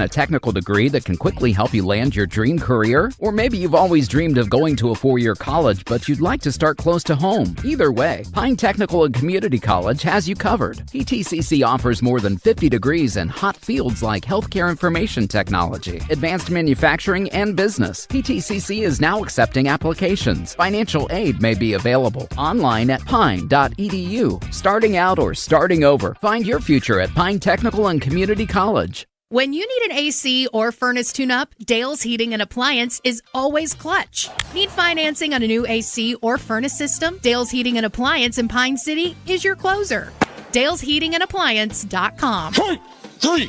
A technical degree that can quickly help you land your dream career? Or maybe you've always dreamed of going to a 4-year college, but you'd like to start close to home. Either way, Pine Technical and Community College has you covered. PTCC offers more than 50 degrees in hot fields like healthcare information technology, advanced manufacturing, and business. PTCC is now accepting applications. Financial aid may be available online at pine.edu. Starting out or starting over, find your future at Pine Technical and Community College. When you need an AC or furnace tune-up, Dale's Heating and Appliance is always clutch. Need financing on a new AC or furnace system? Dale's Heating and Appliance in Pine City is your closer. Dale'sHeatingandAppliance.com.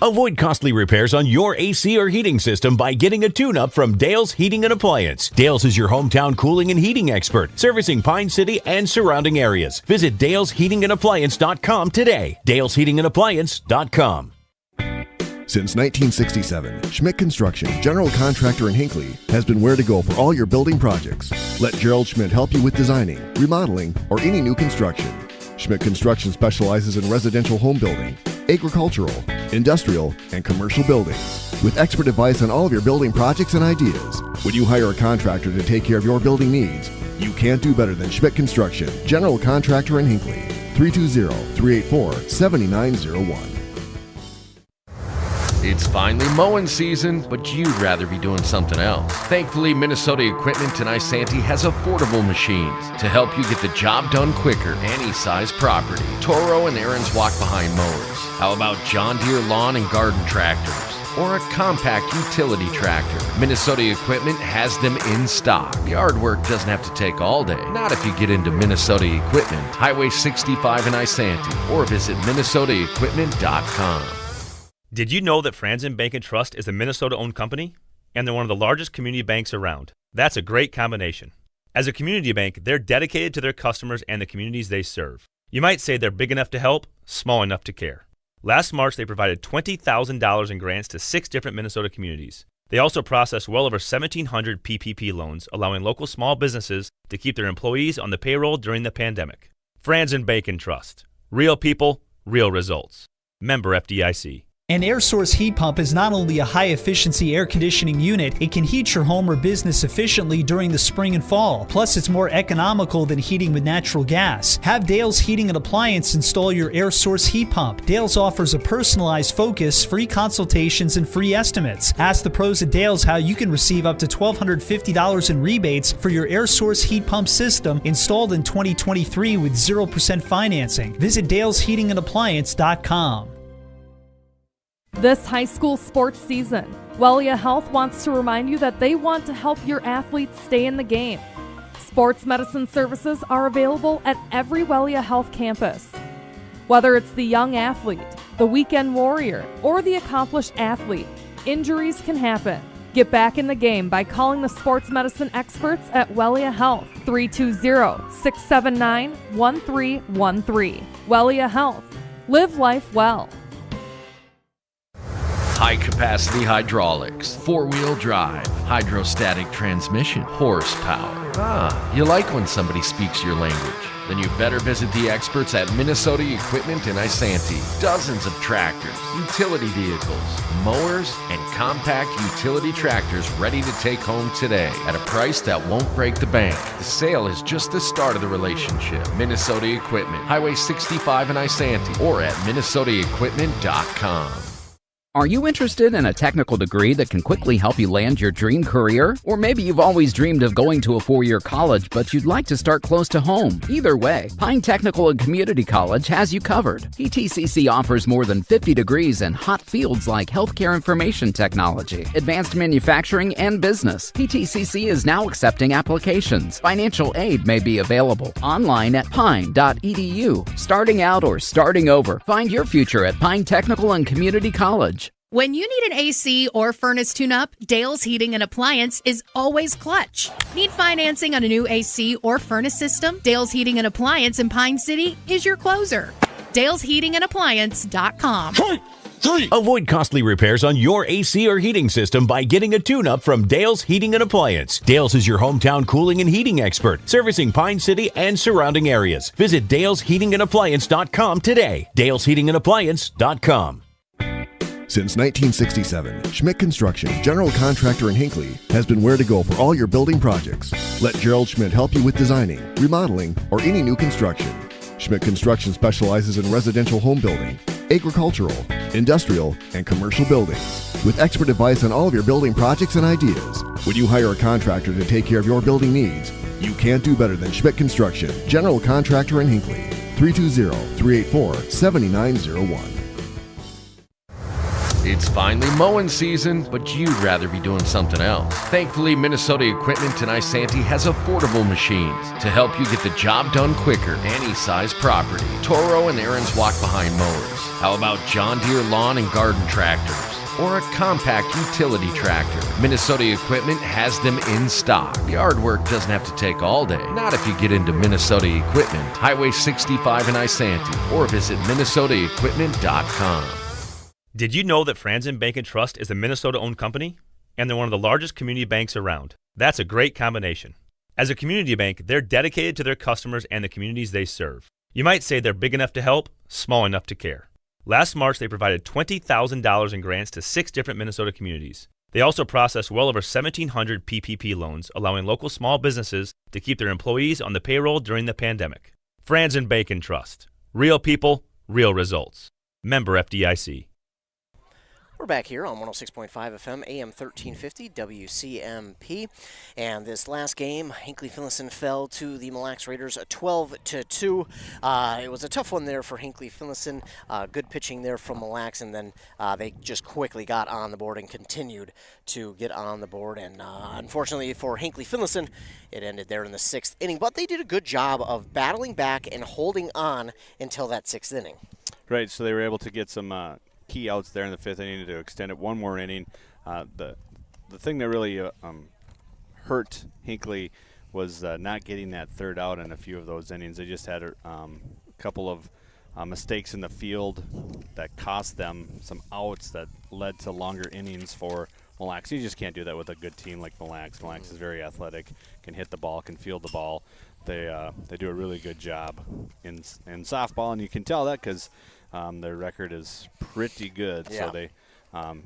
Avoid costly repairs on your AC or heating system by getting a tune-up from Dale's Heating and Appliance. Dale's is your hometown cooling and heating expert, servicing Pine City and surrounding areas. Visit Dale'sHeatingandAppliance.com today. Dale'sHeatingandAppliance.com. Since 1967, Schmidt Construction, general contractor in Hinckley, has been where to go for all your building projects. Let Gerald Schmidt help you with designing, remodeling, or any new construction. Schmidt Construction specializes in residential home building, agricultural, industrial, and commercial buildings. With expert advice on all of your building projects and ideas, when you hire a contractor to take care of your building needs, you can't do better than Schmidt Construction, general contractor in Hinckley. 320-384-7901. It's finally mowing season, but you'd rather be doing something else. Thankfully, Minnesota Equipment in Isanti has affordable machines to help you get the job done quicker, any size property. Toro and Aaron's walk-behind mowers. How about John Deere lawn and garden tractors? Or a compact utility tractor? Minnesota Equipment has them in stock. Yard work doesn't have to take all day. Not if you get into Minnesota Equipment. Highway 65 in Isanti. Or visit minnesotaequipment.com. Did you know that Franzen Bank and Trust is a Minnesota-owned company? And they're one of the largest community banks around. That's a great combination. As a community bank, they're dedicated to their customers and the communities they serve. You might say they're big enough to help, small enough to care. Last March, they provided $20,000 in grants to 6 different Minnesota communities. They also processed well over 1,700 PPP loans, allowing local small businesses to keep their employees on the payroll during the pandemic. Franzen Bank and Trust. Real people, real results. Member FDIC. An air source heat pump is not only a high-efficiency air conditioning unit, it can heat your home or business efficiently during the spring and fall. Plus, it's more economical than heating with natural gas. Have Dale's Heating and Appliance install your air source heat pump. Dale's offers a personalized focus, free consultations, and free estimates. Ask the pros at Dale's how you can receive up to $1,250 in rebates for your air source heat pump system installed in 2023 with 0% financing. Visit Dale'sHeatingandAppliance.com. This high school sports season, Wellia Health wants to remind you that they want to help your athletes stay in the game. Sports medicine services are available at every Wellia Health campus. Whether it's the young athlete, the weekend warrior, or the accomplished athlete, injuries can happen. Get back in the game by calling the sports medicine experts at Wellia Health, 320-679-1313. Wellia Health. Live life well. High-capacity hydraulics, 4-wheel drive, hydrostatic transmission, horsepower. You like when somebody speaks your language. Then you better visit the experts at Minnesota Equipment in Isanti. Dozens of tractors, utility vehicles, mowers, and compact utility tractors ready to take home today at a price that won't break the bank. The sale is just the start of the relationship. Minnesota Equipment, Highway 65 in Isanti, or at minnesotaequipment.com. Are you interested in a technical degree that can quickly help you land your dream career? Or maybe you've always dreamed of going to a 4-year college, but you'd like to start close to home. Either way, Pine Technical and Community College has you covered. PTCC offers more than 50 degrees in hot fields like healthcare information technology, advanced manufacturing, and business. PTCC is now accepting applications. Financial aid may be available online at pine.edu. Starting out or starting over, find your future at Pine Technical and Community College. When you need an AC or furnace tune-up, Dale's Heating and Appliance is always clutch. Need financing on a new AC or furnace system? Dale's Heating and Appliance in Pine City is your closer. Dale'sHeatingandAppliance.com. Avoid costly repairs on your AC or heating system by getting a tune-up from Dale's Heating and Appliance. Dale's is your hometown cooling and heating expert, servicing Pine City and surrounding areas. Visit Dale'sHeatingandAppliance.com today. Dale'sHeatingandAppliance.com. Since 1967, Schmidt Construction, general contractor in Hinckley, has been where to go for all your building projects. Let Gerald Schmidt help you with designing, remodeling, or any new construction. Schmidt Construction specializes in residential home building, agricultural, industrial, and commercial buildings. With expert advice on all of your building projects and ideas, when you hire a contractor to take care of your building needs, you can't do better than Schmidt Construction, general contractor in Hinckley. 320-384-7901. It's finally mowing season, but you'd rather be doing something else. Thankfully, Minnesota Equipment in Isanti has affordable machines to help you get the job done quicker, any size property. Toro and Aaron's walk-behind mowers. How about John Deere lawn and garden tractors? Or a compact utility tractor? Minnesota Equipment has them in stock. Yard work doesn't have to take all day. Not if you get into Minnesota Equipment, Highway 65 in Isanti, or visit minnesotaequipment.com. Did you know that Franzen Bank and Trust is a Minnesota-owned company? And they're one of the largest community banks around. That's a great combination. As a community bank, they're dedicated to their customers and the communities they serve. You might say they're big enough to help, small enough to care. Last March, they provided $20,000 in grants to 6 different Minnesota communities. They also processed well over 1,700 PPP loans, allowing local small businesses to keep their employees on the payroll during the pandemic. Franzen Bank and Trust. Real people, real results. Member FDIC. We're back here on 106.5 FM, AM 1350, WCMP. And this last game, Hinckley-Finlayson fell to the Mille Lacs Raiders 12-2. It was a tough one there for Hinckley-Finlayson. Good pitching there from Mille Lacs, and then they just quickly got on the board and continued to get on the board. And unfortunately for Hinckley-Finlayson, it ended there in the 6th inning. But they did a good job of battling back and holding on until that 6th inning. Right, so they were able to get some key outs there in the 5th inning to extend it one more inning. The thing that really hurt Hinckley was not getting that 3rd out in a few of those innings. They just had a couple of mistakes in the field that cost them some outs that led to longer innings for Mille Lacs. You just can't do that with a good team like Mille Lacs. Mille Lacs is very athletic, can hit the ball, can field the ball. They do a really good job in softball, and you can tell that because their record is pretty good. Yeah. So they,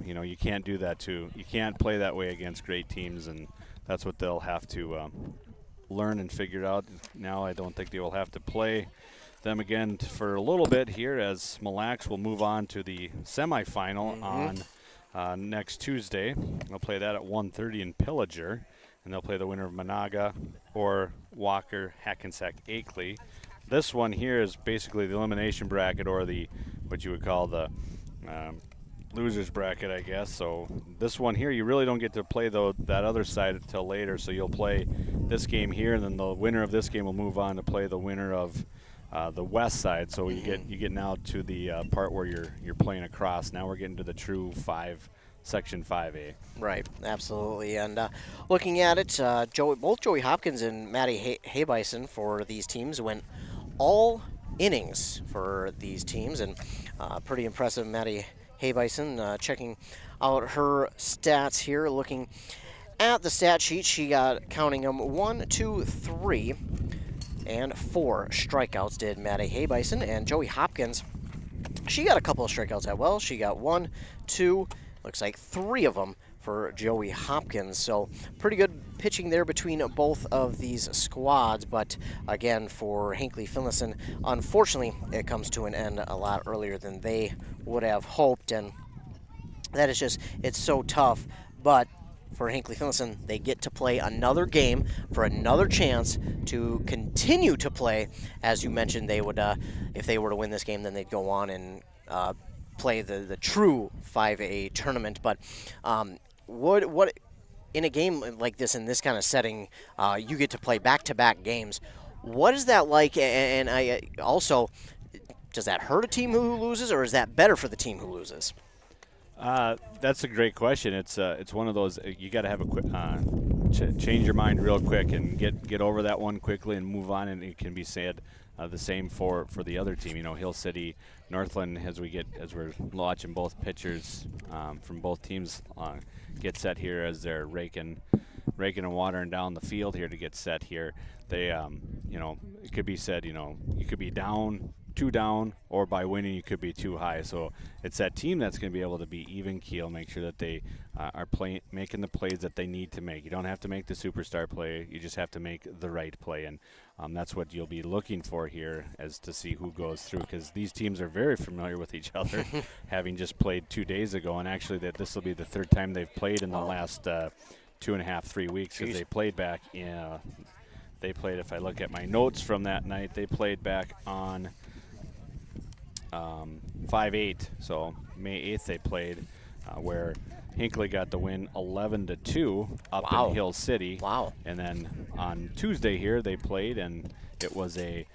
you can't do that you can't play that way against great teams, and that's what they'll have to learn and figure out. Now I don't think they will have to play them again for a little bit here, as Mille Lacs will move on to the semifinal on next Tuesday. They'll play that at 1:30 in Pillager, and they'll play the winner of Monaga or Walker, Hackensack, Akeley. This one here is basically the elimination bracket, or the what you would call the losers bracket, I guess. So this one here, you really don't get to play that other side until later. So you'll play this game here, and then the winner of this game will move on to play the winner of the west side. So you get now to the part where you're playing across. Now we're getting to the true Section 5A. Right, absolutely. And looking at it, both Joey Hopkins and Maddie Haybison for these teams went all innings for these teams, and pretty impressive. Maddie Haybison checking out her stats here, looking at the stat sheet. She got, counting them, 1, 2, 3, and 4 strikeouts did Maddie Haybison. And Joey Hopkins, she got a couple of strikeouts as well. She got 1, 2, looks like 3 of them for Joey Hopkins. So pretty good pitching there between both of these squads. But again, for Hinckley-Finlayson, unfortunately, it comes to an end a lot earlier than they would have hoped. And that is just, it's so tough. But for Hinckley-Finlayson, they get to play another game for another chance to continue to play. As you mentioned, they would, if they were to win this game, then they'd go on and play the true 5A tournament. But what in a game like this, in this kind of setting, you get to play back-to-back games. What is that like? And I also, does that hurt a team who loses, or is that better for the team who loses? That's a great question. It's one of those, you got to have a quick change your mind real quick and get over that one quickly and move on. And it can be said the same for the other team. Hill City, Northland, as we're watching both pitchers from both teams get set here as they're raking and watering down the field here to get set here. They, it could be said, you could be down too down, or by winning you could be too high. So it's that team that's going to be able to be even keel, make sure that they are making the plays that they need to make. You don't have to make the superstar play. You just have to make the right play. And that's what you'll be looking for here, as to see who goes through, because these teams are very familiar with each other, having just played 2 days ago. And actually this will be the third time they've played in the last 2.5, 3 weeks, because they played back in if I look at my notes from that night, they played back on 5-8. So May 8th they played, where Hinckley got the win 11-2 up in Hill City. Wow. And then on Tuesday here they played, and it was a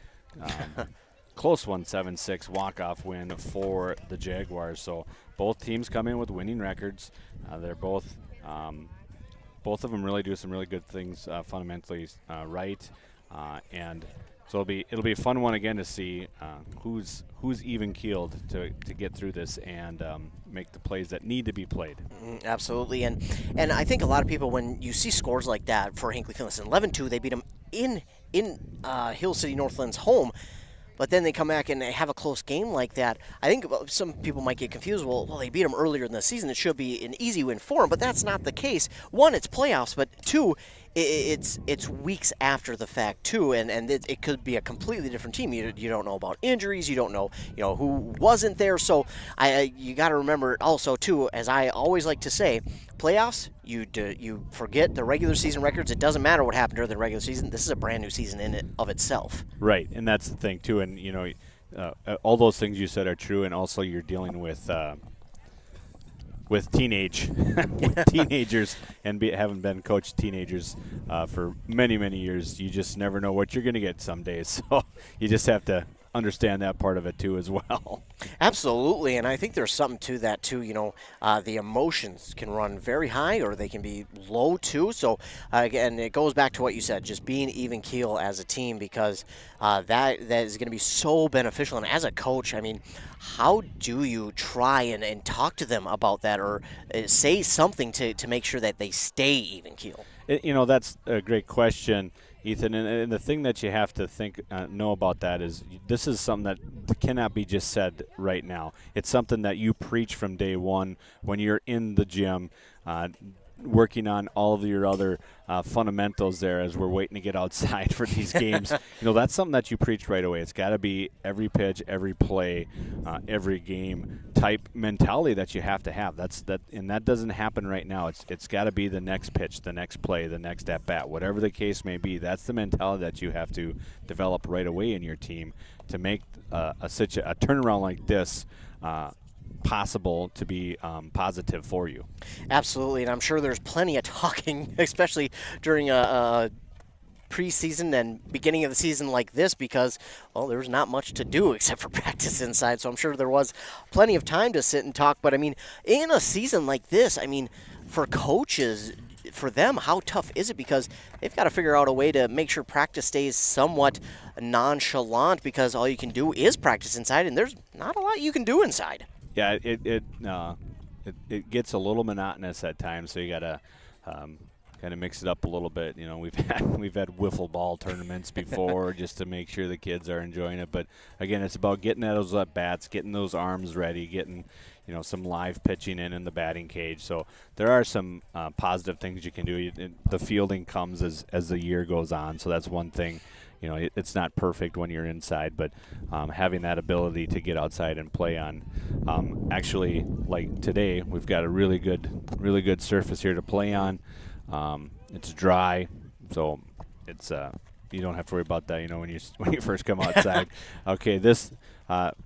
close one, 7-6 walk-off win for the Jaguars. So both teams come in with winning records. They're both of them really do some really good things fundamentally right, and so it'll be a fun one again to see who's even keeled to get through this and make the plays that need to be played. Absolutely, and I think a lot of people, when you see scores like that for Hinckley-Finlayson, 11-2, they beat them in Hill City Northland's home. But then they come back and they have a close game like that. I think some people might get confused. Well, they beat them earlier in the season. It should be an easy win for them, but that's not the case. One, it's playoffs, but two, it's weeks after the fact too, and it could be a completely different team. You don't know about injuries. You don't know who wasn't there. So you got to remember also too, as I always like to say, playoffs. You forget the regular season records. It doesn't matter what happened during the regular season. This is a brand new season in it of itself. Right, and that's the thing too. And all those things you said are true. And also you're dealing with teenagers and having been coached teenagers for many years. You just never know what you're going to get some days. So you just have to understand that part of it too as well. Absolutely, and I think there's something to that too. The emotions can run very high or they can be low too. So again, it goes back to what you said, just being even keel as a team, because that is going to be so beneficial. And as a coach, I mean, how do you try and talk to them about that, or say something to make sure that they stay even keel? That's a great question, Ethan, and the thing that you have to know about that is this is something that cannot be just said right now. It's something that you preach from day one when you're in the gym, working on all of your other fundamentals there as we're waiting to get outside for these games. That's something that you preach right away. It's got to be every pitch, every play, every game type mentality that you have to have. And that doesn't happen right now. It's got to be the next pitch, the next play, the next at bat, whatever the case may be. That's the mentality that you have to develop right away in your team to make a turnaround like this possible to be positive for you. Absolutely, and I'm sure there's plenty of talking, especially during a preseason and beginning of the season like this, because there's not much to do except for practice inside. So I'm sure there was plenty of time to sit and talk. But I mean, in a season like this, I mean, for coaches, for them, how tough is it? Because they've got to figure out a way to make sure practice stays somewhat nonchalant, because all you can do is practice inside, and there's not a lot you can do inside. Yeah, it gets a little monotonous at times, so you gotta kind of mix it up a little bit. We've had wiffle ball tournaments before just to make sure the kids are enjoying it. But again, it's about getting those at bats, getting those arms ready, getting some live pitching in the batting cage. So there are some positive things you can do. The fielding comes as the year goes on, so that's one thing. It's not perfect when you're inside, but having that ability to get outside and play on. Actually, like today, we've got a really good surface here to play on. It's dry, so it's you don't have to worry about that. When you first come outside. Okay, this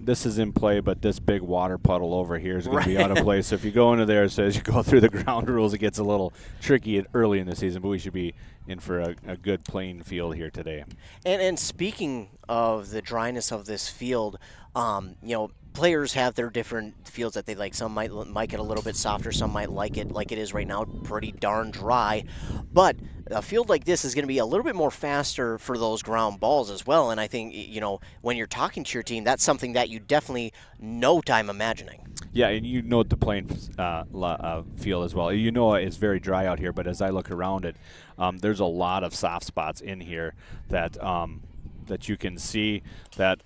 is in play, but this big water puddle over here is going to be out of place. So if you go into there, so as you go through the ground rules, it gets a little tricky early in the season, but we should be in for a good playing field here today. And speaking of the dryness of this field, players have their different fields that they like. Some might like it a little bit softer. Some might like it is right now, pretty darn dry. But a field like this is going to be a little bit more faster for those ground balls as well. And I think, when you're talking to your team, that's something that you definitely note, I'm imagining. Yeah, and you note the playing field as well. It's very dry out here, but as I look around it, there's a lot of soft spots in here that you can see that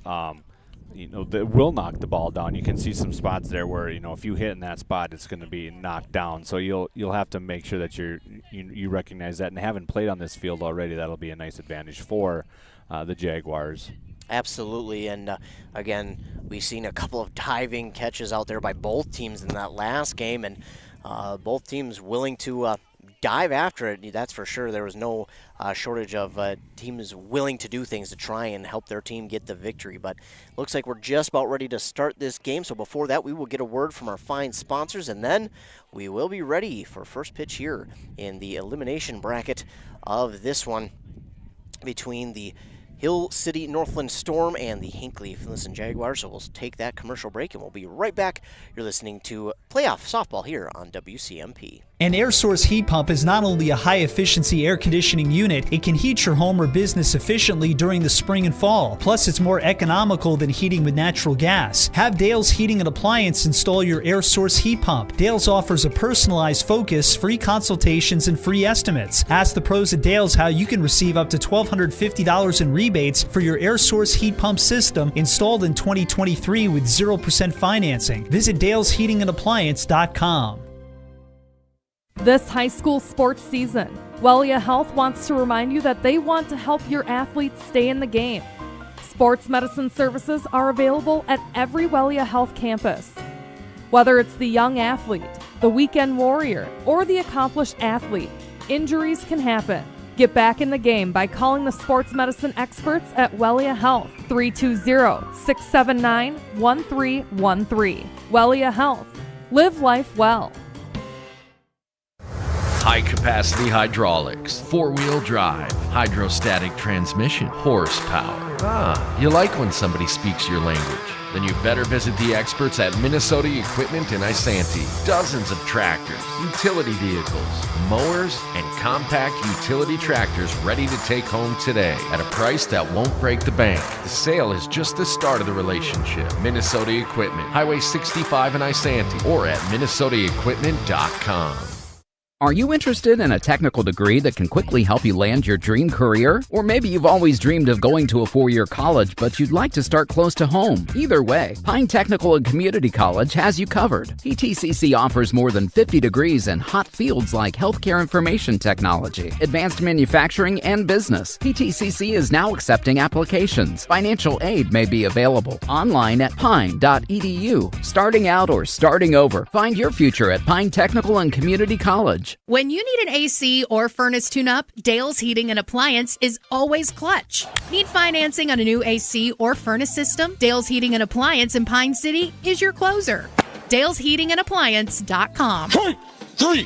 that will knock the ball down. You can see some spots there where, if you hit in that spot, it's going to be knocked down. So you'll have to make sure that you recognize that. And having played on this field already, that'll be a nice advantage for the Jaguars. Absolutely, and again, we've seen a couple of diving catches out there by both teams in that last game, and both teams willing to dive after it. That's for sure. There was no shortage of teams willing to do things to try and help their team get the victory, but looks like we're just about ready to start this game. So before that, we will get a word from our fine sponsors, and then we will be ready for first pitch here in the elimination bracket of this one between the Hill City Northland Storm and the Hinckley-Finlayson Jaguars. So we'll take that commercial break and we'll be right back. You're listening to Playoff Softball here on WCMP. An air source heat pump is not only a high-efficiency air conditioning unit, it can heat your home or business efficiently during the spring and fall. Plus, it's more economical than heating with natural gas. Have Dale's Heating and Appliance install your air source heat pump. Dale's offers a personalized focus, free consultations, and free estimates. Ask the pros at Dale's how you can receive up to $1,250 in rebates for your air source heat pump system installed in 2023 with 0% financing. Visit dalesheatingandappliance.com. This high school sports season, Wellia Health wants to remind you that they want to help your athletes stay in the game. Sports medicine services are available at every Wellia Health campus. Whether it's the young athlete, the weekend warrior, or the accomplished athlete, injuries can happen. Get back in the game by calling the sports medicine experts at Wellia Health, 320-679-1313. Wellia Health. Live life well. High-capacity hydraulics, four-wheel drive, hydrostatic transmission, horsepower. You like when somebody speaks your language. Then you better visit the experts at Minnesota Equipment in Isanti. Dozens of tractors, utility vehicles, mowers, and compact utility tractors ready to take home today at a price that won't break the bank. The sale is just the start of the relationship. Minnesota Equipment, Highway 65 in Isanti, or at minnesotaequipment.com. Are you interested in a technical degree that can quickly help you land your dream career? Or maybe you've always dreamed of going to a four-year college, but you'd like to start close to home. Either way, Pine Technical and Community College has you covered. PTCC offers more than 50 degrees in hot fields like healthcare information technology, advanced manufacturing, and business. PTCC is now accepting applications. Financial aid may be available online at pine.edu. Starting out or starting over, find your future at Pine Technical and Community College. When you need an AC or furnace tune-up, Dale's Heating and Appliance is always clutch. Need financing on a new AC or furnace system? Dale's Heating and Appliance in Pine City is your closer. Dale'sHeatingandAppliance.com.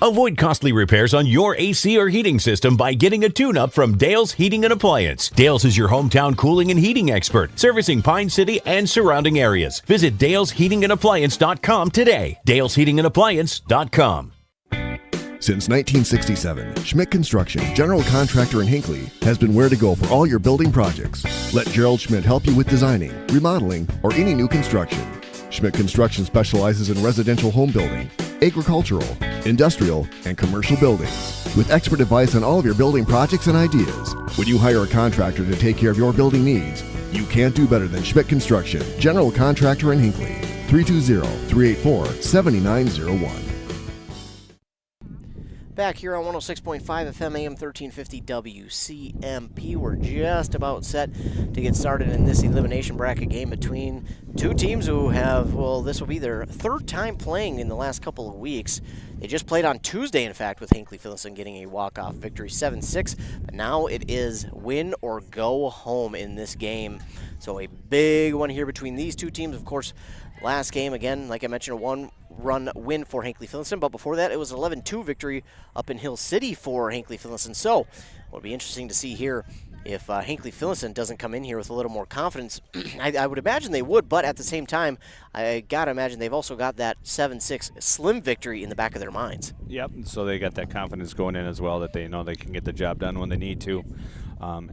Avoid costly repairs on your AC or heating system by getting a tune-up from Dale's Heating and Appliance. Dale's is your hometown cooling and heating expert, servicing Pine City and surrounding areas. Visit Dale'sHeatingandAppliance.com today. Dale'sHeatingandAppliance.com. Since 1967, Schmidt Construction, general contractor in Hinckley, has been where to go for all your building projects. Let Gerald Schmidt help you with designing, remodeling, or any new construction. Schmidt Construction specializes in residential home building, agricultural, industrial, and commercial buildings. With expert advice on all of your building projects and ideas, when you hire a contractor to take care of your building needs, you can't do better than Schmidt Construction, general contractor in Hinckley. 320-384-7901. Back here on 106.5 FM AM 1350 WCMP. We're just about set to get started in this elimination bracket game between two teams who have, well, this will be their third time playing in the last couple of weeks. They just played on Tuesday, in fact, with Hinckley-Finlayson getting a walk-off victory 7-6. But now it is win or go home in this game. So a big one here between these two teams. Of course, last game, again, like I mentioned, a one-run win for Hinckley-Finlayson, but before that, it was an 11-2 victory up in Hill City for Hinckley-Finlayson. So it'll be interesting to see here if Hinckley-Finlayson doesn't come in here with a little more confidence. I would imagine they would, but at the same time, I got to imagine they've also got that 7-6 slim victory in the back of their minds. Yep, so they got that confidence going in as well that they know they can get the job done when they need to.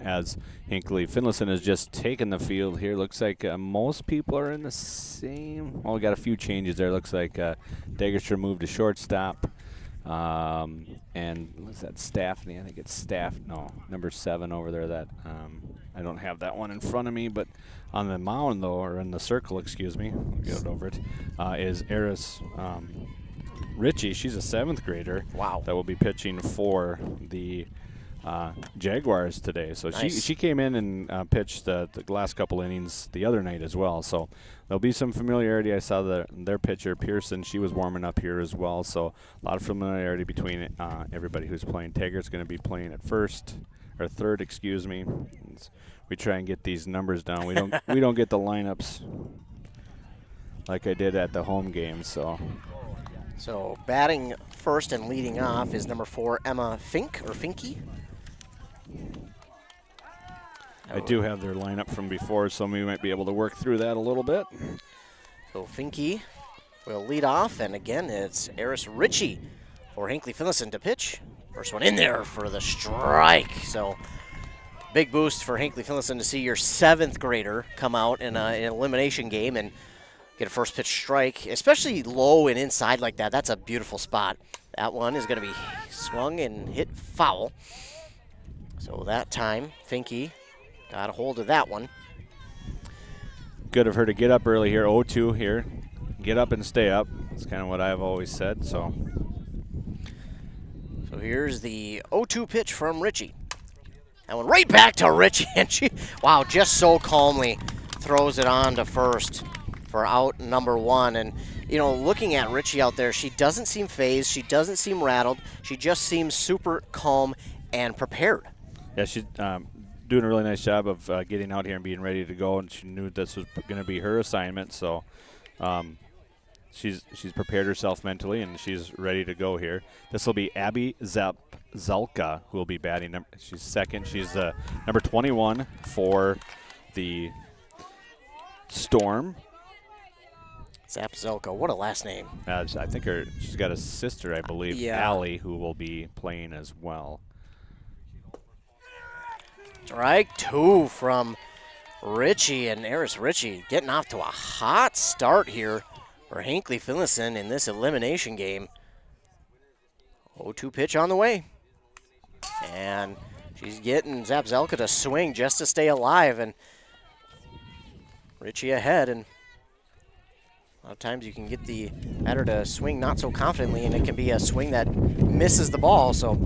As Hinckley-Finlayson has just taken the field here. Looks like most people are in the same. Well, we got a few changes there. Looks like Dagerster moved to shortstop. And what's that, Staffney? I think it's number 7 over there. That I don't have that one in front of me, but on the mound though, or in the circle, excuse me, I'll get it over it, is Eris Ritchie. She's a 7th grader. Wow. That will be pitching for the Jaguars today. So nice. she came in and pitched the last couple innings the other night as well. So there'll be some familiarity. I saw their pitcher, Pearson, she was warming up here as well. So a lot of familiarity between everybody who's playing. Taggart going to be playing at third, excuse me. We try and get these numbers down. We don't get the lineups like I did at the home game. So batting first and leading off is number 4, Emma Finke. I do have their lineup from before, so we might be able to work through that a little bit. So Finke will lead off, and again, it's Eris Ritchie for Hinckley-Finlayson to pitch. First one in there for the strike. So big boost for Hinckley-Finlayson to see your 7th grader come out in an elimination game and get a first pitch strike, especially low and inside like that. That's a beautiful spot. That one is going to be swung and hit foul. So that time, Finke got a hold of that one. Good of her to get up early here. 0-2 here. Get up and stay up. That's kind of what I've always said. So here's the 0-2 pitch from Ritchie. That one right back to Ritchie, and she, wow, just so calmly throws it on to first for out number 1. And, you know, looking at Ritchie out there, she doesn't seem phased. She doesn't seem rattled. She just seems super calm and prepared. Yeah, she's doing a really nice job of getting out here and being ready to go, and she knew this was going to be her assignment. So she's prepared herself mentally, and she's ready to go here. This will be Abby Zalka who will be batting. She's second. She's number 21 for the Storm. Zapzelka, what a last name. I think she's got a sister, I believe, yeah. Allie, who will be playing as well. Strike 2 from Ritchie, and Eris Ritchie getting off to a hot start here for Hinckley-Finlayson in this elimination game. 0-2 pitch on the way. And she's getting Zapzelka to swing just to stay alive, and Ritchie ahead, and a lot of times you can get the batter to swing not so confidently, and it can be a swing that misses the ball. So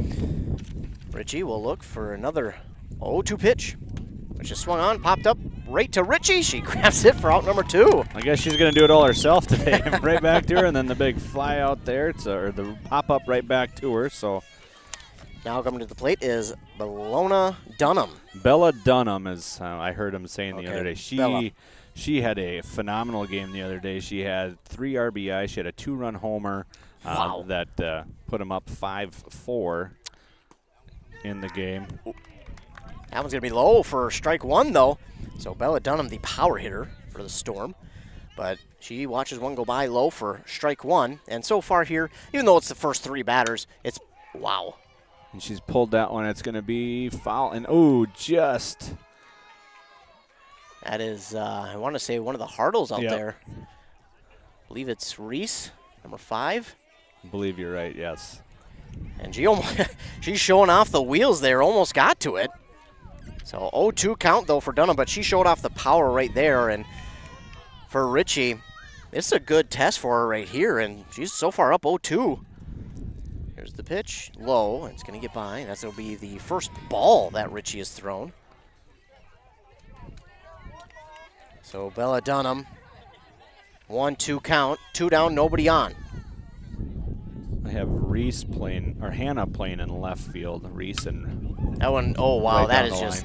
Ritchie will look for another 0-2 pitch, which is swung on, popped up right to Ritchie. She grabs it for out number 2. I guess she's going to do it all herself today. Right back to her, and then the big fly out there, or the pop up right back to her. So now coming to the plate is Bella Dunham. Bella Dunham, as I heard him saying the other day. Bella. She had a phenomenal game the other day. She had 3 RBI. She had a 2-run homer that put him up 5-4 in the game. That one's going to be low for strike 1, though. So Bella Dunham, the power hitter for the Storm. But she watches one go by low for strike 1. And so far here, even though it's the first 3 batters, it's wow. And she's pulled that one. It's going to be foul. And, just. That is, I want to say, one of the hurdles out there. I believe it's Reese, number 5. I believe you're right, yes. And she's showing off the wheels there, almost got to it. So 0-2 count, though, for Dunham, but she showed off the power right there. And for Ritchie, it's a good test for her right here, and she's so far up 0-2. Here's the pitch, low, and it's going to get by. That's going to be the first ball that Ritchie has thrown. So Bella Dunham, 1-2 count, 2 down, nobody on. I have Reese playing, or Hannah playing in left field. Reese and that one, oh wow, right that is just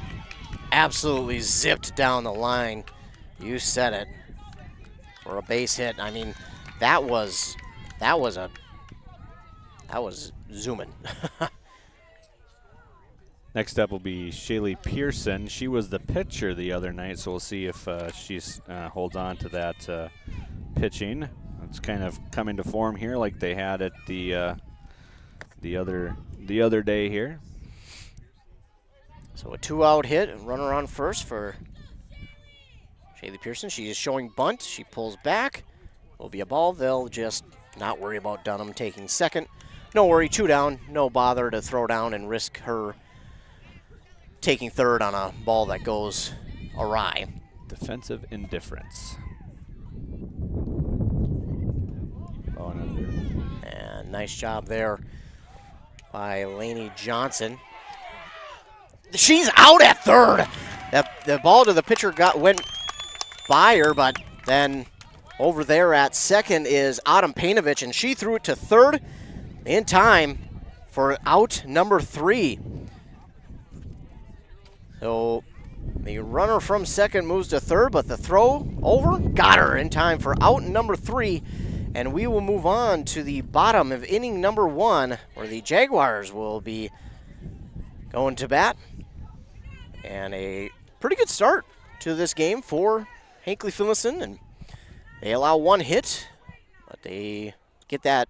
absolutely zipped down the line. You said it. For a base hit. I mean, that was zooming. Next up will be Shaylee Pearson. She was the pitcher the other night, so we'll see if she holds on to that pitching. It's kind of coming to form here, like they had at the other day here. So a 2-out hit, runner on first for Shaylee Pearson. She is showing bunt. She pulls back. Will be a ball. They'll just not worry about Dunham taking second. no worry, 2 down, no bother to throw down and risk her taking third on a ball that goes awry. Defensive indifference. And nice job there by Lainey Johnson. She's out at third. The ball to the pitcher went by her, but then over there at second is Autumn Painovich, and she threw it to third in time for out number 3. So the runner from second moves to third, but the throw over got her in time for out number 3. And we will move on to the bottom of inning number 1, where the Jaguars will be going to bat. And a pretty good start to this game for Hinckley-Finlayson. And they allow 1 hit, but they get that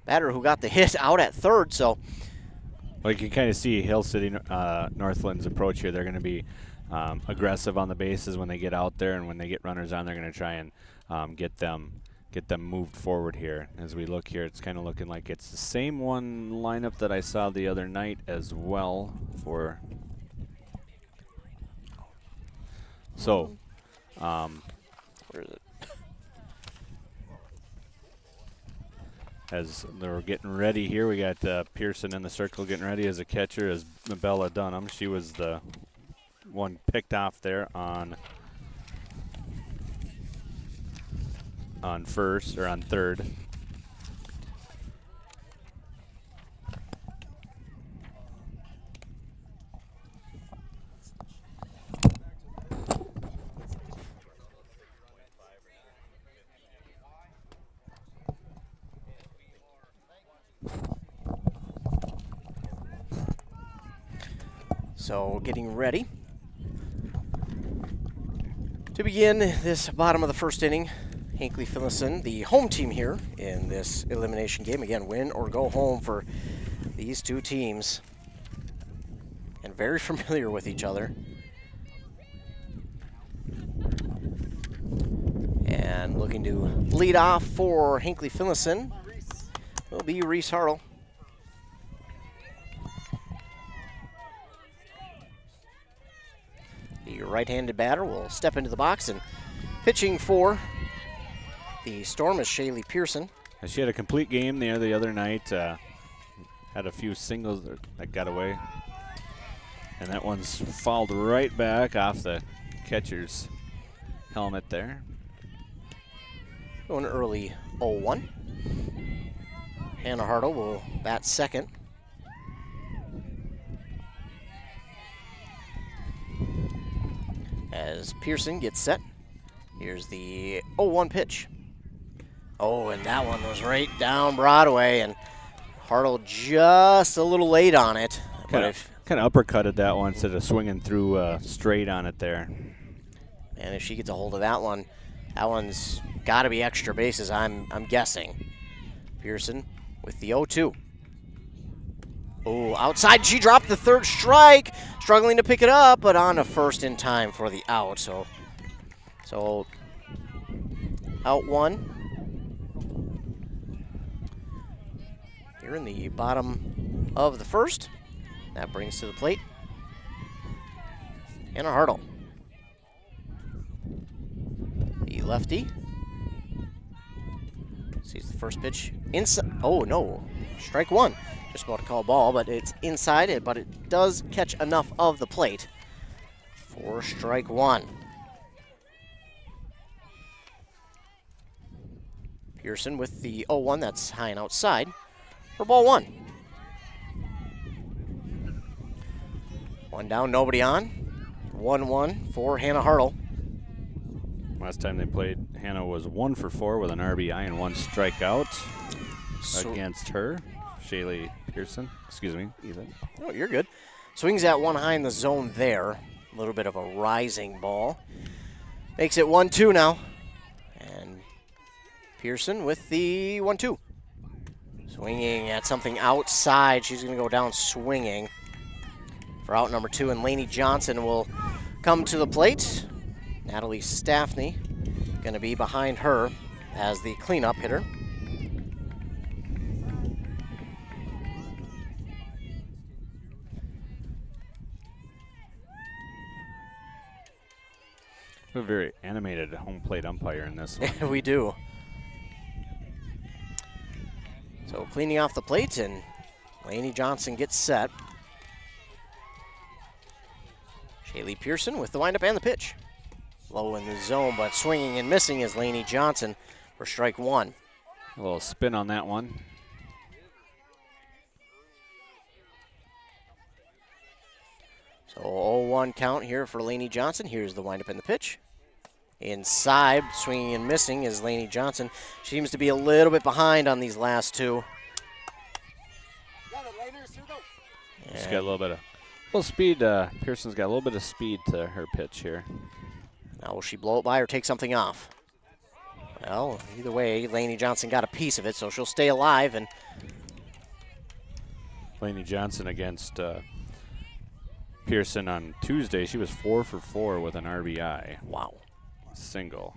batter who got the hit out at third. So, well, you can kind of see Hill City Northland's approach here. They're going to be aggressive on the bases when they get out there, and when they get runners on, they're going to try and get them moved forward here. As we look here, it's kind of looking like it's the same one lineup that I saw the other night as well. So, where is it? As they're getting ready here, we got Pearson in the circle getting ready as a catcher as Bella Dunham. She was the one picked off there on first or on third. So getting ready to begin this bottom of the first inning. Hinckley-Finlayson, the home team here in this elimination game. Again, win or go home for these two teams. And very familiar with each other. And looking to lead off for Hinckley-Finlayson will be Reese Hartle. The right-handed batter will step into the box, and pitching for the Storm is Shaylee Pearson. She had a complete game there the other night. Had a few singles that got away. And that one's fouled right back off the catcher's helmet there. Going early 0-1. Hannah Hartle will bat second. As Pearson gets set, here's the 0-1 pitch. Oh, and that one was right down Broadway, and Hartle just a little late on it. Kind of uppercutted that one instead of swinging through straight on it there. And if she gets a hold of that one's got to be extra bases, I'm guessing. Pearson with the 0-2. Oh, outside, she dropped the third strike, struggling to pick it up, but on to first in time for the out. So out 1. Here in the bottom of the first. That brings to the plate Hannah Hartle. The lefty sees the first pitch inside. Oh, no. Strike 1. Just about to call ball, but it's inside, but it does catch enough of the plate for strike 1. Pearson with the 0-1. That's high and outside for ball 1. 1 down, nobody on. 1-1 for Hannah Hartle. Last time they played, Hannah was 1 for 4 with an RBI and 1 strikeout against her. Shaylee Pearson. Excuse me, Ethan. Oh, you're good. Swings at 1 high in the zone there. A little bit of a rising ball. Makes it 1-2 now. And Pearson with the 1-2. Swinging at something outside. She's going to go down swinging for out number 2. And Lainey Johnson will come to the plate. Natalie Staffney going to be behind her as the cleanup hitter. A very animated home plate umpire in this one. We do. So cleaning off the plate, and Lainey Johnson gets set. Shaylee Pearson with the windup and the pitch. Low in the zone, but swinging and missing is Lainey Johnson for strike one. A little spin on that one. So 0-1 count here for Lainey Johnson. Here's the windup and the pitch. Inside, swinging and missing is Lainey Johnson. She seems to be a little bit behind on these last two. She's got a little bit of speed. Pearson's got a little bit of speed to her pitch here. Now will she blow it by or take something off? Well, either way, Lainey Johnson got a piece of it, so she'll stay alive. And Lainey Johnson against Pearson on Tuesday. She was 4 for 4 with an RBI. Wow. Single.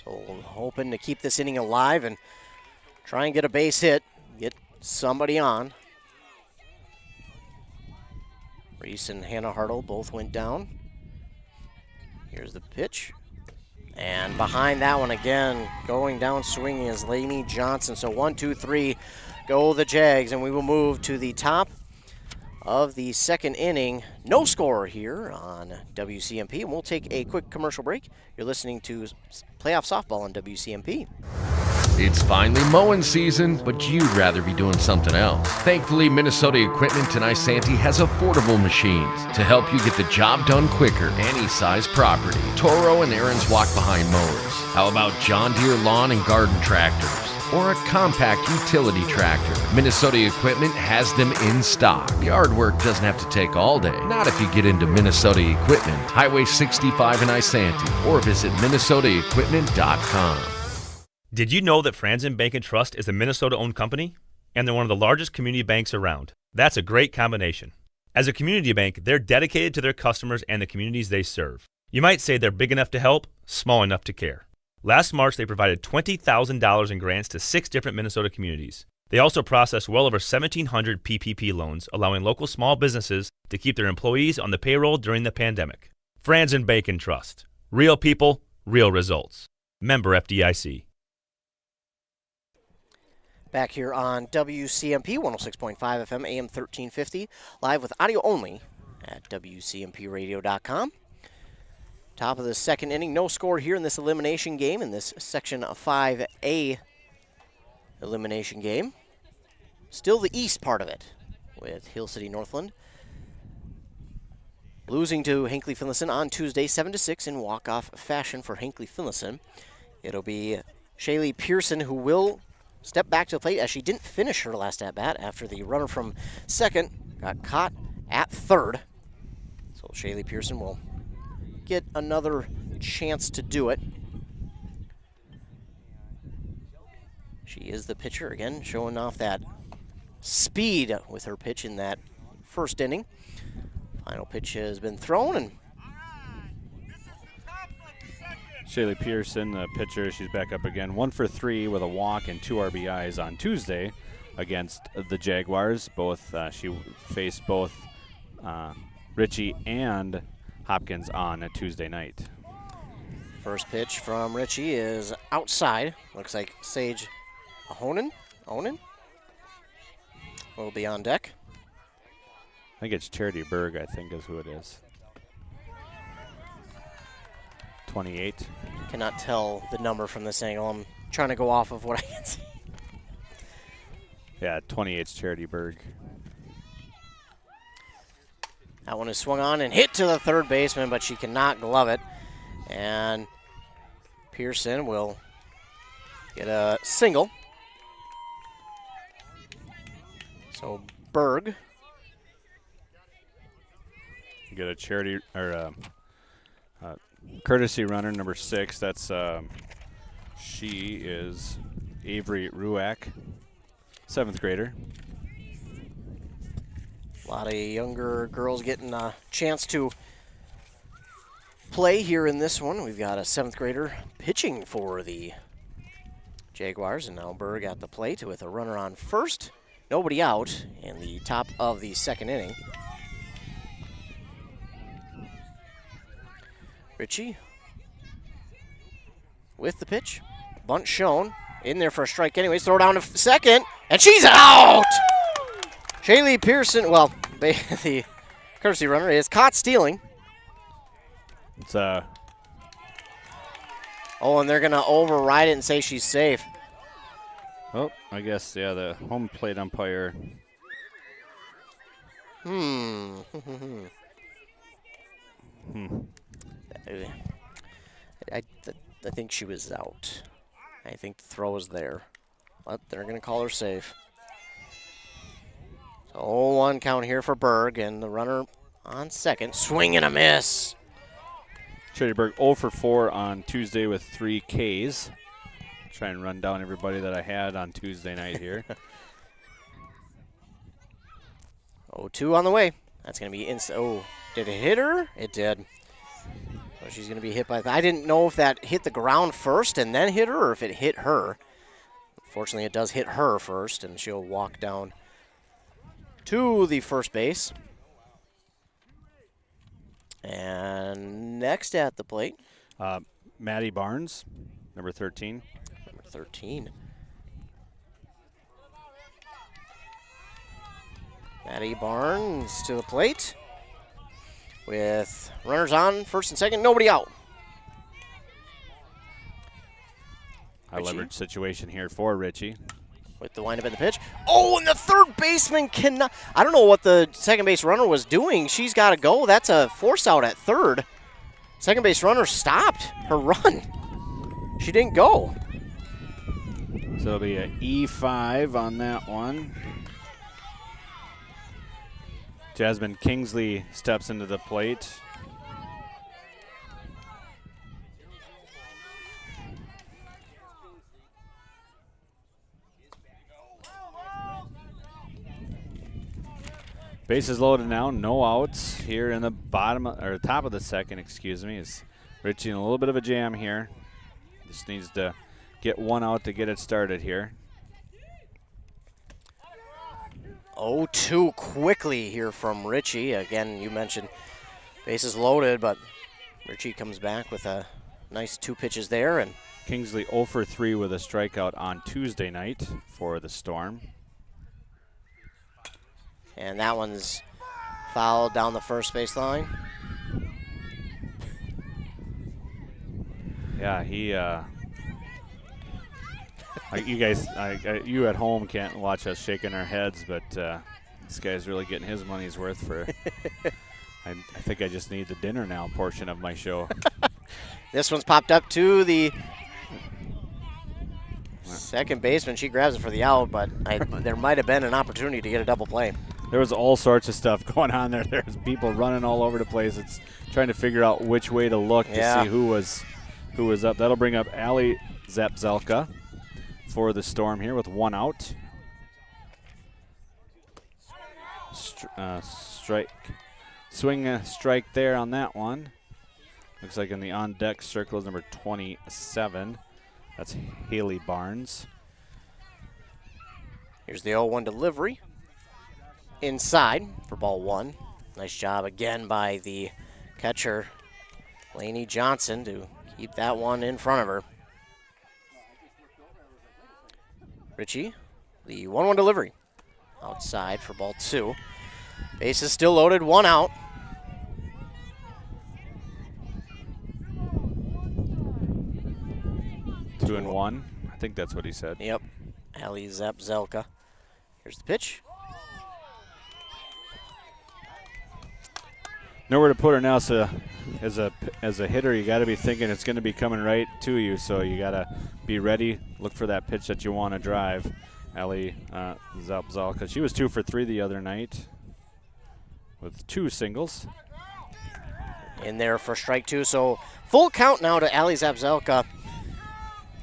So hoping to keep this inning alive and try and get a base hit, get somebody on. Reese and Hannah Hartle both went down. Here's the pitch. And behind that one again, going down swinging is Lainey Johnson. So 1, 2, 3, go the Jags, and we will move to the top of the second inning. No score here on WCMP, and we'll take a quick commercial break. You're listening to Playoff Softball on WCMP. It's finally mowing season, but you'd rather be doing something else. Thankfully, Minnesota Equipment in Isanti has affordable machines to help you get the job done quicker, any size property. Toro and Aaron's walk-behind mowers. How about John Deere lawn and garden tractors? Or a compact utility tractor? Minnesota Equipment has them in stock. Yard work doesn't have to take all day. Not if you get into Minnesota Equipment. Highway 65 in Isanti. Or visit minnesotaequipment.com. Did you know that Franzen Bank and Trust is a Minnesota-owned company? And they're one of the largest community banks around. That's a great combination. As a community bank, they're dedicated to their customers and the communities they serve. You might say they're big enough to help, small enough to care. Last March, they provided $20,000 in grants to 6 different Minnesota communities. They also processed well over 1,700 PPP loans, allowing local small businesses to keep their employees on the payroll during the pandemic. Franzen Bank and Trust. Real people, real results. Member FDIC. Back here on WCMP 106.5 FM, AM 1350, live with audio only at WCMPradio.com. Top of the second inning, no score here in this elimination game, in this Section 5A elimination game. Still the east part of it with Hill City Northland losing to Hinckley-Finlayson on Tuesday 7-6 in walk-off fashion for Hinckley-Finlayson. It'll be Shaylee Pearson who will step back to the plate as she didn't finish her last at-bat after the runner from second got caught at third. So Shaylee Pearson will get another chance to do it. She is the pitcher again, showing off that speed with her pitch in that first inning. Final pitch has been thrown, and Shaylee Pearson, the pitcher, she's back up again. 1 for 3 with a walk and 2 RBIs on Tuesday against the Jaguars. She faced both Ritchie and Hopkins on a Tuesday night. First pitch from Ritchie is outside. Looks like Sage Onan will be on deck. I think it's Charity Berg, I think is who it is. 28. Cannot tell the number from this angle. I'm trying to go off of what I can see. Yeah, 28's Charity Berg. That one is swung on and hit to the third baseman, but she cannot glove it. And Pearson will get a single. So Berg. Get a charity or a courtesy runner, number 6. That's she is Avery Ruack, 7th grader. A lot of younger girls getting a chance to play here in this one. We've got a 7th grader pitching for the Jaguars, and now Berg at the plate with a runner on first. Nobody out in the top of the second inning. Ritchie with the pitch. Bunt shown. In there for a strike anyways. Throw down to second. And she's out! Shaylee Pearson, well, the courtesy runner is caught stealing. It's Oh, and they're going to override it and say she's safe. Oh, I guess, yeah, the home plate umpire. I think she was out. I think the throw was there. But they're going to call her safe. So 0-1 count here for Berg, and the runner on second. Swing and a miss. Trinity Berg 0 for 4 on Tuesday with 3 Ks. Try and run down everybody that I had on Tuesday night here. 0-2 on the way. That's going to be oh, did it hit her? It did. So she's going to be hit by I didn't know if that hit the ground first and then hit her, or if it hit her. Unfortunately, it does hit her first, and she'll walk down to the first base. And next at the plate, Maddie Barnes, number 13. Number 13. Maddie Barnes to the plate with runners on, first and second, nobody out. High leverage situation here for Richie. With the windup in the pitch. Oh, and the third baseman cannot. I don't know what the second base runner was doing. She's got to go. That's a force out at third. Second base runner stopped her run. She didn't go. So it'll be an E5 on that one. Jasmine Kingsley steps into the plate. Bases loaded now, no outs here in the top of the second, excuse me. Is Richie in a little bit of a jam here. Just needs to get one out to get it started here. 0-2 quickly here from Richie. Again, you mentioned bases loaded, but Richie comes back with a nice 2 pitches there. And Kingsley 0 for 3 with a strikeout on Tuesday night for the Storm. And that one's fouled down the first base line. Yeah, he. You guys, you at home can't watch us shaking our heads, but this guy's really getting his money's worth for. I think I just need the dinner now portion of my show. This one's popped up to the second baseman. She grabs it for the out, but there might have been an opportunity to get a double play. There was all sorts of stuff going on there. There's people running all over the place. It's trying to figure out which way to look to see who was up. That'll bring up Allie Zapzelka for the Storm here with 1 out. Strike there on that one. Looks like in the on-deck circle is number 27. That's Haley Barnes. Here's the 0-1 delivery. Inside for ball 1. Nice job again by the catcher, Lainey Johnson, to keep that one in front of her. Richie, the 1-1 delivery. Outside for ball 2. Base is still loaded, 1 out. Two and one. I think that's what he said. Yep. Allie Zapzelka. Here's the pitch. Nowhere to put her now, so as a hitter, you got to be thinking it's going to be coming right to you, so you got to be ready, look for that pitch that you want to drive. Allie Zapzelka, she was 2 for 3 the other night with 2 singles. In there for strike 2, so full count now to Allie Zapzelka.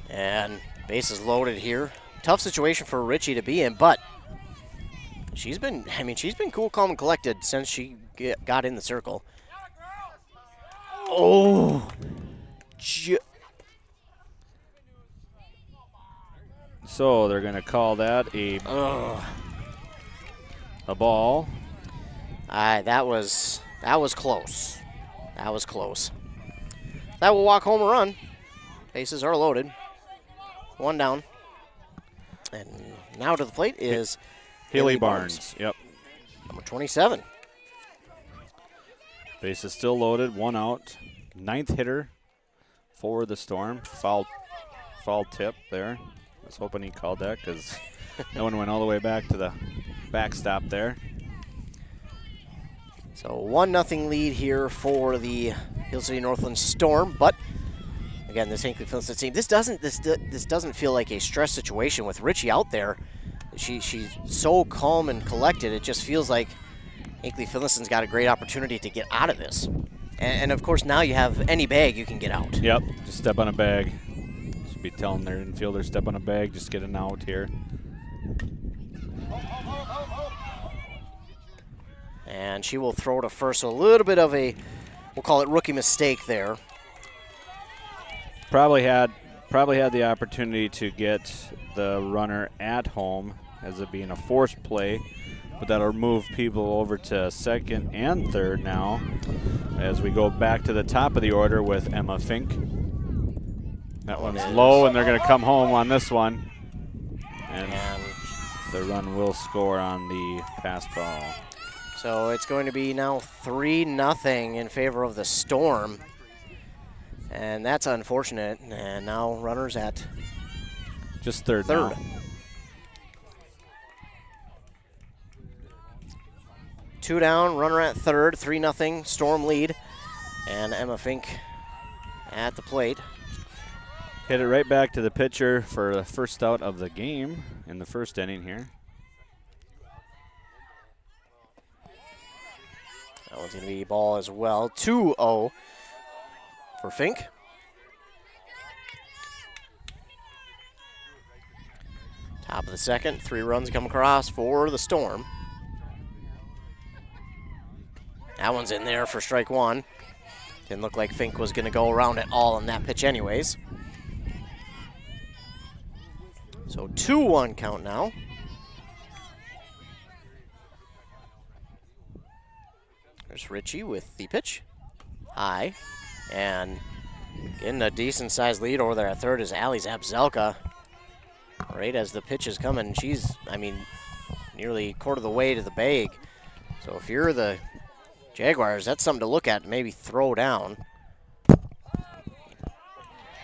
And bases loaded here. Tough situation for Richie to be in, but she's been cool, calm, and collected since she got in the circle. Oh. So they're going to call that a ball. That was close. That was close. That will walk home a run. Bases are loaded. One down. And now to the plate is Haley Barnes. Yep. Number 27. Base is still loaded. One out. 9th hitter for the Storm. Foul tip there. I was hoping he called that because no one went all the way back to the backstop there. So 1-0 lead here for the Hill City Northland Storm, but again, this Hinckley-Finlayson team, this doesn't feel like a stress situation with Richie out there. She's so calm and collected. It just feels like Hinckley-Finlayson's got a great opportunity to get out of this. And of course, now you have any bag you can get out. Yep, just step on a bag. Should be telling their infielder, step on a bag, just get an out here. And she will throw to first. So a little bit of a, we'll call it rookie mistake there. Probably had the opportunity to get the runner at home as it being a forced play, but that'll move people over to second and third now as we go back to the top of the order with Emma Fink. That one's low, and they're going to come home on this one. And the run will score on the pass ball. So it's going to be now 3-0 in favor of the Storm. And that's unfortunate. And now runners at just third. Now. 2 down, runner at third, 3-0, Storm lead. And Emma Fink at the plate. Hit it right back to the pitcher for the first out of the game in the first inning here. That one's going to be ball as well. 2-0 for Fink. Top of the second, 3 runs come across for the Storm. That one's in there for strike 1. Didn't look like Fink was going to go around at all on that pitch anyways. So 2-1 count now. There's Richie with the pitch. High. And getting a decent-sized lead over there at third is Allie Zabzelka. Right as the pitch is coming, she's, nearly a quarter of the way to the bag. So if you're the Jaguars, that's something to look at, maybe throw down.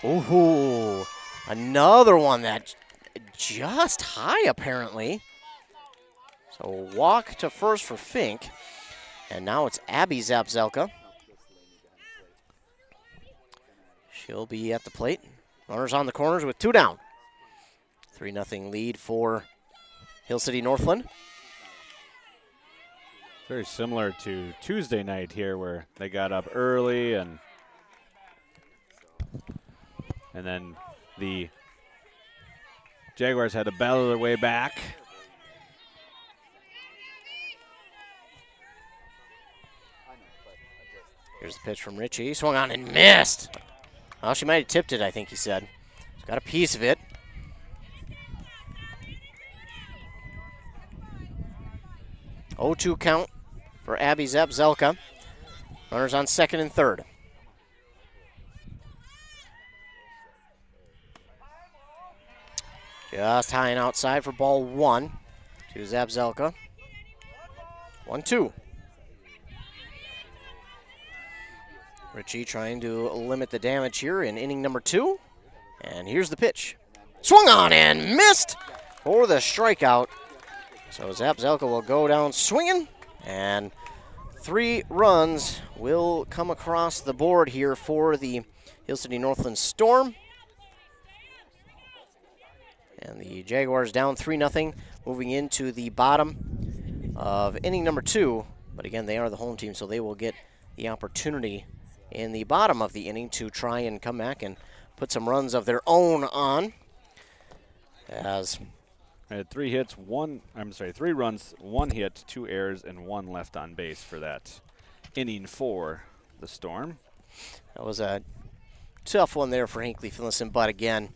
Ooh, another one that just high apparently. So walk to first for Fink. And now it's Abby Zabzelka. She'll be at the plate. Runners on the corners with 2 down. 3-0 lead for Hill City Northland. Very similar to Tuesday night here where they got up early and then the Jaguars had to battle their way back. Here's the pitch from Richie. Swung on and missed. Well, she might have tipped it, I think he said. She's got a piece of it. Oh, 2 count for Abby Zabzelka. Runners on second and third. Just high and outside for ball 1 to Zabzelka. 1-2. Richie trying to limit the damage here in inning number 2. And here's the pitch. Swung on and missed for the strikeout. So Zabzelka will go down swinging, and 3 runs will come across the board here for the Hill City Northland Storm. And the Jaguars down 3-0, moving into the bottom of inning number 2. But again, they are the home team, so they will get the opportunity in the bottom of the inning to try and come back and put some runs of their own on. As I had 3 runs, 1 hit, 2 errors, and 1 left on base for that inning for the Storm. That was a tough one there for Hinckley-Finlayson, but again,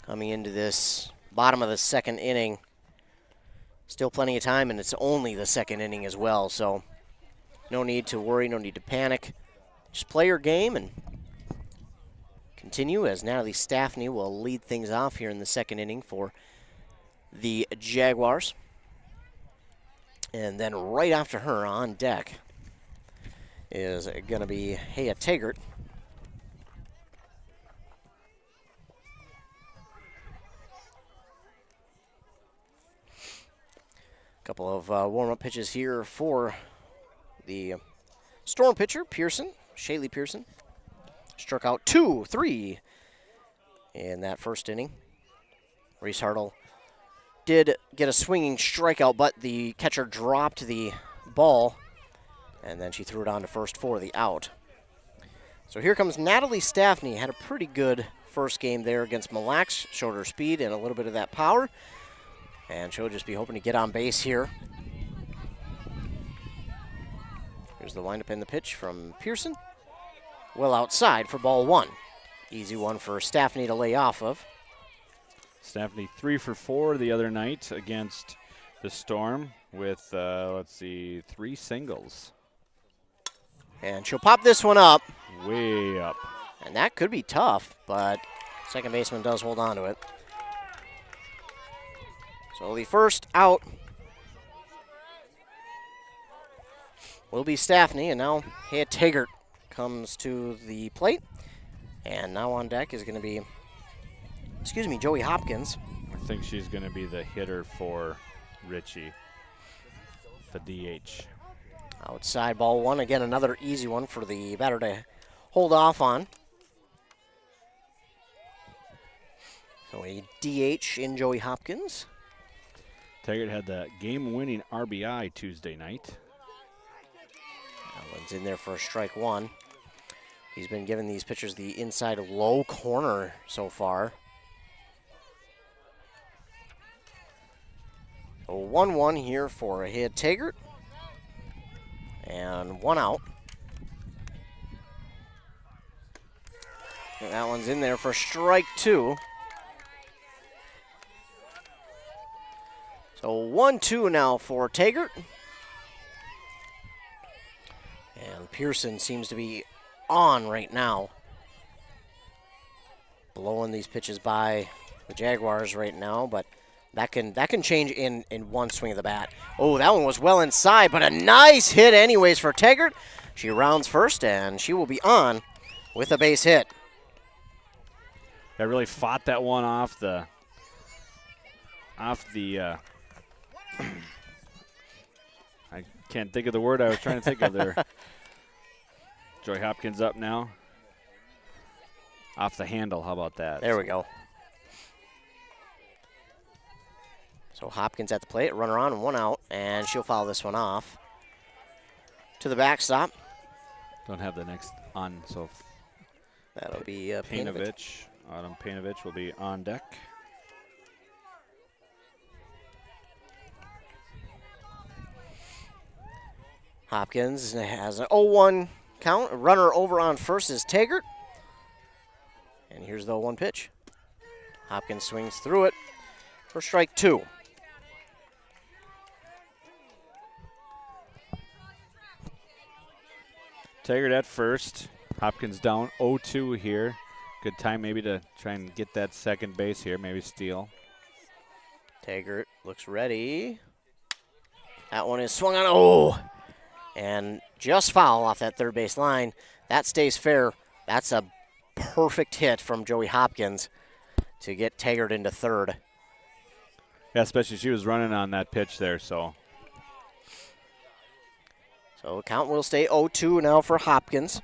coming into this bottom of the second inning, still plenty of time, and it's only the second inning as well, so no need to worry, no need to panic. Just play your game and continue as Natalie Staffney will lead things off here in the second inning for the Jaguars. And then right after her on deck is going to be Haya Taggart. Couple of warm-up pitches here for the Storm pitcher, Pearson, Shaylee Pearson. Struck out 2-3 in that first inning. Reese Hartle did get a swinging strikeout, but the catcher dropped the ball, and then she threw it on to first for the out. So here comes Natalie Staffney. Had a pretty good first game there against Mille Lacs. Showed her speed and a little bit of that power. And she'll just be hoping to get on base here. Here's the windup and the pitch from Pearson. Well outside for ball one. Easy one for Staffney to lay off of. Staffney 3 for 4 the other night against the Storm with, 3 singles. And she'll pop this one up. Way up. And that could be tough, but second baseman does hold on to it. So the first out will be Staffney, and now Haya Taggart comes to the plate. And now on deck is going to be, Joey Hopkins. I think she's going to be the hitter for Ritchie, the DH. Outside ball one. Again, another easy one for the batter to hold off on. So a DH in Joey Hopkins. Taggart had the game-winning RBI Tuesday night. That one's in there for a strike one. He's been giving these pitchers the inside low corner so far. A 1-1 here for Haya Taggart. And one out. And that one's in there for strike two. So 1-2 now for Taggart. And Pearson seems to be on right now. Blowing these pitches by the Jaguars right now, but that can change in one swing of the bat. Oh, that one was well inside, but a nice hit anyways for Taggart. She rounds first, and she will be on with a base hit. I really fought that one off the I can't think of the word I was trying to think of there. Joy Hopkins up now. Off the handle, how about that? There we go. So Hopkins at the plate, runner on and one out, and she'll foul this one off to the backstop. Don't have the next on, so that'll be Painovich. Autumn Painovich will be on deck. Hopkins has an 0-1 count. A runner over on first is Taggart. And here's the 0-1 pitch. Hopkins swings through it for strike two. Taggart at first. Hopkins down 0-2 here. Good time maybe to try and get that second base here, maybe steal. Taggart looks ready. That one is swung on. Oh! And just foul off that third base line. That stays fair. That's a perfect hit from Joey Hopkins to get Taggart into third. Yeah, especially she was running on that pitch there, so. So count will stay 0-2 now for Hopkins.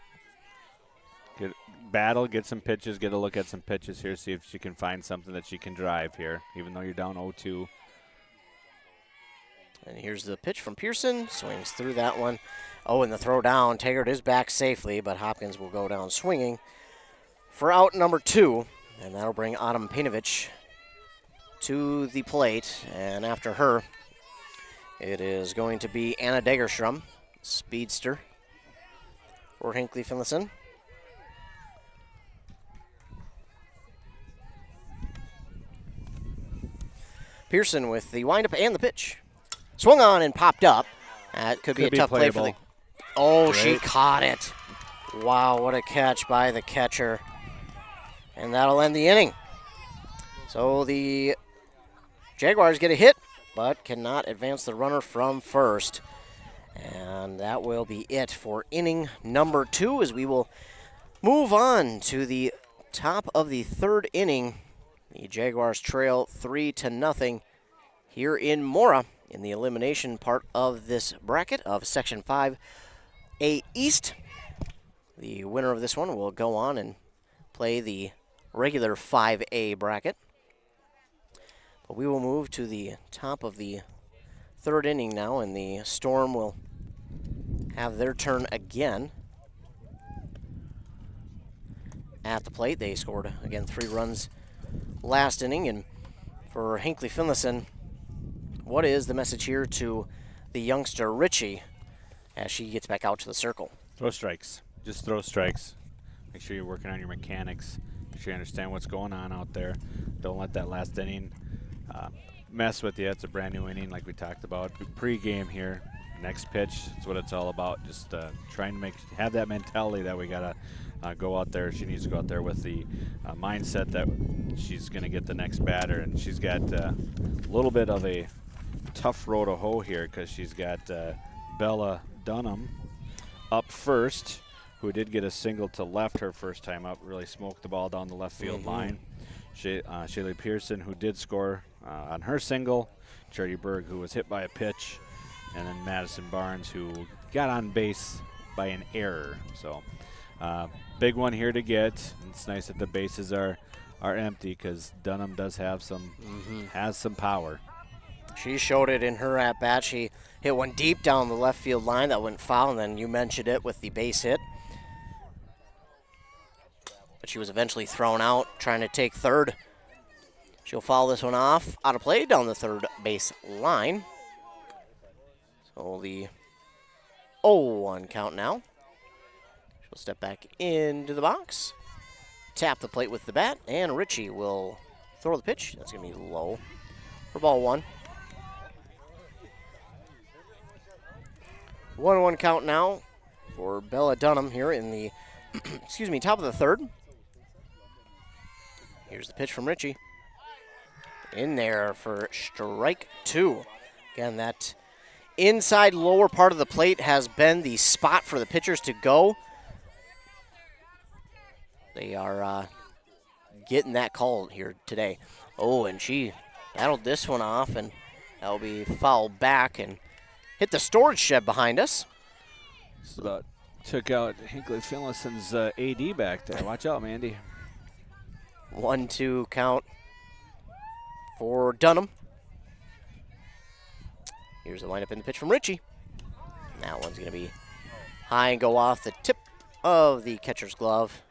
Get some pitches, get a look at some pitches here, see if she can find something that she can drive here, even though you're down 0-2. And here's the pitch from Pearson. Swings through that one. Oh, and the throw down. Taggart is back safely, but Hopkins will go down swinging for out number two. And that'll bring Autumn Painovich to the plate. And after her, it is going to be Anna Degerstrom, speedster for Hinckley-Finlayson. Pearson with the windup and the pitch. Swung on and popped up. That could be a tough play for the... Oh, great. She caught it. Wow, what a catch by the catcher. And that'll end the inning. So the Jaguars get a hit, but cannot advance the runner from first. And that will be it for inning number 2 as we will move on to the top of the third inning. The Jaguars trail 3-0 here in Mora in the elimination part of this bracket of Section 5A East. The winner of this one will go on and play the regular 5A bracket. But we will move to the top of the third inning now, and the Storm will have their turn again. At the plate, they scored, again, 3 runs last inning. And for Hinckley-Finlayson, what is the message here to the youngster Richie as she gets back out to the circle? Throw strikes. Just throw strikes. Make sure you're working on your mechanics. Make sure you understand what's going on out there. Don't let that last inning mess with you. It's a brand new inning like we talked about. Pre-game here. Next pitch, that's what it's all about. Just trying to have that mentality that we got to go out there. She needs to go out there with the mindset that she's going to get the next batter. And she's got a little bit of a tough row to hoe here because she's got Bella Dunham up first, who did get a single to left her first time up, really smoked the ball down the left field line. Shaylee Pearson, who did score on her single. Charity Berg, who was hit by a pitch. And then Madison Barnes, who got on base by an error. So big one here to get. It's nice that the bases are empty because Dunham does have some power. She showed it in her at-bat. She hit one deep down the left field line that went foul, and then you mentioned it with the base hit. But she was eventually thrown out trying to take third. She'll foul this one off out of play down the third base line. So the 0-1 count now. She'll step back into the box, tap the plate with the bat, and Richie will throw the pitch. That's going to be low for ball 1. 1-1 count now for Bella Dunham here in the top of the third. Here's the pitch from Richie. In there for strike 2. Again, that inside lower part of the plate has been the spot for the pitchers to go. They are getting that call here today. Oh, and she battled this one off, and that'll be fouled back and hit the storage shed behind us. So took out Hinckley-Finlayson's AD back there. Watch out, Mandy. 1-2 count for Dunham. Here's the lineup in the pitch from Richie. And that one's going to be high and go off the tip of the catcher's glove.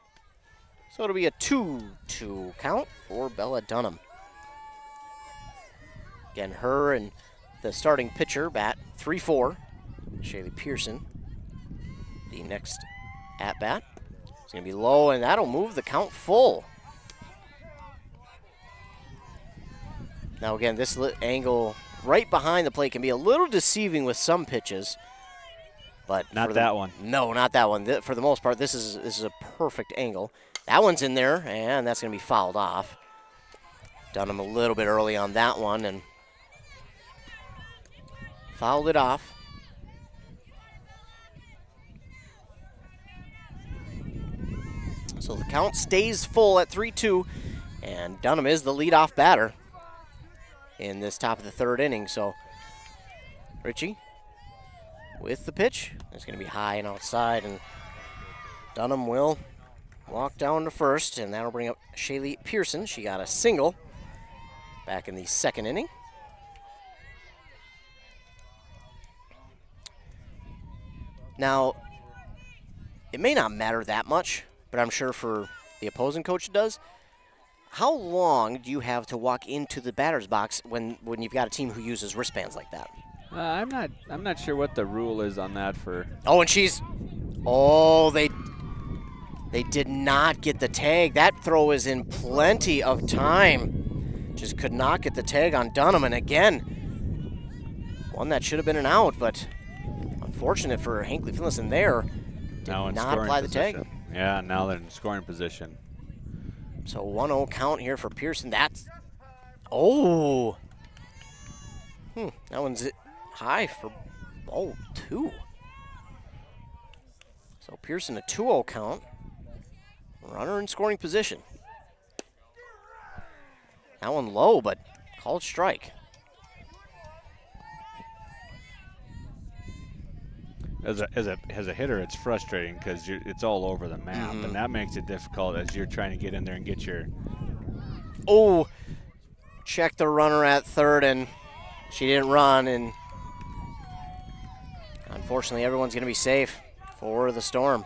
So it'll be a 2-2 count for Bella Dunham. Again, her and the starting pitcher bat 3-4. Shaylee Pearson, the next at-bat. It's going to be low, and that'll move the count full. Now again, this angle right behind the plate can be a little deceiving with some pitches, but not that one. No, not that one. For the most part, this is a perfect angle. That one's in there, and that's going to be fouled off. Dunham a little bit early on that one, and fouled it off. So the count stays full at 3-2, and Dunham is the leadoff batter in this top of the third inning. So Richie with the pitch. It's going to be high and outside, and Dunham will walk down to first, and that'll bring up Shaylee Pearson. She got a single back in the second inning. Now, it may not matter that much, but I'm sure for the opposing coach it does. How long do you have to walk into the batter's box when you've got a team who uses wristbands like that? I'm not sure what the rule is on that for. Oh, and they did not get the tag. That throw is in plenty of time. Just could not get the tag on Dunham, and again, one that should have been an out, but unfortunate for Hinckley-Finlayson there. Did not apply the tag. Yeah, now they're in scoring position. So 1-0 count here for Pearson. That's, oh. That one's high for ball 2. So Pearson a 2-0 count. Runner in scoring position. That one low, but called strike. As a hitter, it's frustrating because it's all over the map, and that makes it difficult as you're trying to get in there and get your. Oh, check the runner at third, and she didn't run, and unfortunately, everyone's going to be safe for the Storm.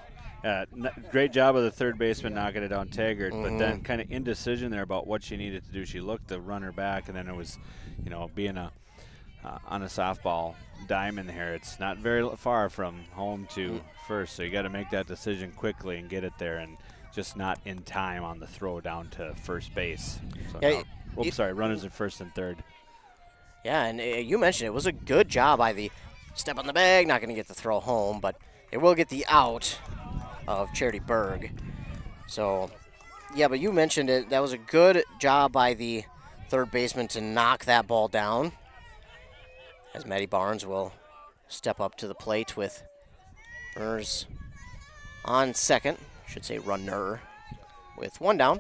Great job of the third baseman knocking it down Taggart, but then kind of indecision there about what she needed to do. She looked the runner back, and then it was, being on a softball diamond here, it's not very far from home to first, so you got to make that decision quickly and get it there, and just not in time on the throw down to first base. So runners at first and third. Yeah, and you mentioned it was a good job by the step on the bag, not going to get the throw home, but it will get the out of Charity Berg. So, yeah, but you mentioned it. That was a good job by the third baseman to knock that ball down, as Maddie Barnes will step up to the plate with runners on second. I should say runner with one down.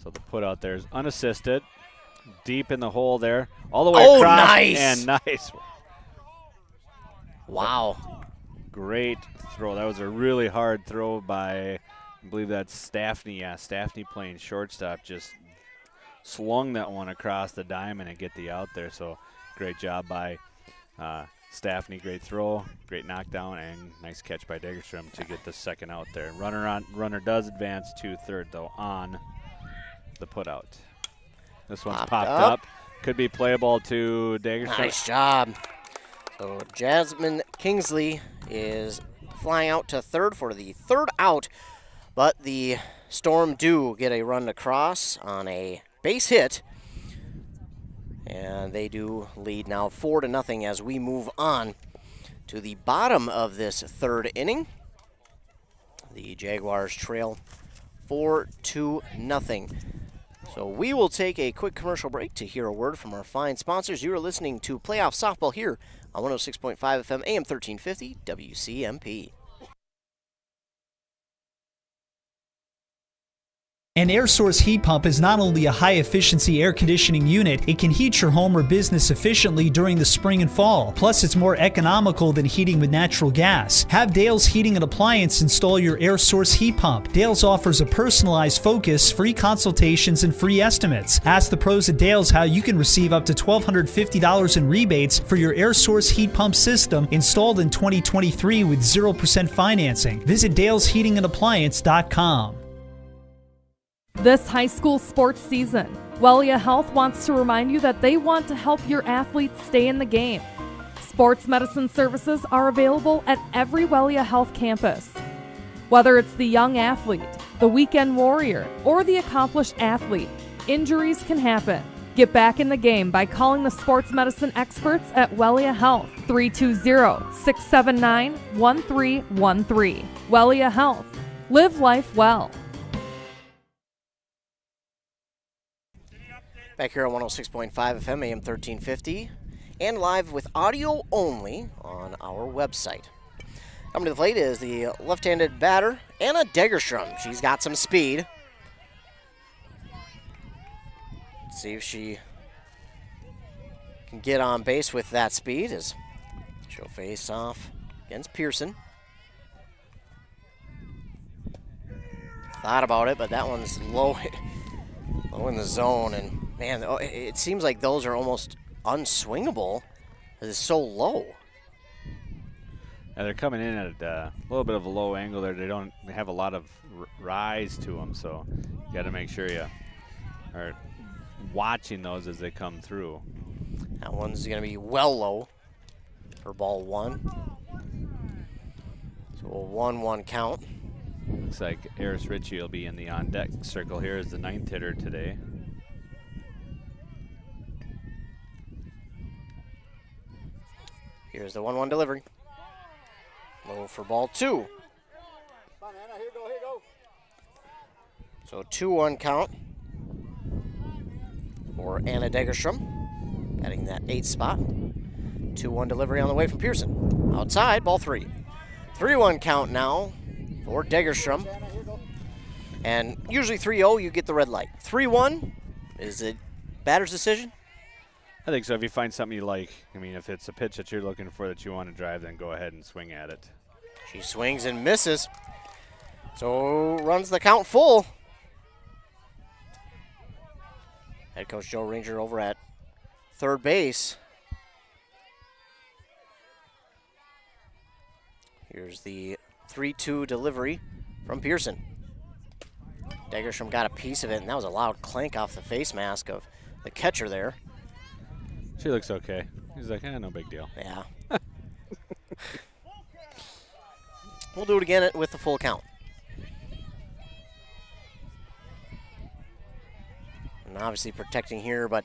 So the put out there is unassisted. Deep in the hole there. All the way across. Nice. And nice. Wow. Great throw. That was a really hard throw by, I believe that's Staffney. Yeah, Staffney playing shortstop just slung that one across the diamond and get the out there. So great job by Staffney. Great throw, great knockdown, and nice catch by Degerstrom to get the second out there. Runner does advance to third, though, on the put out. This one's popped up. Could be playable to Degerstrom. Nice job. So Jasmine Kingsley is flying out to third for the third out, but the Storm do get a run across on a base hit, and they do lead now 4-0 as we move on to the bottom of this third inning. The Jaguars trail 4-0. So we will take a quick commercial break to hear a word from our fine sponsors. You are listening to Playoff Softball here on 106.5 FM, AM 1350, WCMP. An air source heat pump is not only a high-efficiency air conditioning unit, it can heat your home or business efficiently during the spring and fall. Plus, it's more economical than heating with natural gas. Have Dale's Heating and Appliance install your air source heat pump. Dale's offers a personalized focus, free consultations, and free estimates. Ask the pros at Dale's how you can receive up to $1,250 in rebates for your air source heat pump system installed in 2023 with 0% financing. Visit dalesheatingandappliance.com. This high school sports season, Wellia Health wants to remind you that they want to help your athletes stay in the game. Sports medicine services are available at every Wellia Health campus. Whether it's the young athlete, the weekend warrior, or the accomplished athlete, injuries can happen. Get back in the game by calling the sports medicine experts at Wellia Health, 320-679-1313. Wellia Health. Live life well. Back here on 106.5 FM, AM 1350, and live with audio only on our website. Coming to the plate is the left-handed batter, Anna Degerstrom. She's got some speed. Let's see if she can get on base with that speed as she'll face off against Pearson. Thought about it, but that one's low in the zone, and man, it seems like those are almost unswingable because it's so low. And they're coming in at a little bit of a low angle there. They have a lot of rise to them, so you got to make sure you are watching those as they come through. That one's going to be well low for ball one. So a 1-1 count. Looks like Eris Ritchie will be in the on-deck circle here as the ninth hitter today. Here's the 1-1 delivery. Low for ball two. So 2-1 count for Anna Degerstrom, getting that 8th spot. 2-1 delivery on the way from Pearson. Outside, ball 3. 3-1 count now for Degerstrom. And usually 3-0, you get the red light. 3-1, is it batter's decision? I think so. If you find something you like, I mean, if it's a pitch that you're looking for that you want to drive, then go ahead and swing at it. She swings and misses. So runs the count full. Head coach Joe Ranger over at third base. Here's the 3-2 delivery from Pearson. Degerstrom got a piece of it, and that was a loud clank off the face mask of the catcher there. She looks okay. He's like, no big deal. Yeah. We'll do it again with the full count. And obviously protecting here, but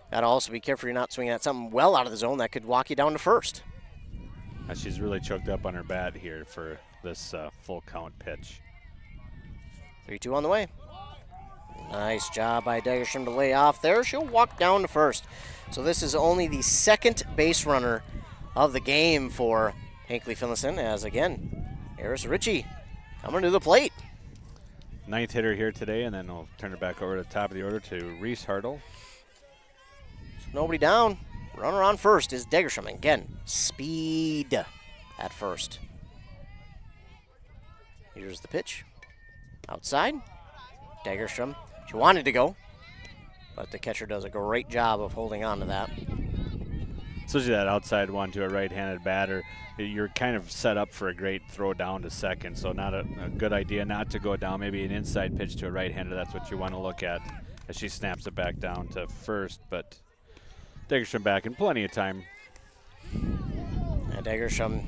got to also be careful you're not swinging at something well out of the zone that could walk you down to first. She's really choked up on her bat here for this full count pitch. 3-2 on the way. Nice job by Degerstrom to lay off there. She'll walk down to first. So this is only the second base runner of the game for Hinckley-Finlayson, as again, Eris Ritchie coming to the plate. 9th hitter here today, and then we'll turn it back over to the top of the order to Reese Hartle. Nobody down. Runner on first is Degerstrom. Again, speed at first. Here's the pitch. Outside. Degerstrom. She wanted to go, but the catcher does a great job of holding on to that. Especially that outside one to a right-handed batter. You're kind of set up for a great throw down to second, so not a good idea not to go down. Maybe an inside pitch to a right-hander. That's what you want to look at as she snaps it back down to first, but Degerstrom back in plenty of time. And Degerstrom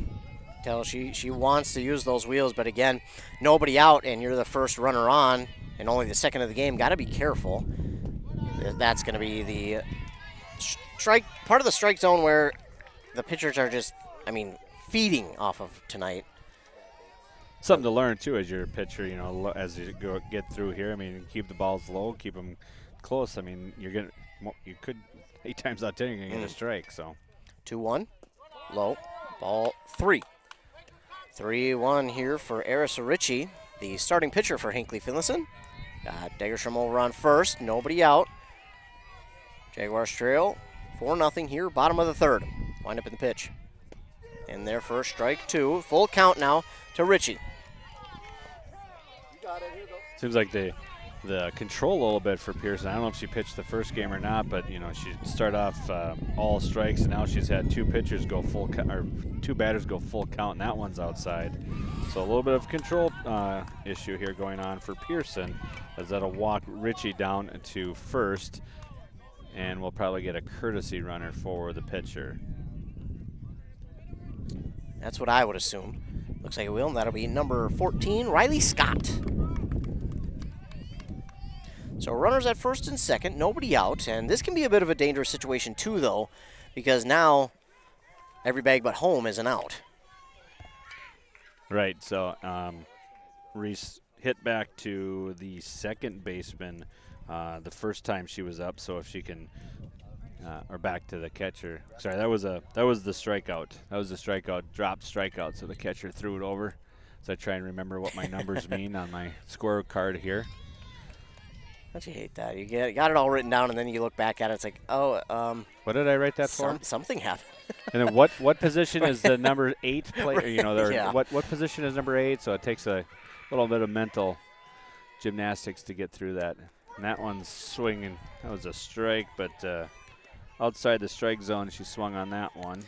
tells she wants to use those wheels, but again, nobody out, and you're the first runner on, and only the second of the game. Got to be careful. That's going to be the strike, part of the strike zone where the pitchers are just, feeding off of tonight. Something to learn too as your pitcher, as you get through here. Keep the balls low, keep them close. You could 8 times out of 10 you're gonna get a strike. So 2-1, low, ball 3. 3-1 here for Eris Ritchie, the starting pitcher for Hinckley-Finlayson. Got Degerstrom over on first, nobody out. Jaguars trail 4-0 here, bottom of the third. Wind up in the pitch. In there for strike 2. Full count now to Ritchie. Seems like the control a little bit for Pearson. I don't know if she pitched the first game or not, but she started off all strikes, and now she's had 2 pitchers go full or 2 batters go full count, and that one's outside. So a little bit of control issue here going on for Pearson, as that'll walk Ritchie down to first, and we'll probably get a courtesy runner for the pitcher. That's what I would assume. Looks like it will, and that'll be number 14, Riley Scott. So runners at first and second, nobody out, and this can be a bit of a dangerous situation too, though, because now every bag but home is an out. Right, so Reese hit back to the second baseman the first time she was up, so if she can, or back to the catcher. Sorry, that was the strikeout. That was the strikeout, dropped strikeout, so the catcher threw it over. So I try and remember what my numbers mean on my scorecard here. Don't you hate that? You got it all written down, and then you look back at it. It's like, what did I write that for? Something happened. And then what position is the number 8 player? Yeah. What position is number 8? So it takes a little bit of mental gymnastics to get through that. And that one's swinging. That was a strike, but outside the strike zone, she swung on that one.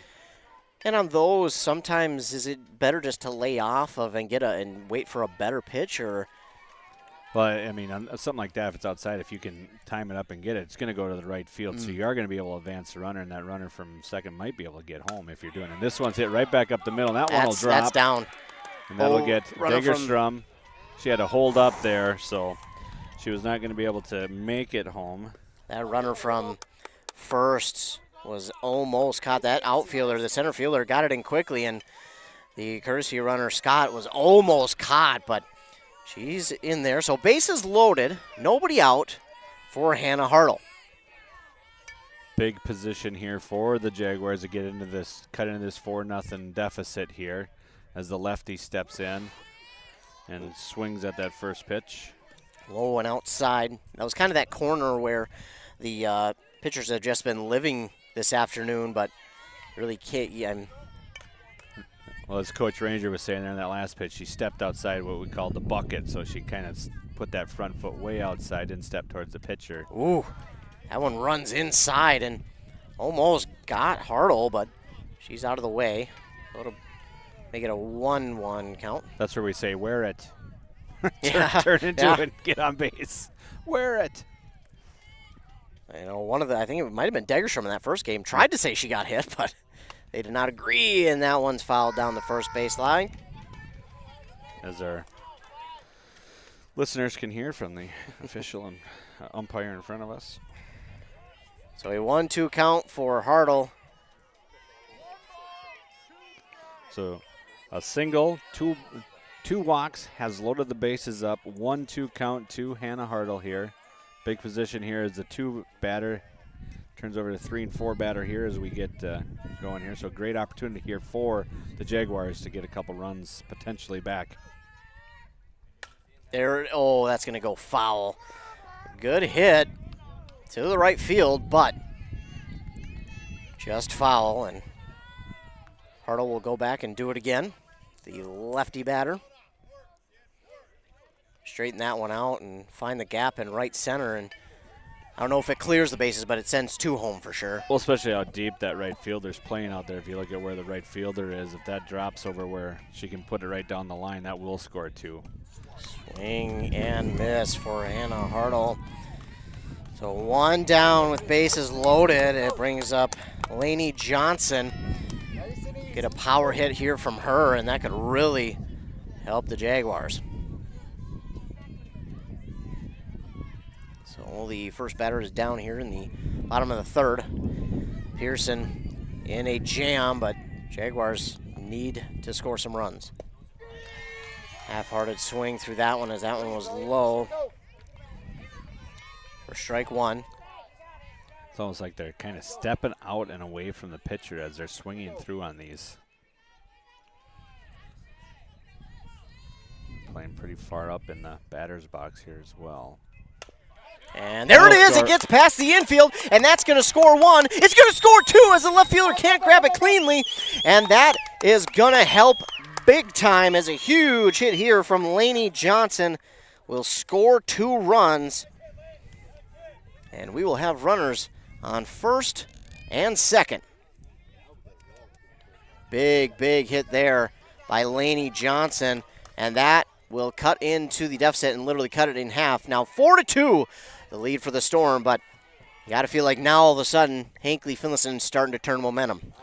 And on those, sometimes is it better just to lay off of and wait for a better pitch, or? Well, on something like that, if it's outside, if you can time it up and get it, it's going to go to the right field. So you are going to be able to advance the runner, and that runner from second might be able to get home if you're doing it. And this one's hit right back up the middle, and that one will drop. That's down. And that'll get Degerstrom. She had to hold up there, so she was not going to be able to make it home. That runner from first was almost caught. That outfielder, the center fielder, got it in quickly, and the courtesy runner, Scott, was almost caught, but She's in there. So bases loaded, nobody out for Hannah Hartle. Big position here for the Jaguars to get into this, cut into this 4-0 deficit here as the lefty steps in and swings at that first pitch. Low and outside. That was kind of that corner where the pitchers have just been living this afternoon, but really can't. Well, as Coach Ranger was saying there in that last pitch, she stepped outside what we call the bucket, so she kind of put that front foot way outside and stepped towards the pitcher. Ooh, that one runs inside and almost got Hartle, but she's out of the way. It'll make it a 1-1 count. That's where we say, wear it. turn into it and get on base. Wear it. You know, I think it might have been Degerstrom in that first game, tried to say she got hit, but they did not agree, and that one's fouled down the first base line. As our listeners can hear from the official and umpire in front of us. So a 1-2 count for Hartle. So a single, two walks, has loaded the bases up. 1-2 count to Hannah Hartle here. Big position here as the 2 batter turns over to 3 and 4 batter here as we get going here. So great opportunity here for the Jaguars to get a couple runs potentially back. There, oh, that's going to go foul. Good hit to the right field, but just foul, and Hartle will go back and do it again. The lefty batter. Straighten that one out and find the gap in right center, and I don't know if it clears the bases, but it sends 2 home for sure. Well, especially how deep that right fielder's playing out there. If you look at where the right fielder is, if that drops over where she can put it right down the line, that will score 2. Swing and miss for Hannah Hartle. So 1 down with bases loaded. It brings up Lainey Johnson. Get a power hit here from her, and that could really help the Jaguars. So the first batter is down here in the bottom of the third. Pearson in a jam, but Jaguars need to score some runs. Half-hearted swing through that one as that one was low. For strike 1. It's almost like they're kind of stepping out and away from the pitcher as they're swinging through on these. Playing pretty far up in the batter's box here as well. And there it is. It gets past the infield, and that's going to score 1. It's going to score 2 as the left fielder can't grab it cleanly, and that is going to help big time as a huge hit here from Lainey Johnson will score 2 runs. And we will have runners on first and second. Big hit there by Lainey Johnson, and that will cut into the deficit and literally cut it in half. Now 4-2, the lead for the Storm, but you got to feel like now all of a sudden Hinckley-Finlayson starting to turn momentum.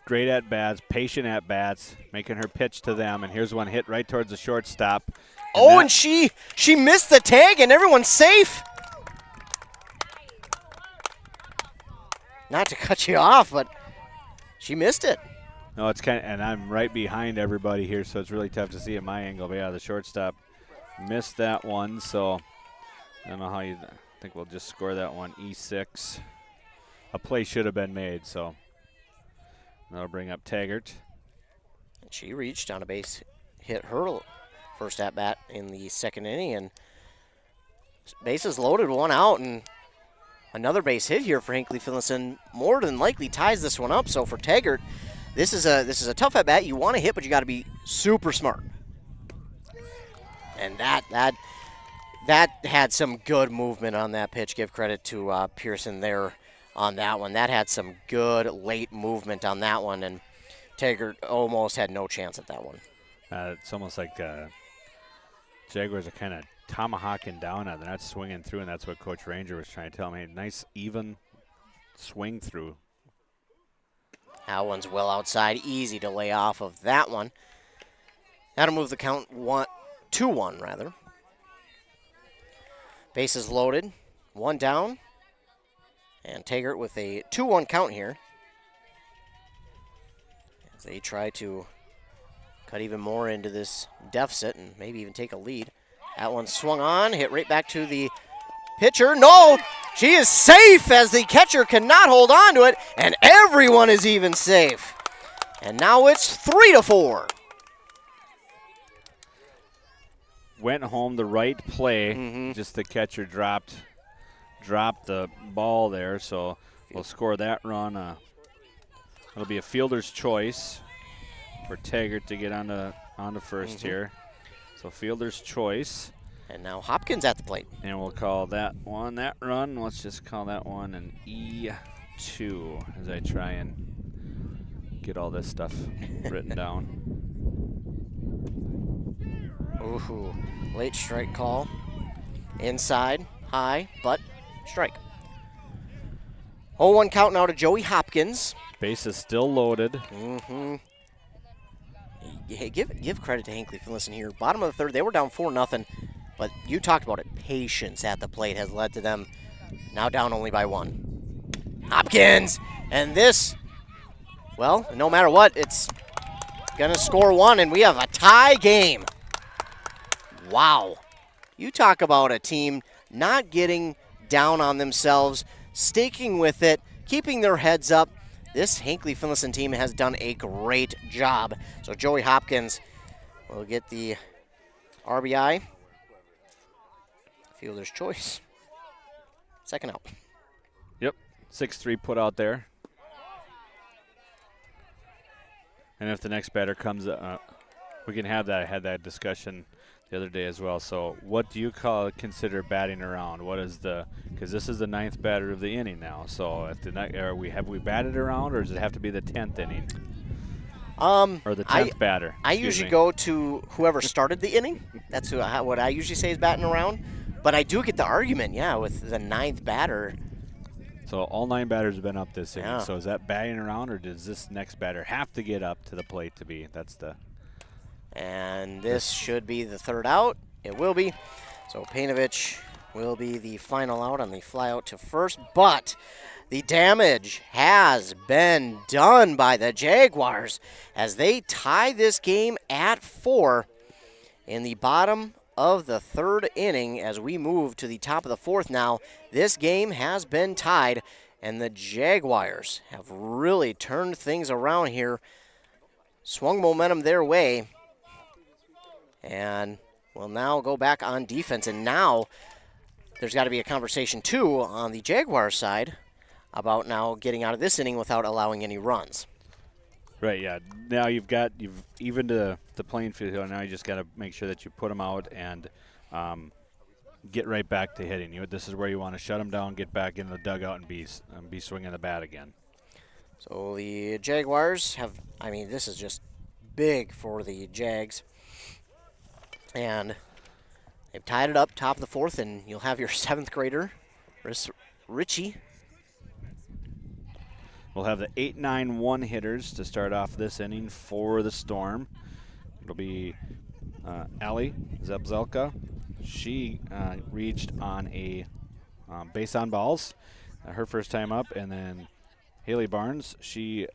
Great at-bats, patient at-bats, making her pitch to them, and here's one hit right towards the shortstop. And she missed the tag, and everyone's safe. Not to cut you off, but she missed it. No, it's kind of, and I'm right behind everybody here, so it's really tough to see at my angle. But yeah, the shortstop missed that one, so I don't know how you think we'll just score that one. E6. A play should have been made, so that'll bring up Taggart. She reached on a base hit her first at bat in the second inning, and bases loaded, 1 out, and another base hit here for Hinckley-Finlayson more than likely ties this one up. So for Taggart, this is a tough at bat. You want to hit, but you got to be super smart. And that had some good movement on that pitch. Give credit to Pearson there on that one. That had some good late movement on that one, and Taggart almost had no chance at that one. It's almost like Jaguars are kind of tomahawking down on. They're not swinging through, and that's what Coach Ranger was trying to tell me. Nice even swing through. That one's well outside. Easy to lay off of that one. That'll move the count 2-1 rather. Bases loaded, 1 down. And Taggart with a 2-1 count here as they try to cut even more into this deficit and maybe even take a lead. That one swung on, hit right back to the pitcher. No, she is safe as the catcher cannot hold on to it, and everyone is even safe. And now it's 3-4. Went home the right play, just the catcher dropped the ball there, so we'll score that run. It'll be a fielder's choice for Taggart to get onto first here. So fielder's choice. And now Hopkins at the plate. And we'll call that run. Let's just call that one an E2 as I try and get all this stuff written down. Ooh, late strike call. Inside, high, but strike. 0-1 count now to Joey Hopkins. Base is still loaded. Hey, give credit to Hinckley-Finlayson here. Bottom of the third, they were down 4-0, but you talked about it. Patience at the plate has led to them now down only by 1. Hopkins, and this, well, no matter what, it's gonna score 1, and we have a tie game. Wow. You talk about a team not getting down on themselves, sticking with it, keeping their heads up. This Hinckley-Finlayson team has done a great job. So Joey Hopkins will get the RBI. Fielder's choice. Second out. Yep, 6-3 put out there. And if the next batter comes, we can have that. I had that discussion the other day as well. So what do you consider batting around? What is because this is the 9th batter of the inning now. So if have we batted around, or does it have to be the 10th inning? Or the 10th batter? I usually go to whoever started the inning. That's what I usually say is batting around. But I do get the argument, with the 9th batter. So all 9 batters have been up this inning. Yeah. So is that batting around, or does this next batter have to get up to the plate to be? And this should be the third out. It will be. So Painovich will be the final out on the fly out to first. But the damage has been done by the Jaguars as they tie this game at 4 in the bottom of the third inning. As we move to the top of the 4th now, this game has been tied, and the Jaguars have really turned things around here, swung momentum their way, and will now go back on defense. And now there's got to be a conversation, too, on the Jaguars side about now getting out of this inning without allowing any runs. Right, yeah. Now you've evened the playing field here. Now you just got to make sure that you put them out and get right back to hitting. This is where you want to shut them down, get back in the dugout, and be swinging the bat again. So the Jaguars this is just big for the Jags. And they've tied it up, top of the 4th, and you'll have your 7th grader, Richie. We'll have the 8-9-1 hitters to start off this inning for the Storm. It'll be Ali Zebzelka. She reached on a base on balls, her first time up, and then Haley Barnes, she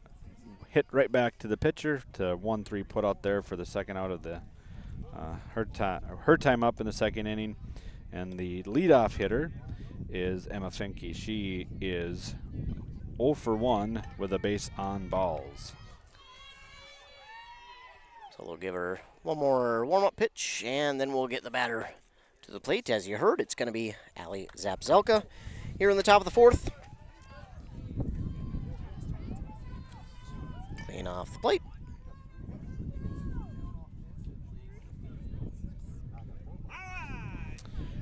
hit right back to the pitcher to 1-3 put out there for the second out of the her time up in the second inning. And the leadoff hitter is Emma Finke. She is 0 for 1 with a base on balls. So we'll give her one more warm-up pitch, and then we'll get the batter to the plate. As you heard, it's going to be Ali Zapzelka here in the top of the 4th. Clean off the plate.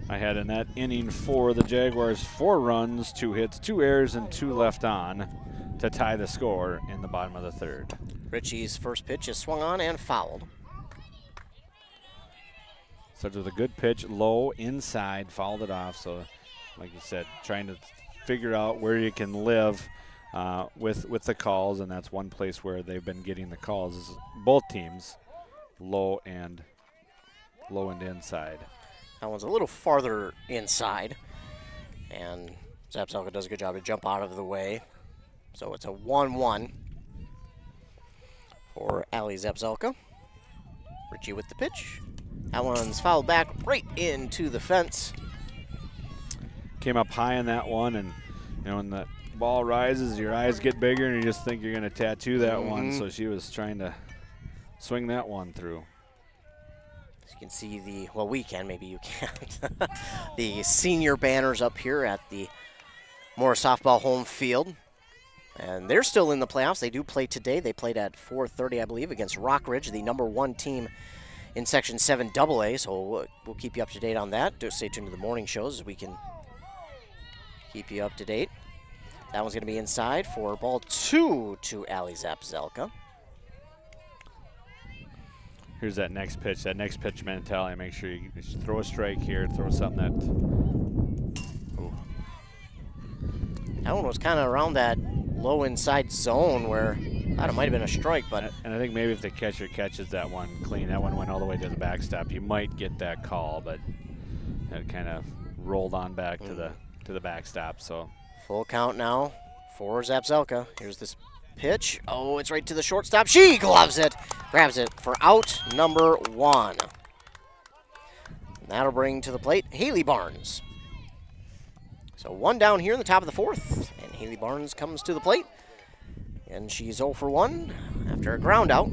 I had in that inning for the Jaguars 4 runs, 2 hits, 2 errors, and 2 left on to tie the score in the bottom of the 3rd. Richie's first pitch is swung on and fouled. Started with a good pitch, low inside, fouled it off. So, like you said, trying to figure out where you can live with the calls, and that's one place where they've been getting the calls. Is both teams, low and inside. That one's a little farther inside, and Zapzelka does a good job to jump out of the way. So it's a 1-1 for Ali Zapzelka. Ritchie with the pitch. That one's fouled back right into the fence. Came up high on that one, and when the ball rises, your eyes get bigger, and you just think you're going to tattoo that one. So she was trying to swing that one through. As you can see we can, maybe you can't. The senior banners up here at the Morris softball home field. And they're still in the playoffs. They do play today. They played at 4:30, I believe, against Rockridge, the #1 team in Section 7 AA. So we'll keep you up to date on that. Stay tuned to the morning shows as we can keep you up to date. That one's going to be inside for ball 2 to Allie Zapzelka. Here's that next pitch mentality. Make sure you throw a strike here, throw something that. Ooh. That one was kind of around that low inside zone where it might have been a strike, but. And I think maybe if the catcher catches that one clean, that one went all the way to the backstop, you might get that call, but that kind of rolled on back to the backstop. So full count now for Zapzelka. Here's this pitch. Oh, it's right to the shortstop. She gloves it, grabs it for out number 1. And that'll bring to the plate Haley Barnes. So 1 down here in the top of the 4th, and Haley Barnes comes to the plate, and she's 0 for 1 after a ground out.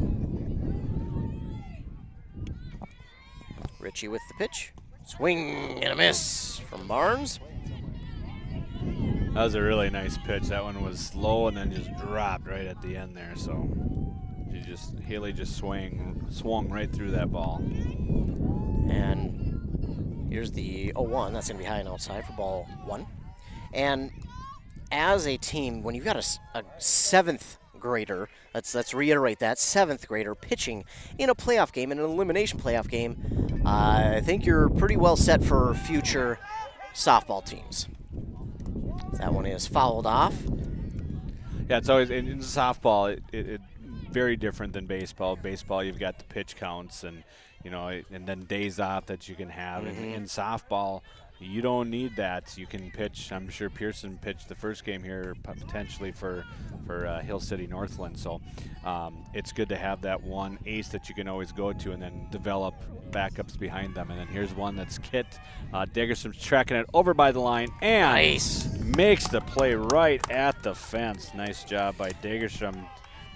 Ritchie with the pitch. Swing and a miss from Barnes. That was a really nice pitch. That one was low and then just dropped right at the end there. So Haley just swung right through that ball. And here's the 0-1. That's going to be high and outside for ball 1. And as a team, when you've got a 7th grader, let's reiterate that, 7th grader pitching in a playoff game, in an elimination playoff game, I think you're pretty well set for future softball teams. That one is fouled off. Yeah, it's always in softball. It very different than baseball. Baseball, you've got the pitch counts and and then days off that you can have. In softball, you don't need that. You can pitch. I'm sure Pearson pitched the first game here potentially for Hill City Northland. So it's good to have that one ace that you can always go to and then develop backups behind them. And then here's one that's Kit. Diggerstrom's tracking it over by the line and makes the play right at the fence. Nice job by Diggerstrom.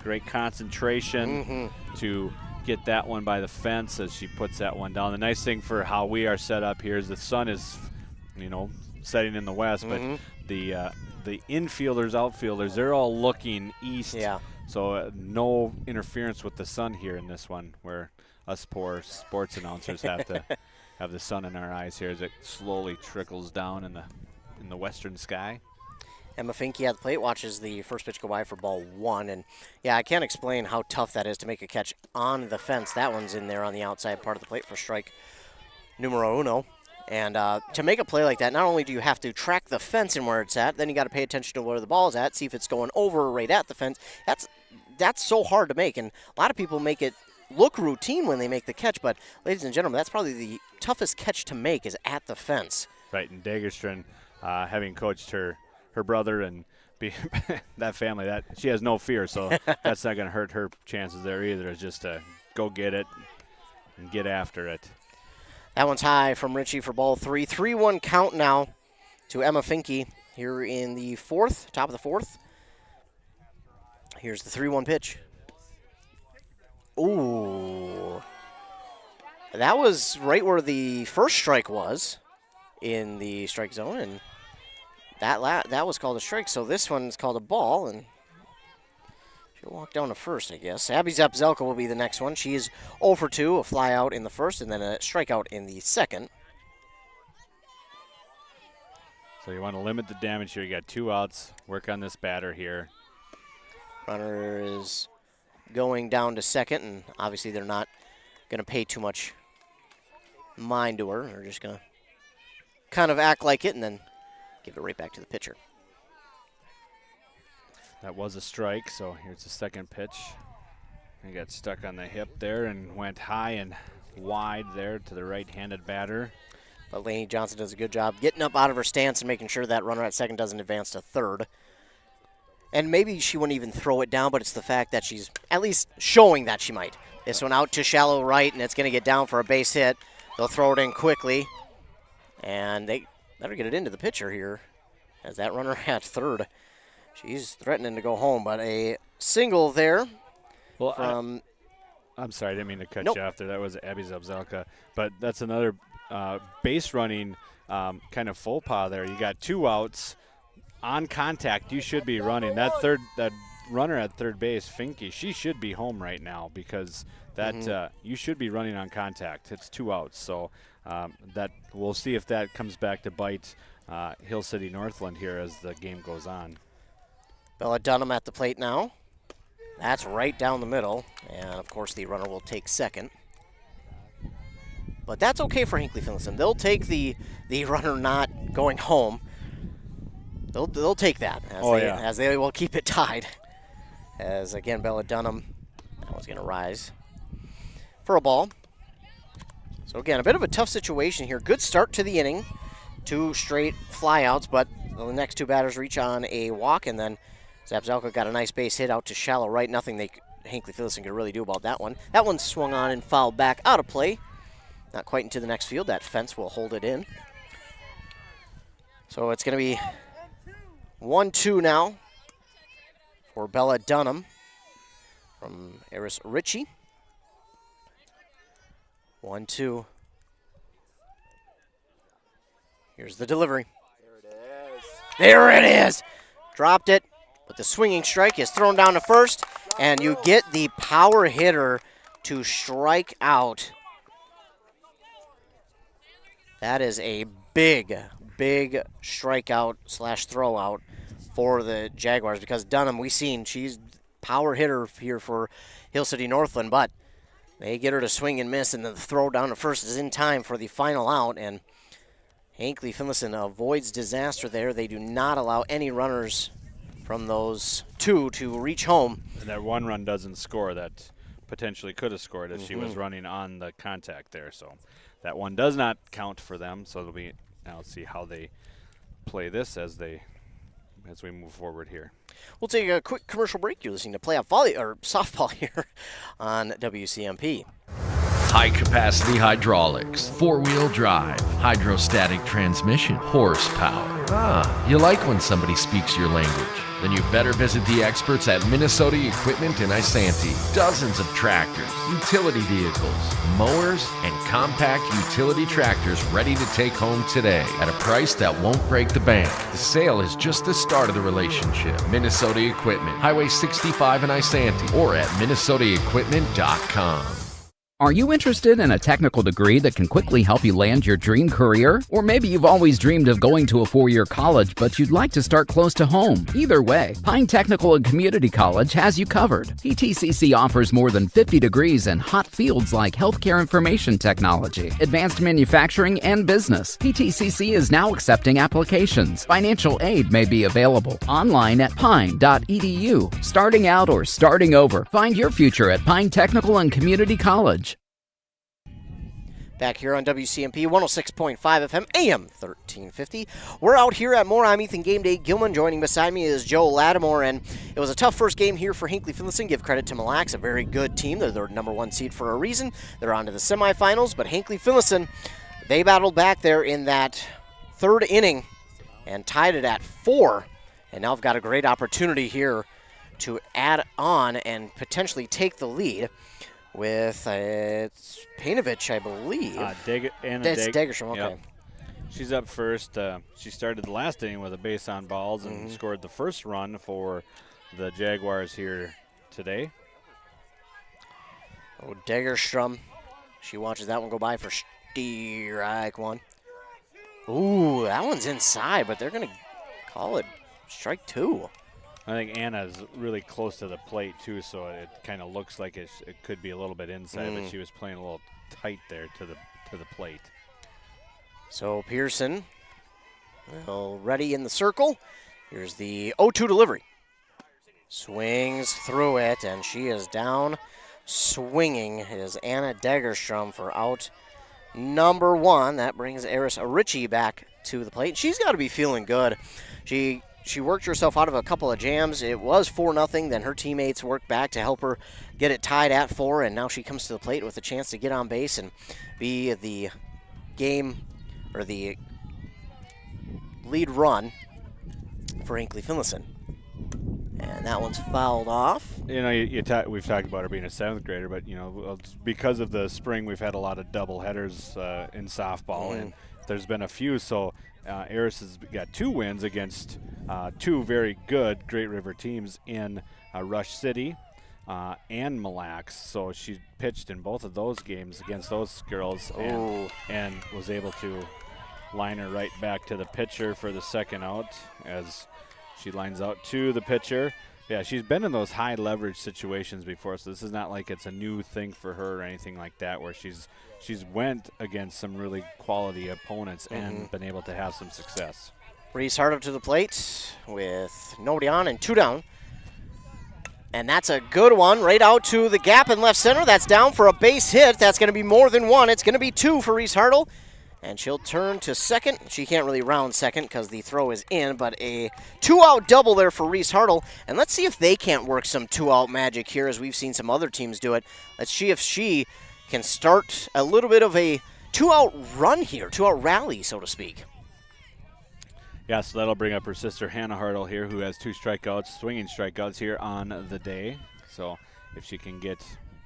Great concentration to get that one by the fence as she puts that one down. The nice thing for how we are set up here is the sun is, setting in the west, but the infielders, outfielders, they're all looking east. Yeah. So no interference with the sun here in this one, where us poor sports announcers have to have the sun in our eyes here as it slowly trickles down in the western sky. Emma Finke at the plate watches the first pitch go by for ball 1. And, yeah, I can't explain how tough that is to make a catch on the fence. That one's in there on the outside part of the plate for strike numero 1. And to make a play like that, not only do you have to track the fence and where it's at, then you got to pay attention to where the ball's at, see if it's going over or right at the fence. That's so hard to make. And a lot of people make it look routine when they make the catch. But, ladies and gentlemen, that's probably the toughest catch to make is at the fence. Right, and Dagerstrom, having coached her brother and that family, that she has no fear, so that's not going to hurt her chances there either. It's just to go get it and get after it. That one's high from Ritchie for ball 3. 3-1 count now to Emma Finke here in the 4th, top of the 4th. Here's the 3-1 pitch. Ooh. That was right where the first strike was in the strike zone, and that was called a strike, so this one's called a ball, and she'll walk down to first, I guess. Abby Zapzelka will be the next one. She is 0 for 2, a fly out in the first, and then a strikeout in the second. So you want to limit the damage here. You got 2 outs. Work on this batter here. Runner is going down to second, and obviously they're not going to pay too much mind to her. They're just going to kind of act like it and then give it right back to the pitcher. That was a strike, so here's the second pitch. He got stuck on the hip there and went high and wide there to the right-handed batter. But Lainey Johnson does a good job getting up out of her stance and making sure that runner at second doesn't advance to third. And maybe she wouldn't even throw it down, but it's the fact that she's at least showing that she might This one out to shallow right, and it's going to get down for a base hit. They'll throw it in quickly, and they better get it into the pitcher here as that runner at third. She's threatening to go home, but a single there. Well, from I'm sorry, I didn't mean to cut Nope. you off there. That was Abby Zabzelka. But that's another base running kind of faux pas there. You got 2 outs on contact. You should be running. That runner at third base, Finke, she should be home right now because that you should be running on contact. It's 2 outs. So that we'll see if that comes back to bite Hill City Northland here as the game goes on. Bella Dunham at the plate now. That's right down the middle, and of course the runner will take second. But that's okay for Hinckley-Finlayson. They'll take the runner not going home. They'll take that as they will keep it tied. As again, Bella Dunham, that one's going to rise for a ball. So again, a bit of a tough situation here. Good start to the inning. 2 straight flyouts, but the next 2 batters reach on a walk, and then Zabzelka got a nice base hit out to shallow right. Nothing Hinckley-Finlayson could really do about that one. That one swung on and fouled back out of play. Not quite into the next field. That fence will hold it in. So it's going to be 1-2 now for Bella Dunham from Eris Ritchie. 1-2. Here's the delivery. There it is. Dropped it, but the swinging strike is thrown down to first, and you get the power hitter to strike out. That is a big strikeout / throwout for the Jaguars because Dunham, we've seen she's power hitter here for Hill City Northland, but they get her to swing and miss, and then the throw down to first is in time for the final out, and Hinckley-Finlayson avoids disaster there. They do not allow any runners from those 2 to reach home. And that 1 run doesn't score that potentially could have scored if she was running on the contact there. So that one does not count for them. So it'll be, now let's see how they play this as we move forward here. We'll take a quick commercial break. You're listening to Playoff Volley or Softball here on WCMP. High-capacity hydraulics, 4-wheel drive, hydrostatic transmission, horsepower. You like when somebody speaks your language. Then you better visit the experts at Minnesota Equipment in Isanti. Dozens of tractors, utility vehicles, mowers, and compact utility tractors ready to take home today at a price that won't break the bank. The sale is just the start of the relationship. Minnesota Equipment, Highway 65 in Isanti, or at minnesotaequipment.com. Are you interested in a technical degree that can quickly help you land your dream career? Or maybe you've always dreamed of going to a 4-year college, but you'd like to start close to home. Either way, Pine Technical and Community College has you covered. PTCC offers more than 50 degrees in hot fields like healthcare information technology, advanced manufacturing, and business. PTCC is now accepting applications. Financial aid may be available online at pine.edu. Starting out or starting over, find your future at Pine Technical and Community College. Back here on WCMP 106.5 FM, AM 1350. We're out here at Moore. I'm Ethan Game Day Gilman. Joining beside me is Joe Lattimore, and it was a tough first game here for Hinckley-Finlayson. Give credit to Mille Lacs, a very good team. They're the number 1 seed for a reason. They're on to the semifinals, but Hinckley-Finlayson, they battled back there in that 3rd inning and tied it at 4, and now have got a great opportunity here to add on and potentially take the lead. With it's Painovich, I believe. That's Dagerstrom, okay. Yep. She's up first. She started the last inning with a base on balls and scored the first run for the Jaguars here today. Oh, Dagerstrom. She watches that one go by for strike 1. Ooh, that one's inside, but they're going to call it strike 2. I think Anna's really close to the plate, too, so it kind of looks like it could be a little bit inside, but she was playing a little tight there to the plate. So Pearson ready in the circle. Here's the 0-2 delivery. Swings through it, and she is down swinging. It is Anna Dagerstrom for out number 1. That brings Eris Ritchie back to the plate. She's got to be feeling good. She she worked herself out of a couple of jams. It was 4-0. Then her teammates worked back to help her get it tied at 4, and now she comes to the plate with a chance to get on base and be the game or the lead run for Hinckley-Finlayson. And that one's fouled off. You know, we've talked about her being a 7th grader, but, you know, because of the spring, we've had a lot of double headers in softball, and there's been a few. So Eris has got 2 wins against 2 very good Great River teams in Rush City and Mille Lacs. So she pitched in both of those games against those girls and was able to line her right back to the pitcher for the second out as she lines out to the pitcher. Yeah, she's been in those high leverage situations before, so this is not like it's a new thing for her or anything like that, where she's went against some really quality opponents and been able to have some success. Reese Hart up to the plate with nobody on and 2 down. And that's a good one right out to the gap in left center. That's down for a base hit. That's going to be more than 1. It's going to be 2 for Reese Hartle. And she'll turn to second. She can't really round second because the throw is in, but a 2-out double there for Reese Hartle. And let's see if they can't work some 2-out magic here, as we've seen some other teams do it. Let's see if she can start a little bit of a 2-out run here, 2-out rally, so to speak. Yeah, so that'll bring up her sister Hannah Hartle here, who has 2 strikeouts, swinging strikeouts here on the day. So if she can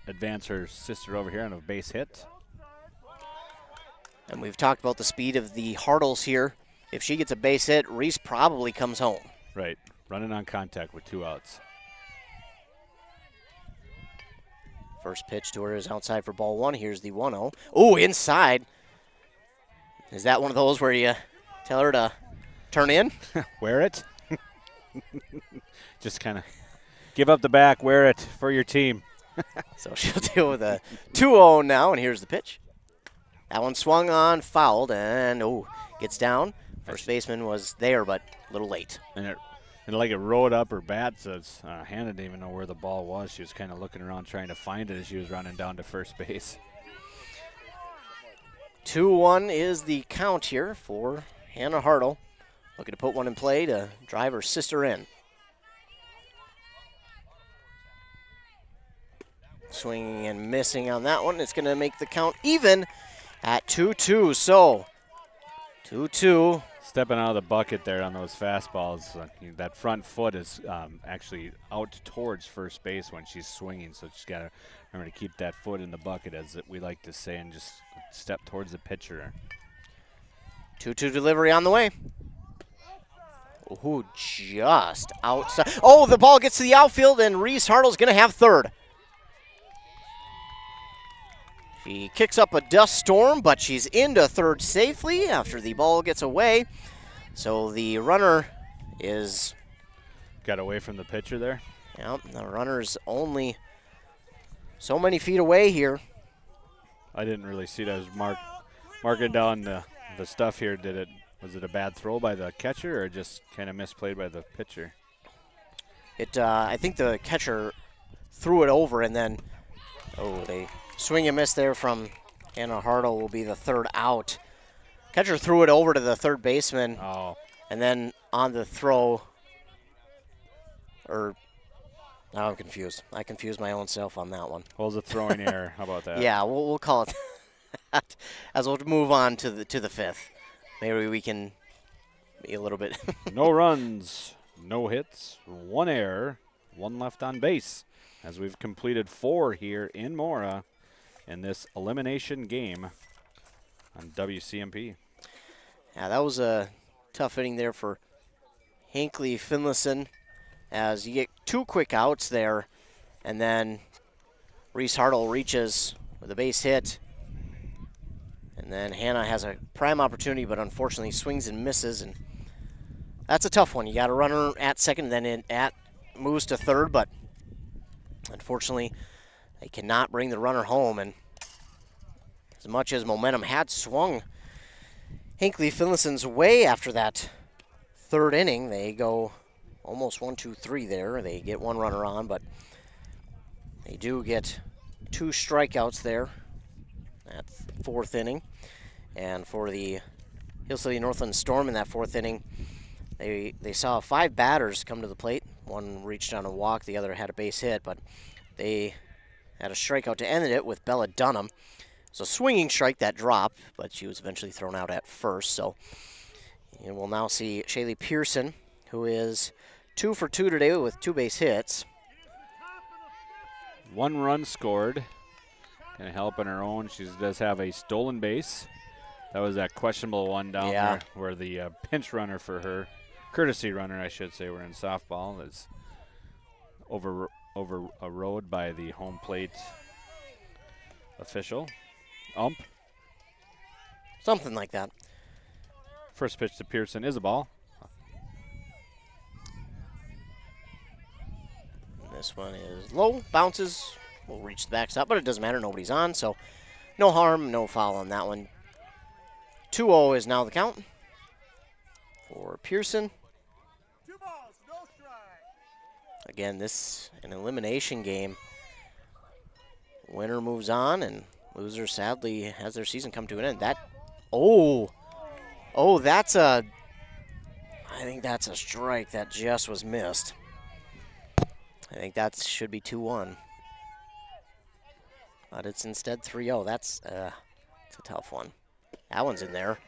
advance her sister over here on a base hit. And we've talked about the speed of the Hartles here. If she gets a base hit, Reese probably comes home. Right, running on contact with 2 outs. First pitch to her is outside for ball 1. Here's the 1-0. Oh, inside. Is that one of those where you tell her to turn in? Wear it. Just kind of give up the back, wear it for your team. So she'll deal with a 2-0 now, and here's the pitch. That one swung on, fouled, and gets down. First baseman was there, but a little late. And it rode up her bat, so Hannah didn't even know where the ball was. She was kind of looking around trying to find it as she was running down to first base. 2-1 is the count here for Hannah Hartle. Looking to put one in play to drive her sister in. Swinging and missing on that one. It's going to make the count even at 2-2. So 2-2. Stepping out of the bucket there on those fastballs. That front foot is actually out towards first base when she's swinging, so she's got to remember to keep that foot in the bucket, as we like to say, and just step towards the pitcher. 2-2 delivery on the way. Ooh, just outside. Oh, the ball gets to the outfield, and Reese Hartle's going to have third. She kicks up a dust storm, but she's into third safely after the ball gets away. So the runner is... Got away from the pitcher there? Yep, the runner's only so many feet away here. I didn't really see it. I was marking down the stuff here. Was it a bad throw by the catcher or just kind of misplayed by the pitcher? I think the catcher threw it over, and then, they swing and miss there from Hannah Hartle will be the 3rd out. Catcher threw it over to the third baseman. Oh. And then on the throw, now I'm confused. I confused my own self on that one. Well, it was a throwing error. How about that? Yeah, we'll call it that as we'll move on to the 5th. Maybe we can be a little bit. No runs, no hits, 1 error, 1 left on base, as we've completed 4 here in Mora in this elimination game on WCMP. Yeah, that was a tough inning there for Hinckley-Finlayson, as you get 2 quick outs there, and then Reese Hartle reaches with a base hit. And then Hannah has a prime opportunity, but unfortunately swings and misses, and that's a tough one. You got a runner at second, then moves to third, but unfortunately they cannot bring the runner home. And as much as momentum had swung Hinckley-Finlayson's way after that 3rd inning, they go almost 1-2-3 there. They get 1 runner on, but they do get 2 strikeouts there at 4th inning. And for the Hill City Northland Storm in that 4th inning, They saw 5 batters come to the plate. One reached on a walk, the other had a base hit, but they had a strikeout to end it with Bella Dunham. So swinging strike that dropped, but she was eventually thrown out at first. So you will now see Shaylee Pearson, who is 2 for 2 today with 2 base hits. 1 run scored. Gonna help on her own. She does have a stolen base. That was that questionable one down there where the pinch runner for her, courtesy runner I should say, were in softball, is overrode by the home plate official, ump. Something like that. First pitch to Pearson is a ball. This one is low, bounces, will reach the backstop, but it doesn't matter, nobody's on, so no harm, no foul on that one. 2-0 is now the count for Pearson. 2 balls, no strike. Again, this an elimination game. Winner moves on, and loser sadly has their season come to an end. That's a, I think that's a strike that just was missed. I think that should be 2-1. But it's instead 3-0. That's a tough one. That one's in there.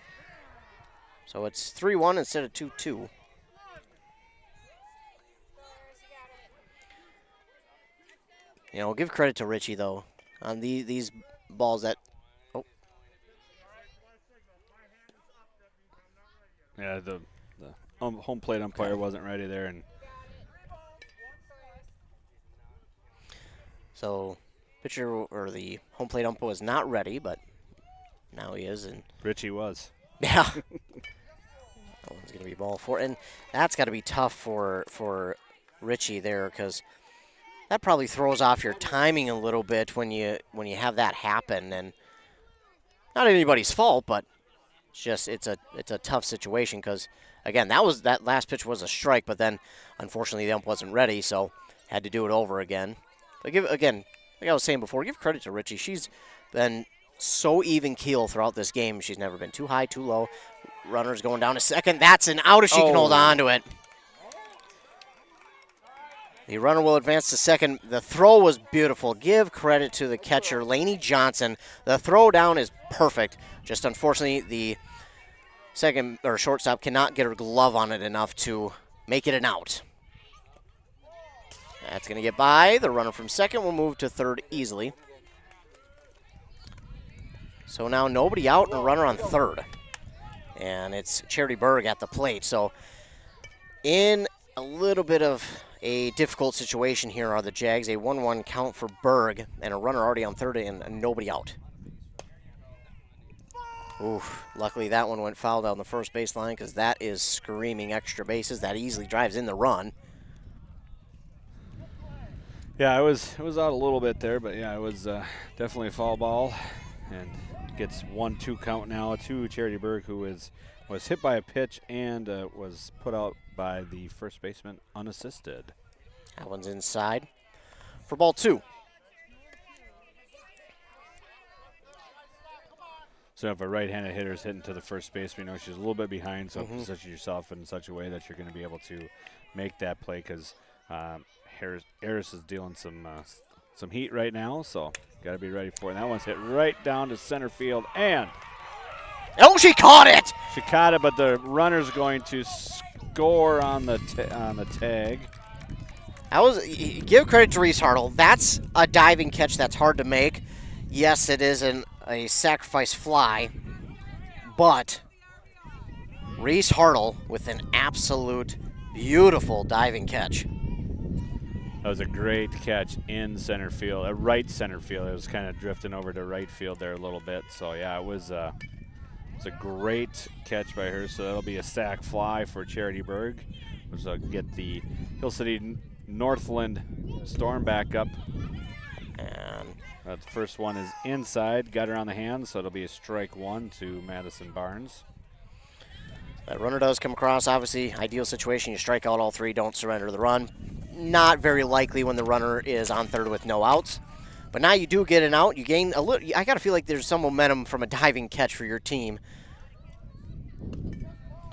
So it's 3-1 instead of 2-2. You know, give credit to Richie, though, on these balls that... Oh. Yeah, the home plate umpire wasn't ready there. And so pitcher or the home plate umpire was not ready, but now he is. And Richie was. Yeah. That one's going to be ball 4. And that's got to be tough for Richie there, because that probably throws off your timing a little bit when you have that happen. And not anybody's fault, but it's a tough situation, because again, that last pitch was a strike, but then unfortunately the ump wasn't ready, so had to do it over again. But like I was saying before, give credit to Richie. She's been so even keel throughout this game. She's never been too high, too low. Runner's going down to second. That's an out if she can hold on to it. The runner will advance to second. The throw was beautiful. Give credit to the catcher, Lainey Johnson. The throw down is perfect. Just unfortunately, the second or shortstop cannot get her glove on it enough to make it an out. That's going to get by. The runner from second will move to third easily. So now nobody out and a runner on third. And it's Charity Berg at the plate. So in a little bit of a difficult situation here are the Jags. A 1-1 count for Berg and a runner already on third and nobody out. Oof, luckily that one went foul down the first baseline, because that is screaming extra bases. That easily drives in the run. Yeah, it was out a little bit there, but yeah, it was definitely a foul ball, and gets 1-2 count now to Charity Berg, who was hit by a pitch and was put out by the first baseman unassisted. That one's inside for ball 2. So if a right-handed hitter is hitting to the first base, we know she's a little bit behind, so position yourself in such a way that you're going to be able to make that play, because Harris is dealing some heat right now, so got to be ready for it. And that one's hit right down to center field, and she caught it! She caught it, but the runner's going to score on the tag. Give credit to Reese Hartle. That's a diving catch that's hard to make. Yes, it is a sacrifice fly, but Reese Hartle with an absolute beautiful diving catch. That was a great catch in center field, right center field. It was kind of drifting over to right field there a little bit. So yeah, it was a great catch by her. So that'll be a sac fly for Charity Berg, which will get the Hill City Northland Storm back up. And the first one is inside, got her on the hand, so it'll be a strike 1 to Madison Barnes. That runner does come across. Obviously, ideal situation, you strike out all 3, don't surrender the run. Not very likely when the runner is on third with no outs. But now you do get an out. You gain a little. I got to feel like there's some momentum from a diving catch for your team.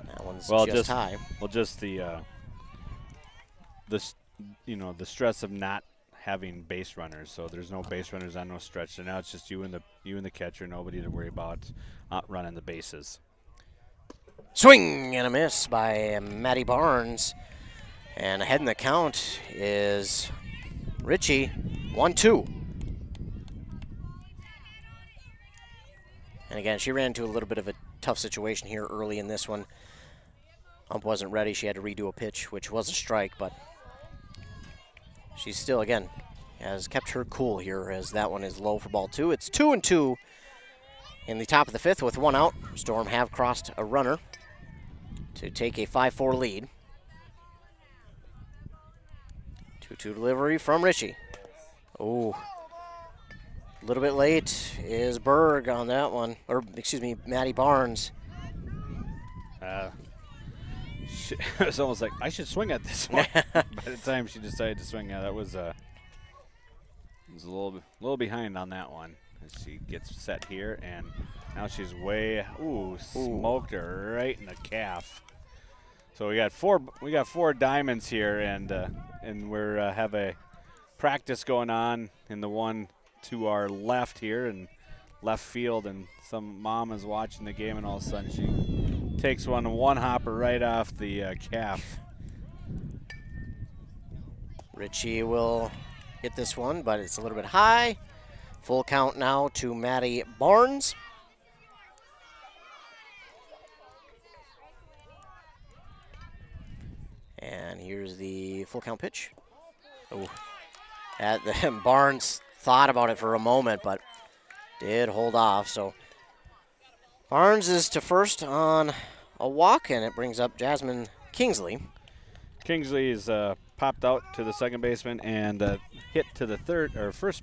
That one one's well, just high. Well, just the stress of not having base runners. So there's no base runners on no stretch. So now it's just you and the catcher, nobody to worry about running the bases. Swing and a miss by Maddie Barnes. And ahead in the count is Richie, 1-2. And again, she ran into a little bit of a tough situation here early in this one. Ump wasn't ready. She had to redo a pitch, which was a strike, but she still, again, has kept her cool here as that one is low for ball 2. It's 2-2 in the top of the 5th with 1 out. Storm have crossed a runner to take a 5-4 lead. 2-2 delivery from Richie. Oh, a little bit late is Berg on that one. Or, excuse me, Maddie Barnes. It was almost like, I should swing at this one. By the time she decided to swing, that was a little behind on that one. As she gets set here, and now she's smoked her right in the calf. So we got four diamonds here, and we're have a practice going on in the one to our left here in left field, and some mom is watching the game, and all of a sudden she takes one hopper right off the calf. Richie will hit this one, but it's a little bit high. Full count now to Maddie Barnes. And here's the full count pitch. Oh, Barnes thought about it for a moment, but did hold off. So Barnes is to first on a walk, and it brings up Jasmine Kingsley. Kingsley is popped out to the second baseman and hit to the first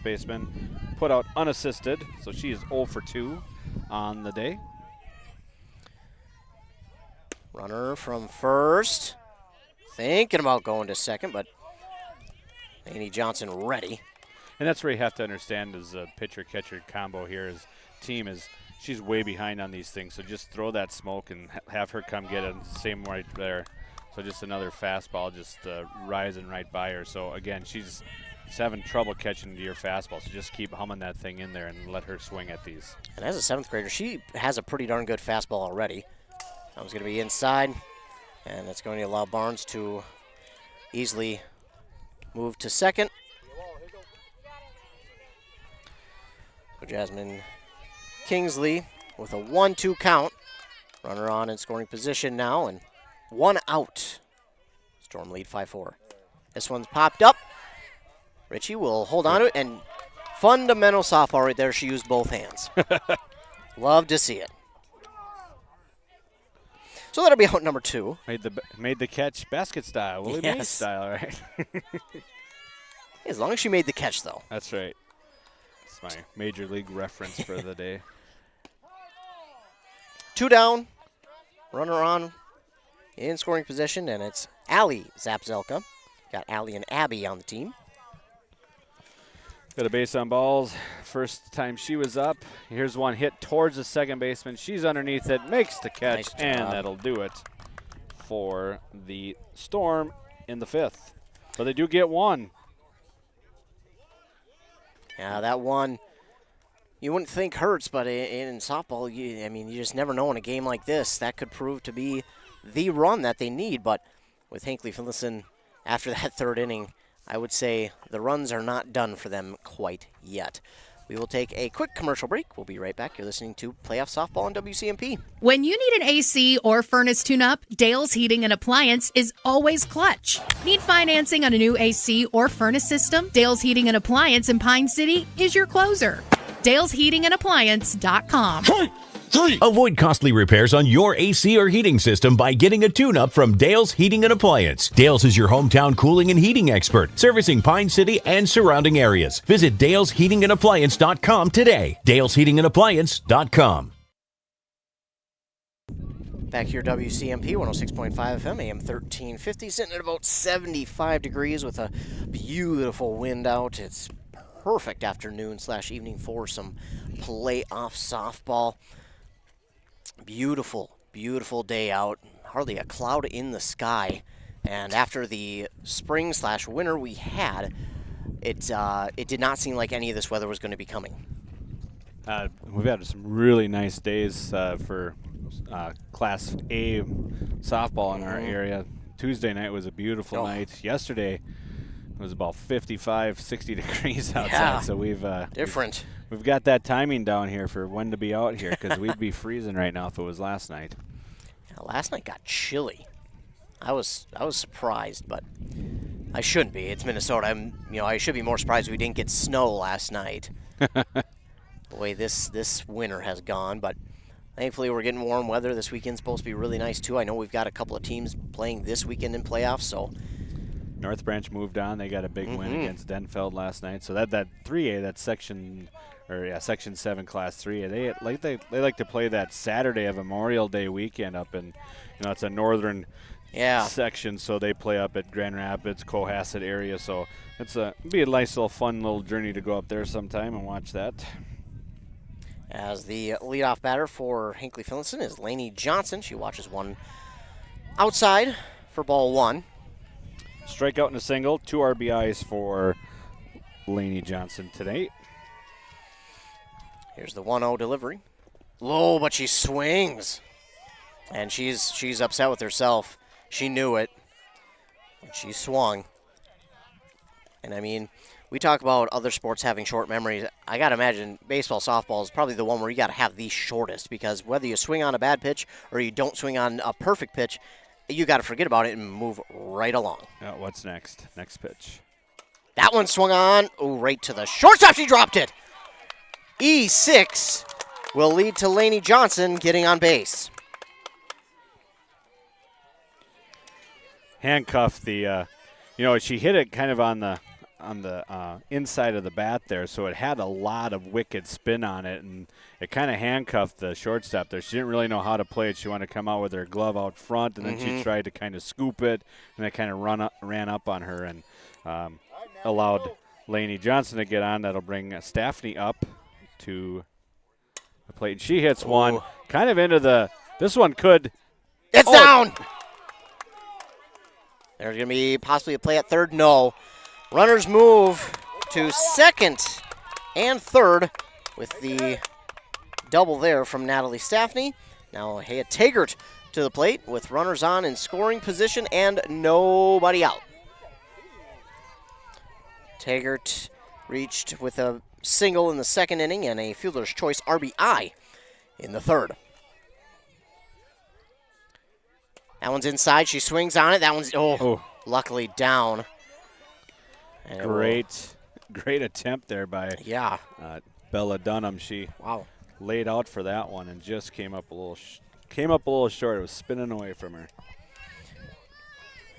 baseman, put out unassisted. So she is 0 for 2 on the day. Runner from first, thinking about going to second, but Lainey Johnson ready. And that's where you have to understand as a pitcher-catcher combo here. His team she's way behind on these things, so just throw that smoke and have her come get it. Same right there. So just another fastball just rising right by her. So again, she's having trouble catching to your fastball, so just keep humming that thing in there and let her swing at these. And as a 7th grader, she has a pretty darn good fastball already. That one's going to be inside, and it's going to allow Barnes to easily move to second. So Jasmine Kingsley with a 1-2 count. Runner on in scoring position now, and 1 out. Storm lead 5-4. This one's popped up. Richie will hold on to it, and fundamental softball right there. She used both hands. Love to see it. So that'll be out number 2. Made the catch basket style, Willie Mays style, right? As long as she made the catch, though. That's right. It's my major league reference for the day. 2 down. Runner on in scoring position, and it's Allie Zapzelka. Got Allie and Abby on the team. Got a base on balls. First time she was up. Here's one hit towards the second baseman. She's underneath it, makes the catch, and that'll do it for the Storm in the 5th. So they do get 1. Yeah, that one you wouldn't think hurts, but in softball, you just never know in a game like this. That could prove to be the run that they need. But with Hinckley-Finlayson after that 3rd inning, I would say the runs are not done for them quite yet. We will take a quick commercial break. We'll be right back. You're listening to Playoff Softball on WCMP. When you need an AC or furnace tune-up, Dale's Heating and Appliance is always clutch. Need financing on a new AC or furnace system? Dale's Heating and Appliance in Pine City is your closer. Dale'sHeatingandAppliance.com. Avoid costly repairs on your AC or heating system by getting a tune-up from Dale's Heating and Appliance. Dale's is your hometown cooling and heating expert, servicing Pine City and surrounding areas. Visit Dale'sHeatingandAppliance.com today. Dale'sHeatingandAppliance.com. Back here, WCMP 106.5 FM, AM 1350, sitting at about 75 degrees with a beautiful wind out. It's perfect afternoon/evening for some playoff softball. Beautiful Beautiful day out, hardly a cloud in the sky. And after the spring/winter we had, it did not seem like any of this weather was going to be coming. We've had some really nice days for Class A softball in our area. Tuesday night was a beautiful night. Yesterday it was about 55, 60 degrees outside. So we've different. We've got that timing down here for when to be out here, because we'd be freezing right now if it was last night. Yeah, last night got chilly. I was surprised, but I shouldn't be. It's Minnesota. I should be more surprised we didn't get snow last night. The way this winter has gone, but thankfully we're getting warm weather. This weekend's supposed to be really nice too. I know we've got a couple of teams playing this weekend in playoffs, so North Branch moved on. They got a big win against Denfeld last night. So that 3A, that's Section 7 Class 3A. They like to play that Saturday of Memorial Day weekend up in, it's a northern section, so they play up at Grand Rapids, Cohasset area. So it'd be a nice little fun little journey to go up there sometime and watch that. As the leadoff batter for Hinckley-Finlayson is Lainey Johnson. She watches one outside for ball one. Strikeout and a single, 2 RBIs for Lainey Johnson today. Here's the 1-0 delivery. Low, but she swings. And she's upset with herself. She knew it. And she swung. And we talk about other sports having short memories. I got to imagine baseball, softball is probably the one where you got to have the shortest, because whether you swing on a bad pitch or you don't swing on a perfect pitch, you got to forget about it and move right along. What's next? Next pitch. That one swung on. Oh, right to the shortstop. She dropped it. E6 will lead to Lainey Johnson getting on base. Handcuffed the, she hit it kind of on the inside of the bat there, so it had a lot of wicked spin on it, and it kind of handcuffed the shortstop there. She didn't really know how to play it. She wanted to come out with her glove out front, and then she tried to kind of scoop it, and it kind of ran up on her and allowed Lainey Johnson to get on. That'll bring Staffney up to the plate. She hits one kind of into this one could. It's down. There's going to be possibly a play at third. No. Runners move to second and third with the double there from Natalie Staffney. Now Haya Taggart to the plate with runners on in scoring position and nobody out. Taggart reached with a single in the second inning and a fielder's choice RBI in the third. That one's inside. She swings on it. That one's, luckily down. And great attempt there by Bella Dunham. She laid out for that one and just came up a little short. It was spinning away from her.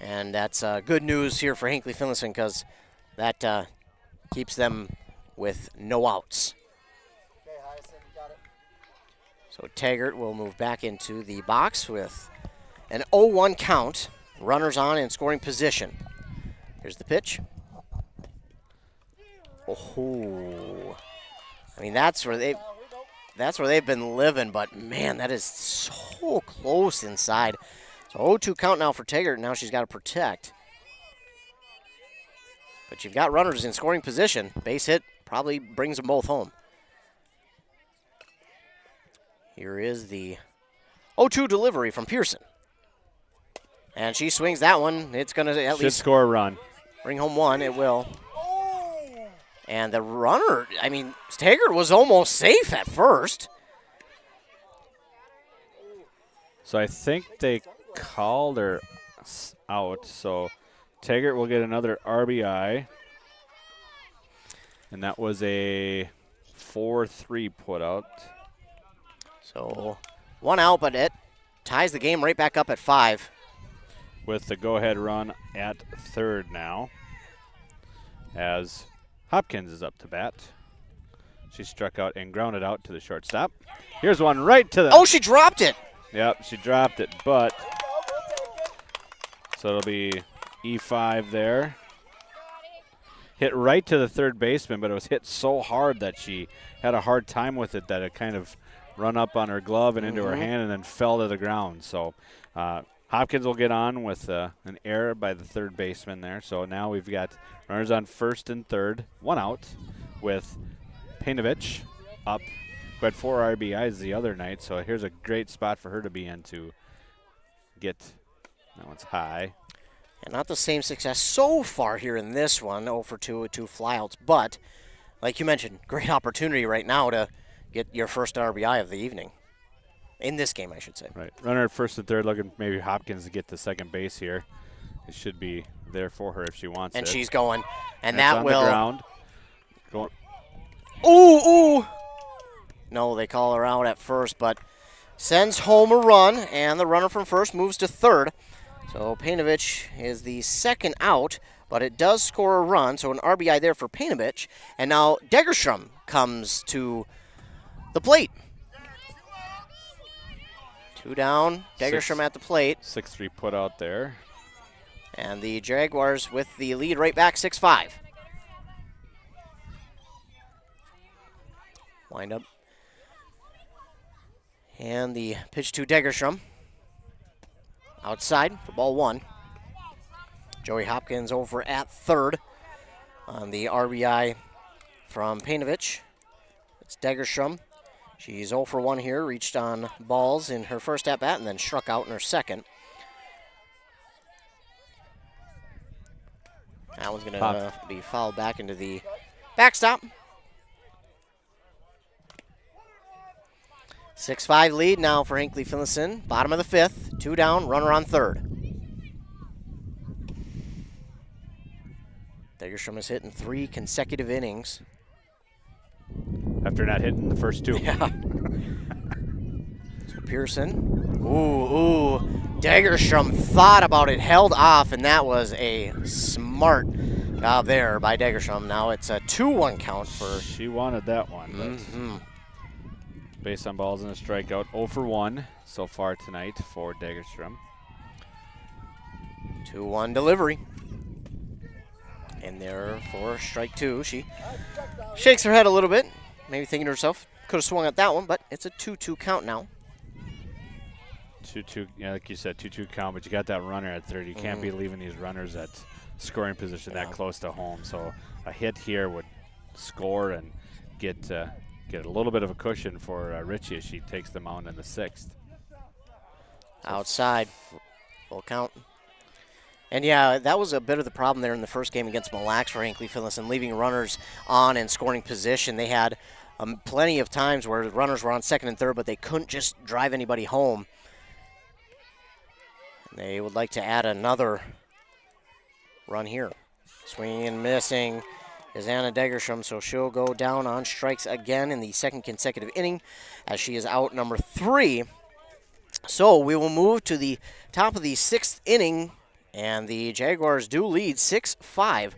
And that's good news here for Hinckley-Finlayson, because that keeps them with no outs. So Taggart will move back into the box with an 0-1 count. Runners on in scoring position. Here's the pitch. Oh, that's where they've been living, but man, that is so close inside. So 0-2 count now for Taggart. Now she's got to protect. But you've got runners in scoring position. Base hit probably brings them both home. Here is the 0-2 delivery from Pearson. And she swings that one. It's going to at least score a run. Bring home one. It will. And the runner, Taggart was almost safe at first. So I think they called her out. So Taggart will get another RBI. And that was a 4-3 put out. So one out, but it ties the game right back up at 5. With the go-ahead run at third now, as Hopkins is up to bat. She struck out and grounded out to the shortstop. Here's one right to the... Oh, she dropped it! Yep, she dropped it, but... So it'll be E5 there. Hit right to the third baseman, but it was hit so hard that she had a hard time with it that it kind of run up on her glove and into her hand and then fell to the ground. So Hopkins will get on with an error by the third baseman there. So now we've got runners on first and third, one out, with Painovich up, who had 4 RBIs the other night. So here's a great spot for her to be in to get, that one's high. And not the same success so far here in this one, 0 for 2 with 2 flyouts. But, like you mentioned, great opportunity right now to get your first RBI of the evening. In this game, I should say. Right. Runner at first and third, looking maybe Hopkins to get to second base here. It should be there for her if she wants it. And she's going. And it's that on will. The ground. Going. Ooh. No, they call her out at first, but sends home a run, and the runner from first moves to third. So Painovich is the second out, but it does score a run, so an RBI there for Painovich. And now Degerstrom comes to the plate. 2 down, Degerstrom at the plate. 6-3 put out there. And the Jaguars with the lead right back, 6-5. Wind up. And the pitch to Degerstrom. Outside for ball 1. Joey Hopkins over at third on the RBI from Painovich. It's Degerstrom. She's 0 for 1 here, reached on balls in her first at-bat and then struck out in her second. That one's going to be fouled back into the backstop. 6-5 lead now for Hinckley-Finlayson. Bottom of the 5th, 2 down, runner on third. Degerstrom has hit in 3 consecutive innings. After not hitting the first 2. Yeah. So Pearson. Ooh. Degerstrom thought about it, held off, and that was a smart job there by Degerstrom. Now it's a 2-1 count for. She wanted that one. But based on balls and a strikeout, 0 for 1 so far tonight for Degerstrom. 2-1 delivery. In there for strike 2. She shakes her head a little bit, maybe thinking to herself, could have swung at that one, but it's a 2-2 count now. 2-2, yeah, like you said, 2-2 count, but you got that runner at third. You can't be leaving these runners at scoring position that close to home. So a hit here would score and get a little bit of a cushion for Richie as she takes the mound in the 6th. Outside, full count. And yeah, that was a bit of the problem there in the first game against Mille Lacs for Hinckley-Finlayson, leaving runners on and scoring position. They had plenty of times where the runners were on second and third, but they couldn't just drive anybody home. And they would like to add another run here. Swinging and missing is Anna Degerstrom, so she'll go down on strikes again in the second consecutive inning as she is out number 3. So we will move to the top of the 6th inning. And the Jaguars do lead 6-5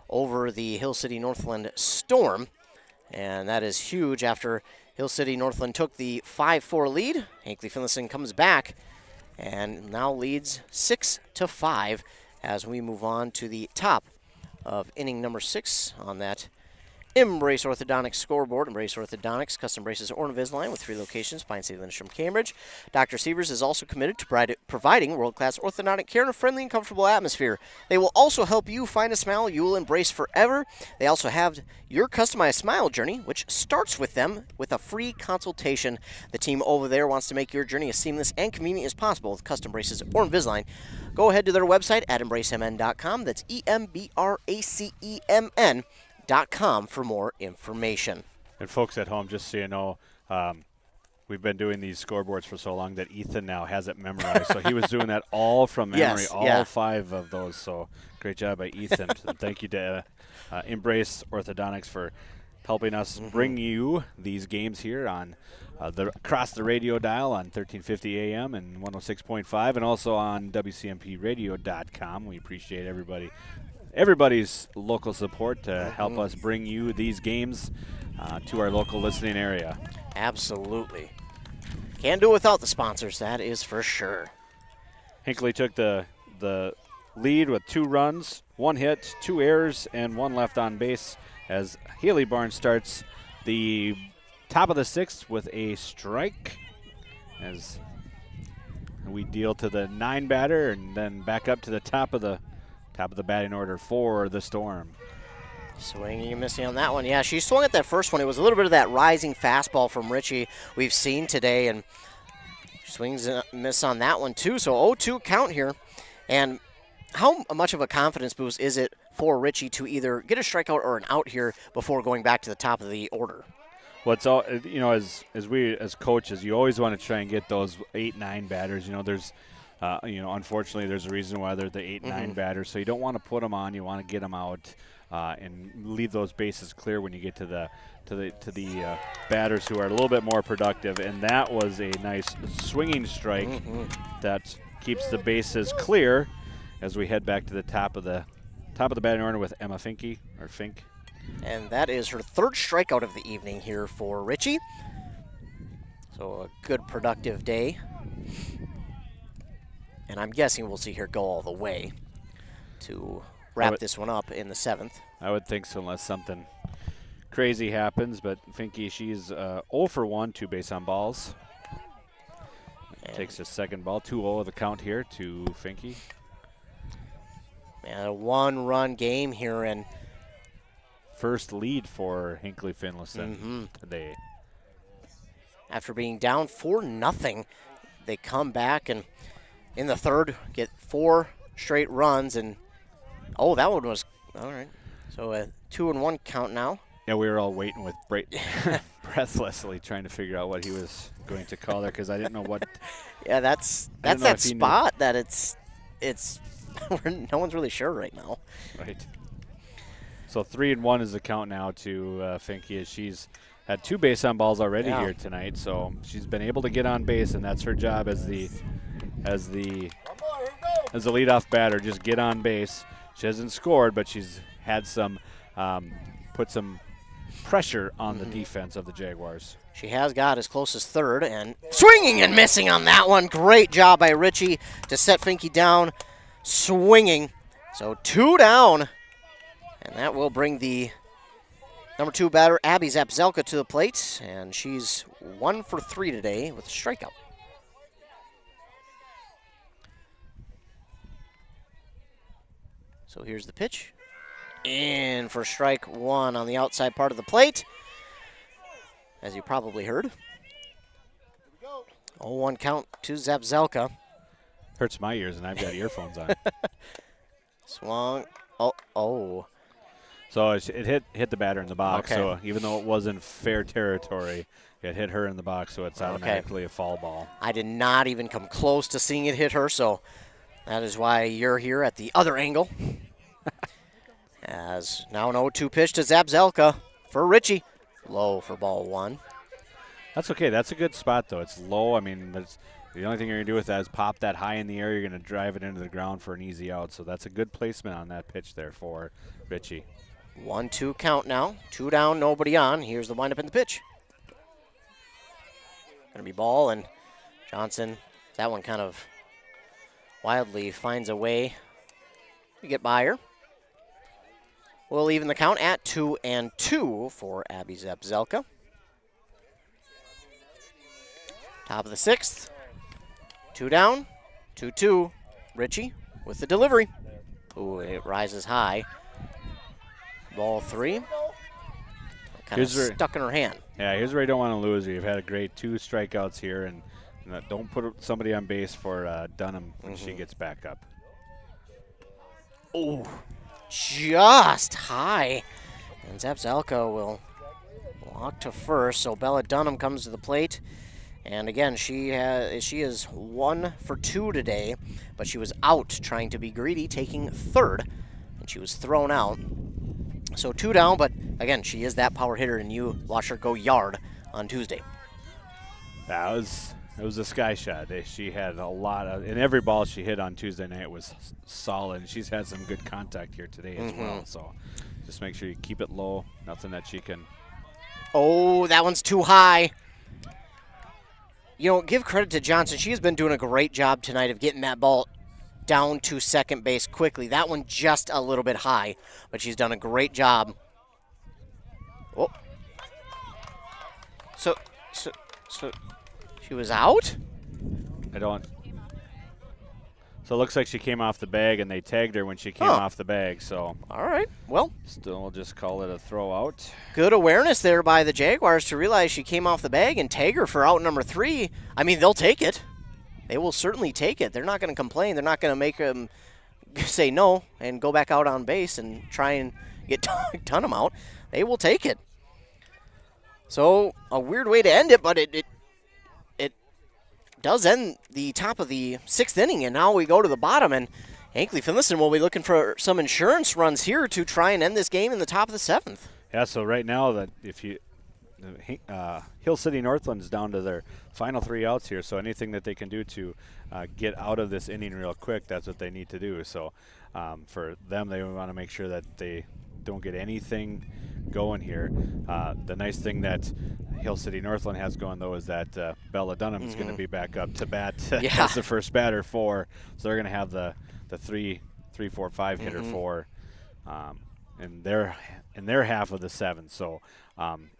over the Hill City Northland Storm. And that is huge after Hill City Northland took the 5-4 lead. Hinckley-Finlayson comes back and now leads 6-5 as we move on to the top of inning number 6 on that Embrace Orthodontics scoreboard. Embrace Orthodontics, custom braces or Invisalign with 3 locations, Pine City, Lindstrom, Cambridge. Dr. Sievers is also committed to providing world-class orthodontic care in a friendly and comfortable atmosphere. They will also help you find a smile you will embrace forever. They also have your customized smile journey, which starts with them with a free consultation. The team over there wants to make your journey as seamless and convenient as possible with custom braces or Invisalign. Go ahead to their website at embracemn.com. That's EMBRACEMN.com for more information. And folks at home, just so you know, we've been doing these scoreboards for so long that Ethan now has it memorized. So he was doing that all from memory, all 5 of those. So great job by Ethan. Thank you to Embrace Orthodontics for helping us bring you these games here on across the radio dial on 1350 AM and 106.5, and also on WCMPradio.com. We appreciate everybody's local support to help us bring you these games to our local listening area. Absolutely. Can't do it without the sponsors, that is for sure. Hinckley took the lead with 2 runs, 1 hit, 2 errors, and 1 left on base as Haley Barnes starts the top of the 6th with a strike as we deal to the 9 batter and then back up to the top of the batting order for the Storm. Swinging and missing on that one. Yeah, she swung at that first one. It was a little bit of that rising fastball from Richie we've seen today, and swings and miss on that one too. So 0-2 count here. And how much of a confidence boost is it for Richie to either get a strikeout or an out here before going back to the top of the order? Well, it's all, as coaches, you always want to try and get those 8-9 batters. There's, unfortunately, there's a reason why they're the 8-9 batters. So you don't want to put them on. You want to get them out and leave those bases clear when you get to the batters who are a little bit more productive. And that was a nice swinging strike that keeps the bases clear as we head back to the top of the batting order with Emma Finke, or Fink. And that is her 3rd strikeout of the evening here for Richie. So a good productive day. And I'm guessing we'll see her go all the way to wrap this one up in the 7th. I would think so, unless something crazy happens. But Finke, she's 0 for 1, 2 base on balls. Takes a second ball, 2-0 the count here to Finke. And a 1-run game here, and first lead for Hinckley-Finlayson today. After being down 4-0, they come back and in the 3rd get 4 straight runs, and that one was all right. So a 2-1 count now. Yeah, we were all waiting with breathlessly trying to figure out what he was going to call there, because I didn't know what. Yeah, that's that spot that it's no one's really sure right now. Right. So 3-1 is the count now to Finke, as she's had 2 base on balls already here tonight. So she's been able to get on base, and that's her job as the leadoff batter. Just get on base. She hasn't scored, but she's had some put some pressure on the defense of the Jaguars. She has got as close as 3rd, and swinging and missing on that one. Great job by Richie to set Finke down, swinging. So 2 down, and that will bring the number 2 batter, Abby Zapzelka, to the plate, and she's 1 for 3 today with a strikeout. So here's the pitch. In for strike 1 on the outside part of the plate, as you probably heard. 0-1 count to Zapzelka. Hurts my ears, and I've got earphones on. Swung. Oh. So it hit the batter in the box. Okay. So even though it wasn't fair territory, it hit her in the box, so it's automatically a foul ball. I did not even come close to seeing it hit her, so that is why you're here at the other angle. As now an 0-2 pitch to Zapzelka for Richie. Low for ball 1. That's okay. That's a good spot, though. It's low. I mean, the only thing you're going to do with that is pop that high in the air. You're going to drive it into the ground for an easy out. So that's a good placement on that pitch there for Richie. 1-2 count now. 2 down, nobody on. Here's the windup in the pitch. Going to be ball, and Johnson, that one kind of wildly finds a way to get by her. We'll even the count at 2-2 for Abby Zapzelka. Top of the 6th. 2 down, 2-2. Richie with the delivery. Ooh, it rises high. Ball 3. Kind of stuck in her hand. Yeah, here's where you don't want to lose. You've had a great 2 strikeouts here, and don't put somebody on base for Dunham when she gets back up. Oh, just high. And Zapzelka will walk to first, so Bella Dunham comes to the plate. And again, she is 1 for 2 today, but she was out trying to be greedy, taking 3rd, and she was thrown out. So 2 down, but again, she is that power hitter, and you watch her go yard on Tuesday. It was a sky shot. She had a lot of, and every ball she hit on Tuesday night was solid. She's had some good contact here today as well. So just make sure you keep it low. Nothing that she can. Oh, that one's too high. You know, give credit to Johnson. She has been doing a great job tonight of getting that ball down to second base quickly. That one just a little bit high, but she's done a great job. Oh. So she was out? I don't. So it looks like she came off the bag, and they tagged her when she came off the bag. So all right. Well, still, we'll just call it a throw out. Good awareness there by the Jaguars to realize she came off the bag and tag her for out number 3. I mean, they'll take it. They will certainly take it. They're not going to complain. They're not going to make them say no and go back out on base and try and ton them out. They will take it. So a weird way to end it, but it does end the top of the 6th inning, and now we go to the bottom, and Hinckley-Finlayson will be looking for some insurance runs here to try and end this game in the top of the 7th. Yeah, so right now that Hill City Northland is down to their final 3 outs here, so anything that they can do to get out of this inning real quick, that's what they need to do. So for them, they want to make sure that they don't get anything going here. The nice thing that Hill City Northland has going, though, is that Bella Dunham is going to be back up to bat as the first batter for. So they're going to have the 3-4-5 hitter for in their half of the 7th. So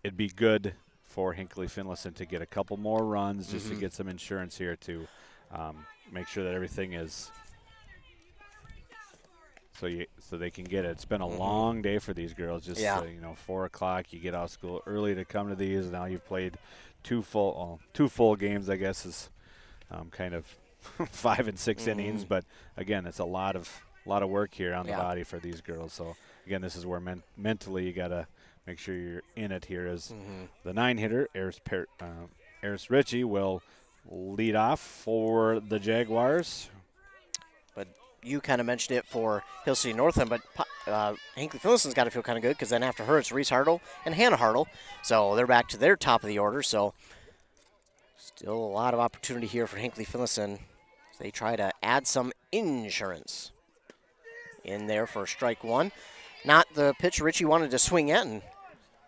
it'd be good for Hinckley-Finlayson to get a couple more runs just to get some insurance here to make sure that everything is so they can get it. It's been a long day for these girls. Just 4 o'clock, you get out of school early to come to these. Now you've played 2 full games, I guess is kind of 5 and 6 innings. But again, it's a lot of work here on the body for these girls. So again, this is where mentally you gotta make sure you're in it here. As the 9 hitter, Eris Ritchie, will lead off for the Jaguars. But you kind of mentioned it for Hill City Northland, but Hinckley-Finlayson's got to feel kind of good because then after her it's Reese Hartle and Hannah Hartle. So they're back to their top of the order. So still a lot of opportunity here for Hinckley-Finlayson as they try to add some insurance in there for strike 1. Not the pitch Ritchie wanted to swing at, and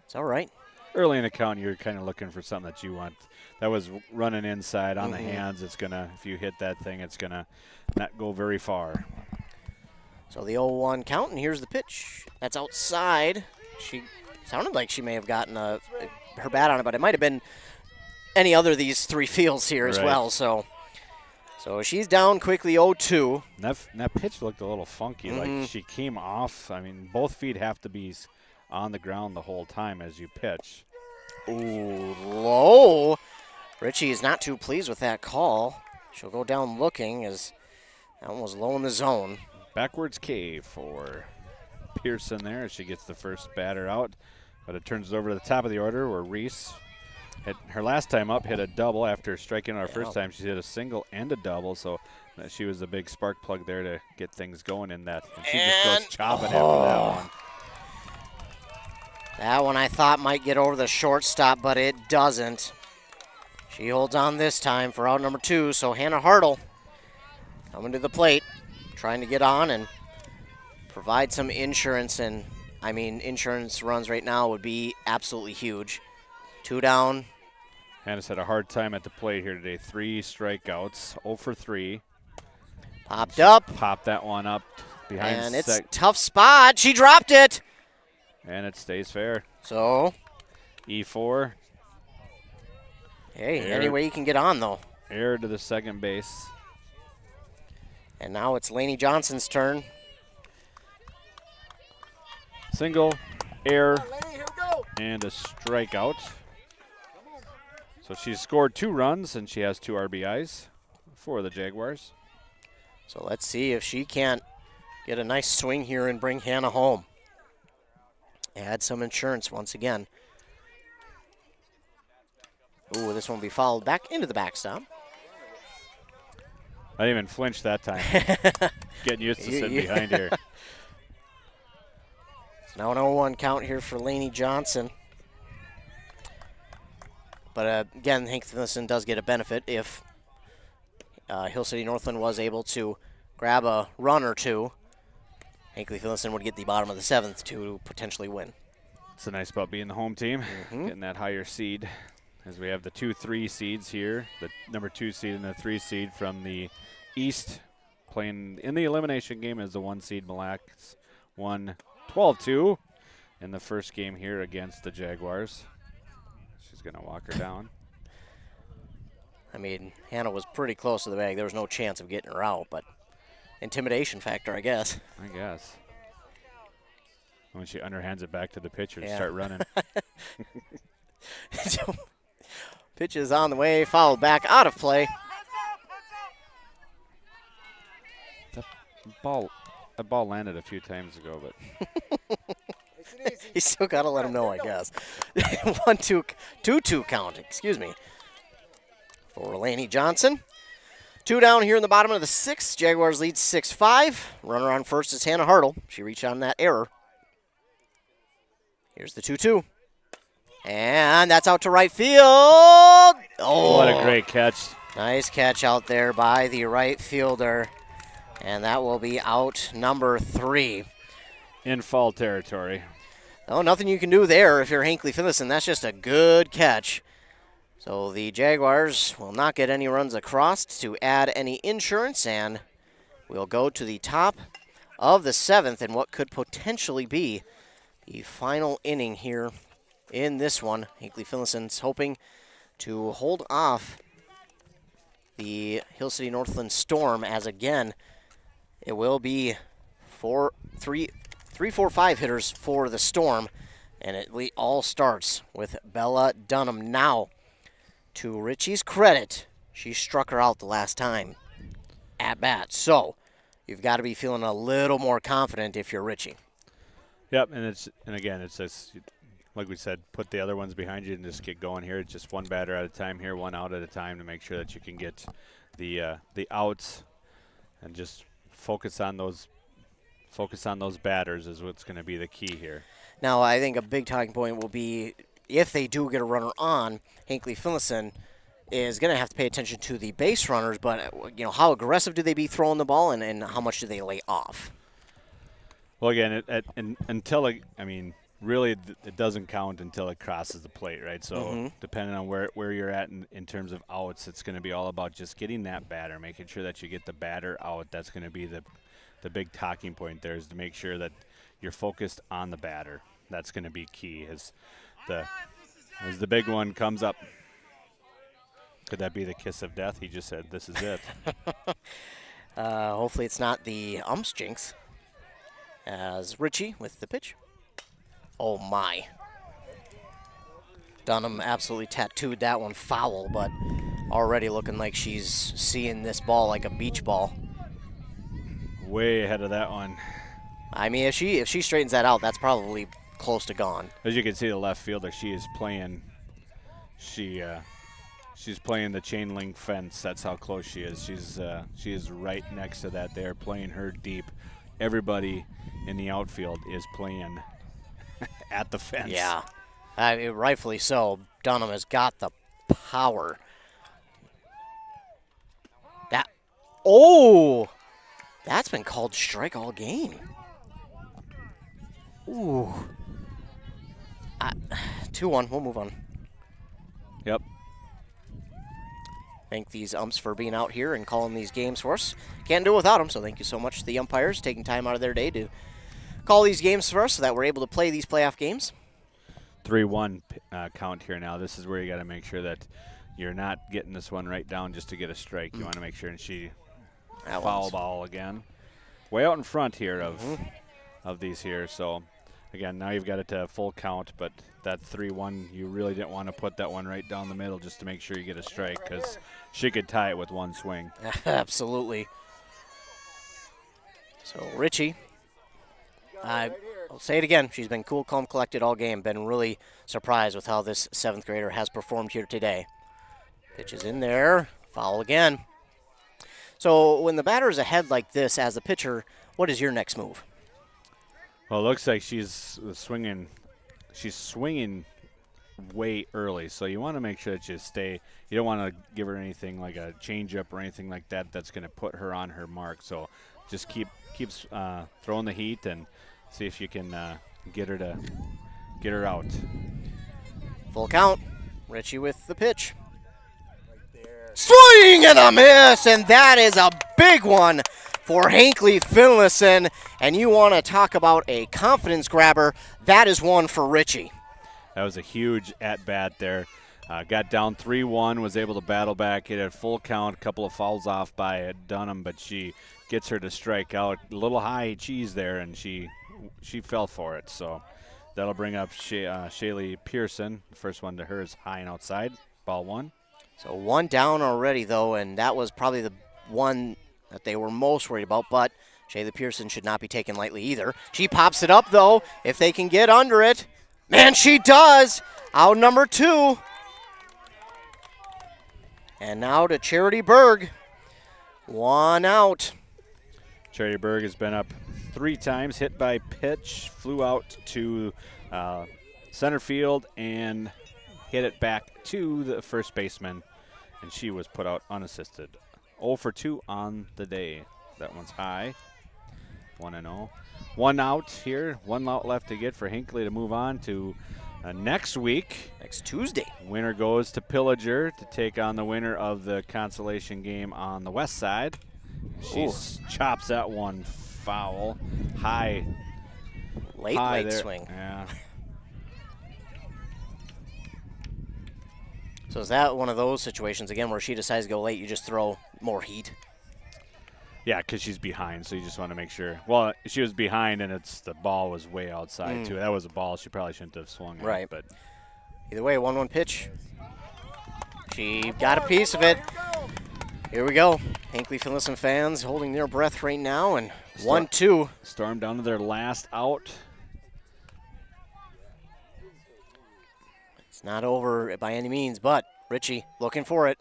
it's all right. Early in the count, you're kind of looking for something that you want. That was running inside on the hands. It's going to, if you hit that thing, it's going to not go very far. So the 0-1 count, and here's the pitch. That's outside. She sounded like she may have gotten her bat on it, but it might have been any other of these 3 fields here as well. So she's down quickly 0-2. That pitch looked a little funky. Like she came off. I mean, both feet have to be on the ground the whole time as you pitch. Ooh, low. Ritchie is not too pleased with that call. She'll go down looking as that one was low in the zone. Backwards K for Pearson there as she gets the first batter out. But it turns it over to the top of the order where Reese, her last time up, hit a double after striking out her first time. She hit a single and a double, so she was a big spark plug there to get things going in that. And she just goes chopping after that one. That one I thought might get over the shortstop, but it doesn't. She holds on this time for out number 2, so Hannah Hartle coming to the plate, trying to get on and provide some insurance. And, I mean, insurance runs right now would be absolutely huge. 2 down. Hannah's had a hard time at the plate here today. 3 strikeouts, 0 for 3. Popped up. Popped that one up behind. And it's a tough spot. She dropped it. And it stays fair. So. E4. Hey, any way you can get on, though. Air to the second base. And now it's Lainey Johnson's turn. Single, air, and a strikeout. So she's scored 2 runs, and she has 2 RBIs for the Jaguars. So let's see if she can't get a nice swing here and bring Hannah home. Add some insurance once again. Ooh, this one will be fouled back into the backstop. I didn't even flinch that time. Getting used to sitting behind here. It's now an 0-1 count here for Lainey Johnson. But again, Hinckley-Finlayson does get a benefit if Hill City Northland was able to grab a run or 2. Hinckley-Finlayson would get the bottom of the 7th to potentially win. It's a nice about being the home team, getting that higher seed. As we have the 2-3 seeds here, the number 2 seed and the 3 seed from the East playing in the elimination game as the 1 seed Mille Lacs won 12-2 in the first game here against the Jaguars. She's going to walk her down. I mean, Hannah was pretty close to the bag. There was no chance of getting her out, but intimidation factor, I guess. I guess. When she underhands it back to the pitcher to Yeah. start running. So, pitch is on the way, fouled back, out of play. That ball landed a few times ago, but You still got to let him know, I guess. 2-2 count, excuse me, for Laney Johnson. 2 down here in the bottom of the 6th. Jaguars lead 6-5. Runner on first is Hannah Hartle. She reached on that error. Here's the 2-2. And that's out to right field. Oh, what a great catch. Nice catch out there by the right fielder. And that will be out number 3. In foul territory. Oh, nothing you can do there if you're Hinckley-Finlayson. That's just a good catch. So the Jaguars will not get any runs across to add any insurance, and we'll go to the top of the 7th in what could potentially be the final inning here in this one. Hinckley-Finlayson's hoping to hold off the Hill City Northland Storm, as again, it will be 3, 4, 5 hitters for the Storm, and it all starts with Bella Dunham. Now, to Richie's credit, she struck her out the last time at bat, so you've got to be feeling a little more confident if you're Richie. Yep, and again, it's just, like we said, put the other ones behind you and just get going here. It's just one batter at a time here, one out at a time to make sure that you can get the outs and just focus on those batters is what's going to be the key here. Now, I think a big talking point will be if they do get a runner on, Hinckley-Finlayson is going to have to pay attention to the base runners, but how aggressive do they be throwing the ball, and how much do they lay off? Well, again, really it doesn't count until it crosses the plate, right? So depending on where you're at in terms of outs, it's going to be all about just getting that batter, making sure that you get the batter out. That's going to be the big talking point there, is to make sure that you're focused on the batter. That's going to be key as the big one comes up. Could that be the kiss of death? He just said, this is it. Hopefully it's not the ump's jinx. As Richie with the pitch. Oh, my. Dunham absolutely tattooed that one foul, but already looking like she's seeing this ball like a beach ball. Way ahead of that one. I mean, if she straightens that out, that's probably close to gone. As you can see, the left fielder, she is playing. She's playing the chain link fence. That's how close she is. She is right next to that. They're playing her deep. Everybody in the outfield is playing at the fence. Yeah, rightfully so. Dunham has got the power. That's been called strike all game. Ooh. 2-1, we'll move on. Yep. Thank these umps for being out here and calling these games for us. Can't do it without them, so thank you so much to the umpires taking time out of their day to call these games for us so that we're able to play these playoff games. 3-1 count here now. This is where you got to make sure that you're not getting this one right down just to get a strike. You want to make sure, and she foul ball again. Way out in front here of these here. So, again, now you've got it to full count, but that 3-1, you really didn't want to put that one right down the middle just to make sure you get a strike, because she could tie it with one swing. Absolutely. So, Richie, I'll say it again. She's been cool, calm, collected all game. Been really surprised with how this 7th grader has performed here today. Pitch is in there. Foul again. So when the batter is ahead like this as a pitcher, what is your next move? Well, it looks like she's swinging. She's swinging way early, so you want to make sure that you stay. You don't want to give her anything like a changeup or anything like that that's going to put her on her mark. So just keep throwing the heat and see if you can get her out. Full count. Richie with the pitch. Swing and a miss, and that is a big one for Hinckley-Finlayson. And you want to talk about a confidence grabber, that is one for Richie. That was a huge at-bat there. Got down 3-1, was able to battle back, hit a full count, a couple of fouls off by Dunham, but she gets her to strike out. A little high cheese there, and she fell for it. So that'll bring up Shaylee Pearson. The first one to her is high and outside, ball 1. So 1 down already, though, and that was probably the one that they were most worried about, but Shaylee Pearson should not be taken lightly either. She pops it up, though, if they can get under it. Man, she does! Out number 2. And now to Charity Berg. 1 out. Charity Berg has been up 3 times, hit by pitch, flew out to center field and hit it back to the first baseman, and she was put out unassisted. 0 for 2 on the day. That one's high. 1-0. 1 out here. 1 out left to get for Hinckley to move on to next week. Next Tuesday. Winner goes to Pillager to take on the winner of the consolation game on the west side. She chops that one foul. High. Late swing. Yeah. So is that one of those situations, again, where she decides to go late, you just throw more heat? Yeah, because she's behind, so you just want to make sure. Well, she was behind, and the ball was way outside, too. That was a ball she probably shouldn't have swung at. Right. But either way, 1-1 pitch. She got a piece of it. Here we go. Hinckley-Finlayson fans holding their breath right now, and 1-2. Storm down to their last out. It's not over by any means, but Richie looking for it.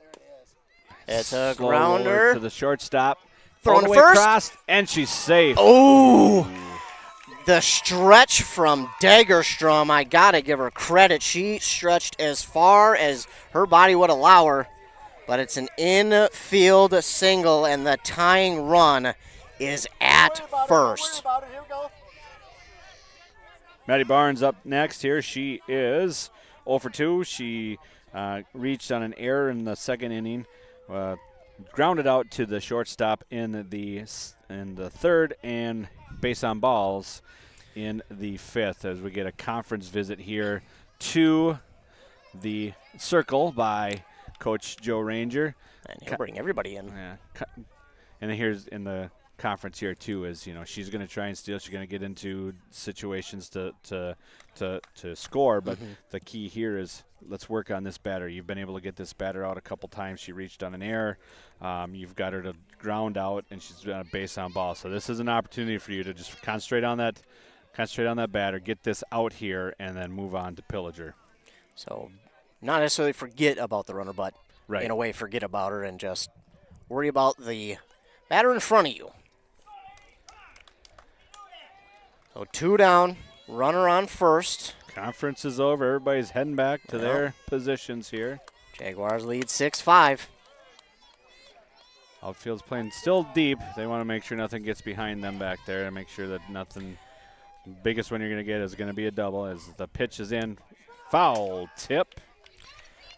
It's a Slow grounder. roller to the shortstop. Throwing all the it way first. across, and she's safe. Oh, the stretch from Dagerstrom. I got to give her credit. She stretched as far as her body would allow her, but it's an infield single, and the tying run is at first. Maddie Barnes up next here. She is 0 for 2. She reached on an error in the second inning. Grounded out to the shortstop in the third, and base on balls in the fifth, as we get a conference visit here to the circle by Coach Joe Ranger. And he'll bring everybody in. Yeah. And then here's in the conference here too is, she's going to try and steal. She's going to get into situations to score, but the key here is let's work on this batter. You've been able to get this batter out a couple times. She reached on an error. You've got her to ground out, and she's on a base on ball. So this is an opportunity for you to just concentrate on that batter, get this out here, and then move on to Pillager. So not necessarily forget about the runner, but Right. in a way forget about her and just worry about the batter in front of you. So 2 down, runner on first. Conference is over. Everybody's heading back to their positions here. Jaguars lead 6-5. Outfield's playing still deep. They want to make sure nothing gets behind them back there to make sure that nothing. The biggest one you're going to get is going to be a double as the pitch is in. Foul tip.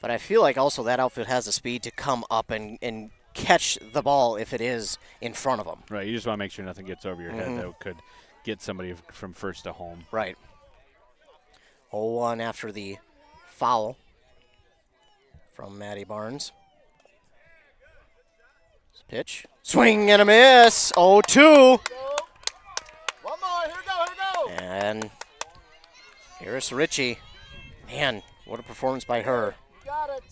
But I feel like also that outfield has the speed to come up and catch the ball if it is in front of them. Right. You just want to make sure nothing gets over your head that could get somebody from first to home. Right. 0-1 after the foul from Maddie Barnes. Pitch. Swing and a miss. 0-2. One more. Here we go. And Iris Ritchie. Man, what a performance by her. You got it.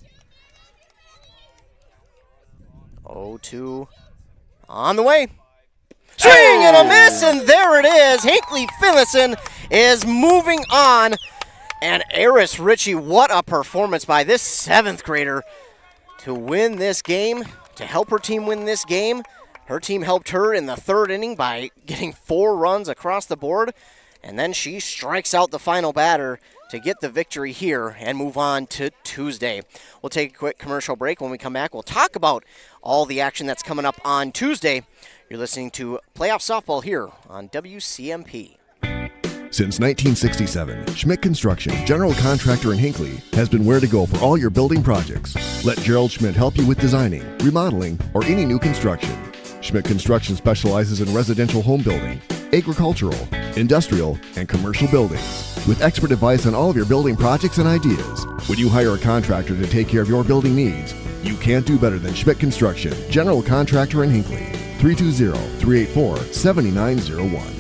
0-2 on the way. Swing and a miss, and there it is. Hinckley-Finlayson is moving on. And Eris Ritchie, what a performance by this 7th grader to win this game, to help her team win this game. Her team helped her in the 3rd inning by getting 4 runs across the board. And then she strikes out the final batter to get the victory here and move on to Tuesday. We'll take a quick commercial break. When we come back, we'll talk about all the action that's coming up on Tuesday. You're listening to Playoff Softball here on WCMP. Since 1967, Schmidt Construction, general contractor in Hinckley, has been where to go for all your building projects. Let Gerald Schmidt help you with designing, remodeling, or any new construction. Schmidt Construction specializes in residential home building, agricultural, industrial, and commercial buildings. with expert advice on all of your building projects and ideas. When you hire a contractor to take care of your building needs, you can't do better than Schmidt Construction, general contractor in Hinckley. 320-384-7901.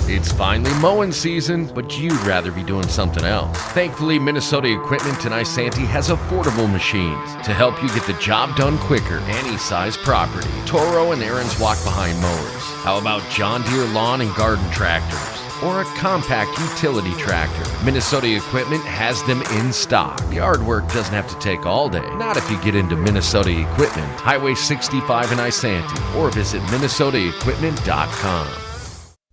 It's finally mowing season, but you'd rather be doing something else. Thankfully, Minnesota Equipment in Isanti has affordable machines to help you get the job done quicker, any size property. Toro and Aaron's walk-behind mowers. How about John Deere lawn and garden tractors? Or a compact utility tractor? Minnesota Equipment has them in stock. Yard work doesn't have to take all day. Not if you get into Minnesota Equipment, Highway 65 in Isanti, or visit minnesotaequipment.com.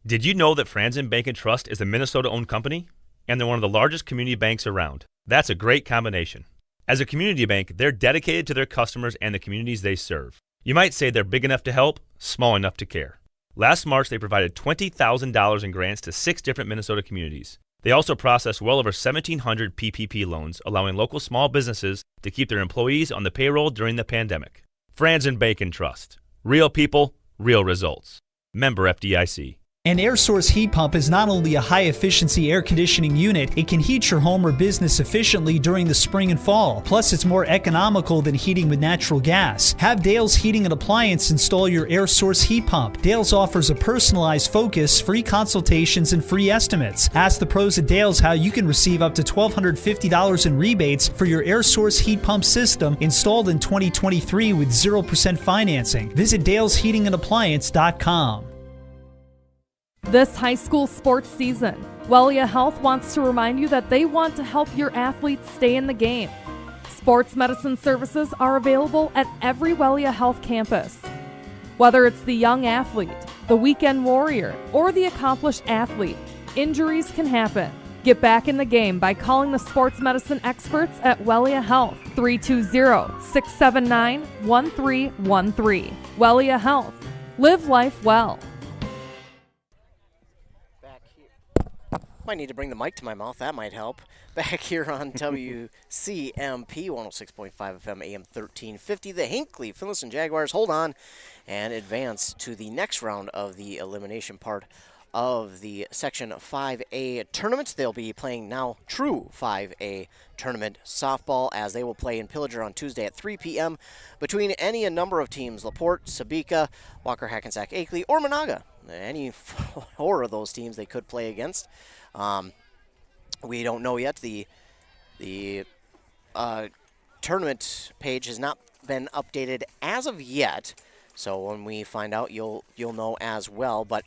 Did you know that Franzen Bank and Trust is a Minnesota-owned company? And they're one of the largest community banks around. That's a great combination. As a community bank, they're dedicated to their customers and the communities they serve. You might say they're big enough to help, small enough to care. Last March, they provided $20,000 in grants to 6 different Minnesota communities. They also processed well over 1,700 PPP loans, allowing local small businesses to keep their employees on the payroll during the pandemic. Franzen Bank and Trust. Real people, real results. Member FDIC. An air source heat pump is not only a high-efficiency air conditioning unit, it can heat your home or business efficiently during the spring and fall. Plus, it's more economical than heating with natural gas. Have Dale's Heating and Appliance install your air source heat pump. Dale's offers a personalized focus, free consultations, and free estimates. Ask the pros at Dale's how you can receive up to $1,250 in rebates for your air source heat pump system installed in 2023 with 0% financing. Visit dalesheatingandappliance.com. This high school sports season, Wellia Health wants to remind you that they want to help your athletes stay in the game. Sports medicine services are available at every Wellia Health campus. Whether it's the young athlete, the weekend warrior, or the accomplished athlete, injuries can happen. Get back in the game by calling the sports medicine experts at Wellia Health, 320-679-1313. Wellia Health. Live life well. Might need to bring the mic to my mouth. That might help. Back here on WCMP 106.5 FM AM 1350. The Hinckley-Finlayson Jaguars hold on and advance to the next round of the elimination part of the Section 5A tournament. They'll be playing now true 5A tournament softball as they will play in Pillager on Tuesday at 3 p.m. between any a number of teams: LaPorte, Sabika, Walker, Hackensack, Akeley, or Monaga. Any 4 of those teams they could play against. We don't know yet. The tournament page has not been updated as of yet, so when we find out, you'll know as well. But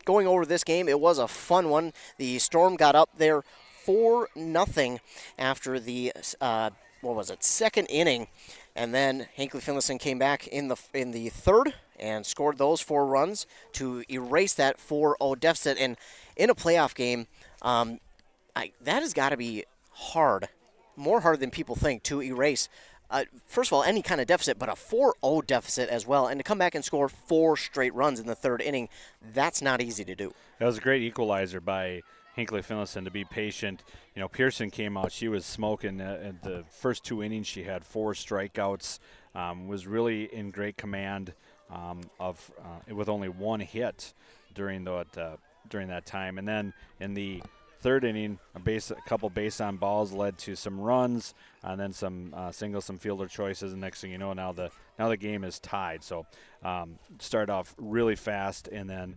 going over this game, it was a fun one. The Storm got up there 4-0 after the second inning, and then Hinckley-Finlayson came back in the third and scored those 4 runs to erase that 4-0 deficit. And in a playoff game, that has got to be hard, more hard than people think, to erase, first of all, any kind of deficit, but a 4-0 deficit as well. And to come back and score 4 straight runs in the third inning, that's not easy to do. That was a great equalizer by Hinckley-Finlayson to be patient. You know, Pearson came out. She was smoking. At the first 2 innings, she had 4 strikeouts, was really in great command with only 1 hit during that time. And then in the third inning, a couple base on balls led to some runs, and then some singles, some fielder choices. And next thing you know, now the game is tied. So start off really fast, and then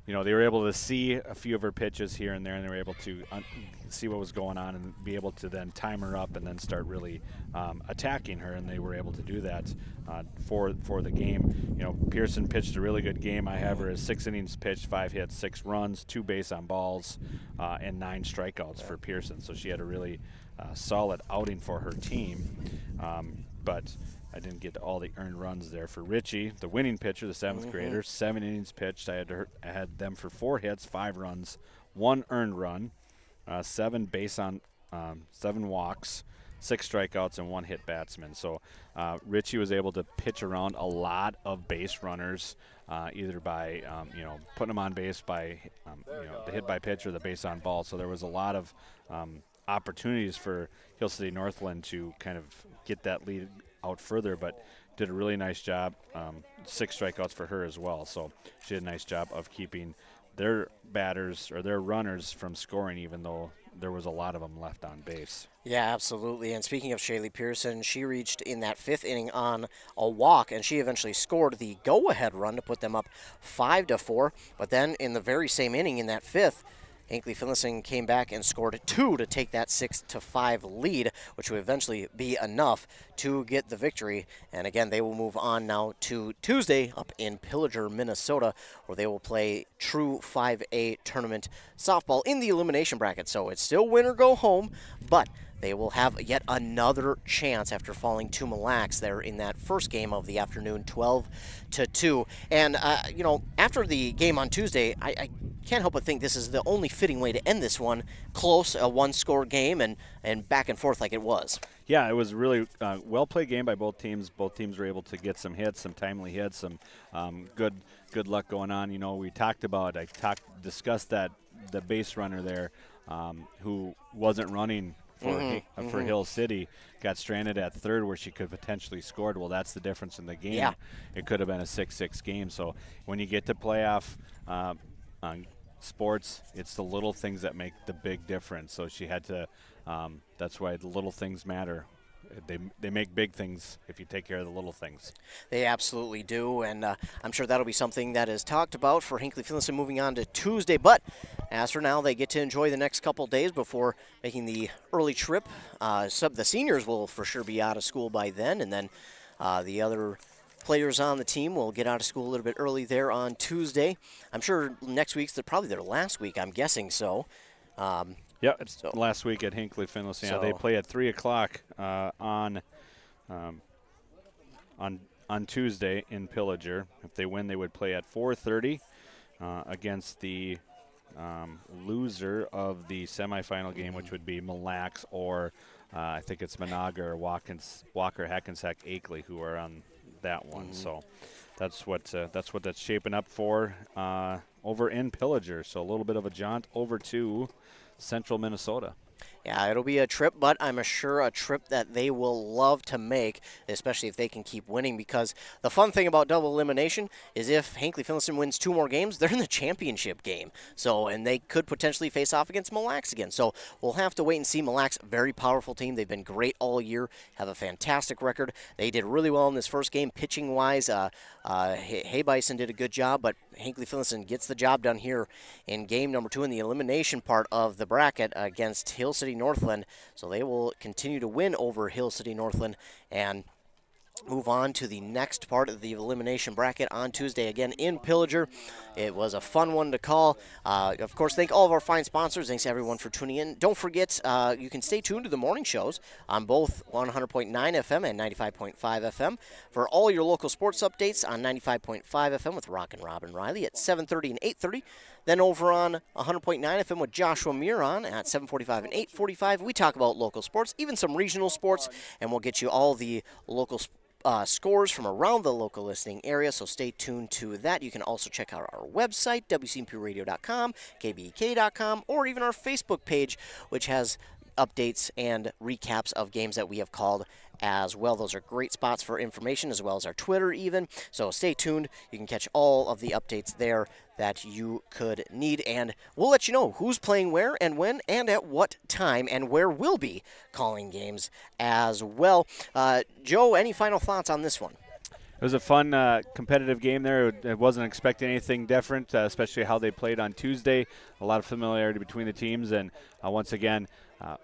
they were able to see a few of her pitches here and there, and they were able to see what was going on and be able to then time her up and then start really attacking her, and they were able to do that for the game. You know, Pearson pitched a really good game. I have her as 6 innings pitched, 5 hits, 6 runs, 2 base on balls, and 9 strikeouts for Pearson. So she had a really solid outing for her team, but I didn't get all the earned runs there for Richie, the winning pitcher, the 7th grader. 7 innings pitched. I had them for 4 hits, 5 runs, 1 earned run, 7 walks, 6 strikeouts, and 1 hit batsman. So Richie was able to pitch around a lot of base runners, either by putting them on base by the hit by pitch or the base on ball. So there was a lot of opportunities for Hill City Northland to kind of get that lead out further, but did a really nice job. 6 strikeouts for her as well. So she did a nice job of keeping their batters or their runners from scoring, even though there was a lot of them left on base. Yeah, absolutely. And speaking of Shaylee Pearson, she reached in that 5th inning on a walk, and she eventually scored the go-ahead run to put them up 5-4. But then in the very same inning, in that 5th, Hinckley-Finlayson came back and scored 2 to take that 6-5 lead, which would eventually be enough to get the victory. And again, they will move on now to Tuesday up in Pillager, Minnesota, where they will play true 5A tournament softball in the elimination bracket. So it's still win or go home, but they will have yet another chance after falling to Mille Lacs there in that first game of the afternoon, 12-2. And, after the game on Tuesday, I can't help but think this is the only fitting way to end this one. Close, a one-score game, and back and forth like it was. Yeah, it was really well-played game by both teams. Both teams were able to get some hits, some timely hits, some good luck going on. We discussed that the base runner there who wasn't running for Hill City got stranded at third where she could potentially scored. Well, that's the difference in the game. Yeah. It could have been a 6-6 game. So when you get to playoff sports, it's the little things that make the big difference. So she had to that's why the little things matter. They make big things if you take care of the little things. They absolutely do, and I'm sure that'll be something that is talked about for Hinckley-Finlayson moving on to Tuesday. But as for now, they get to enjoy the next couple days before making the early trip. The seniors will for sure be out of school by then, and then the other players on the team will get out of school a little bit early there on Tuesday. I'm sure next week's probably their last week, I'm guessing so. Yeah, it's last week at Hinckley-Finlayson. They play at 3 o'clock on Tuesday in Pillager. If they win, they would play at 4:30 against the loser of the semifinal game, which would be Mille Lacs or I think it's Monaga or Walker Hackensack Akeley who are on that one. So that's what that's shaping up for over in Pillager. So a little bit of a jaunt over to Central Minnesota. Yeah, it'll be a trip, but I'm sure a trip that they will love to make, especially if they can keep winning, because the fun thing about double elimination is if Hinckley-Finlayson wins 2 more games, they're in the championship game. So, and they could potentially face off against Mille Lacs again. So we'll have to wait and see. Mille Lacs, very powerful team. They've been great all year, have a fantastic record. They did really well in this first game, pitching-wise. Hay-Bison did a good job, but Hinckley-Finlayson gets the job done here in game number 2 in the elimination part of the bracket against Hill City Northland. So they will continue to win over Hill City Northland and move on to the next part of the elimination bracket on Tuesday again in Pillager. It was a fun one to call. Of course, thank all of our fine sponsors. Thanks everyone for tuning in. Don't forget, you can stay tuned to the morning shows on both 100.9 FM and 95.5 FM for all your local sports updates on 95.5 FM with Rock and Robin Riley at 7:30 and 8:30. Then over on 100.9 FM with Joshua Muron at 7:45 and 8:45. We talk about local sports, even some regional sports, and we'll get you all the local scores from around the local listening area, so stay tuned to that. You can also check out our website, WCMPradio.com, KBEK.com, or even our Facebook page, which has updates and recaps of games that we have called as well. Those are great spots for information, as well as our Twitter even. So stay tuned. You can catch all of the updates there that you could need, and we'll let you know who's playing where and when and at what time and where we'll be calling games as well. Joe, any final thoughts on this one? It was a fun, competitive game there. I wasn't expecting anything different, especially how they played on Tuesday. A lot of familiarity between the teams, and once again,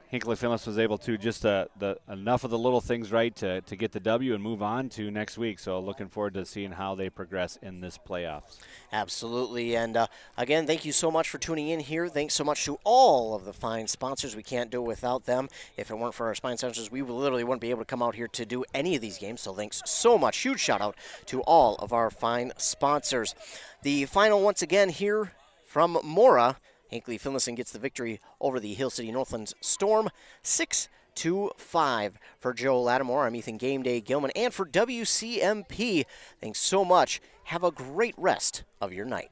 Hinckley-Finlayson was able to just enough of the little things right to get the W and move on to next week. So looking forward to seeing how they progress in this playoffs. Absolutely. And again, thank you so much for tuning in here. Thanks so much to all of the fine sponsors. We can't do it without them. If it weren't for our fine sponsors, we literally wouldn't be able to come out here to do any of these games. So thanks so much. Huge shout out to all of our fine sponsors. The final once again here from Mora. Hinckley-Finlayson gets the victory over the Hill City Northland Storm, 6-5. For Joe Lattimore, I'm Ethan Game Day Gilman, and for WCMP, thanks so much. Have a great rest of your night.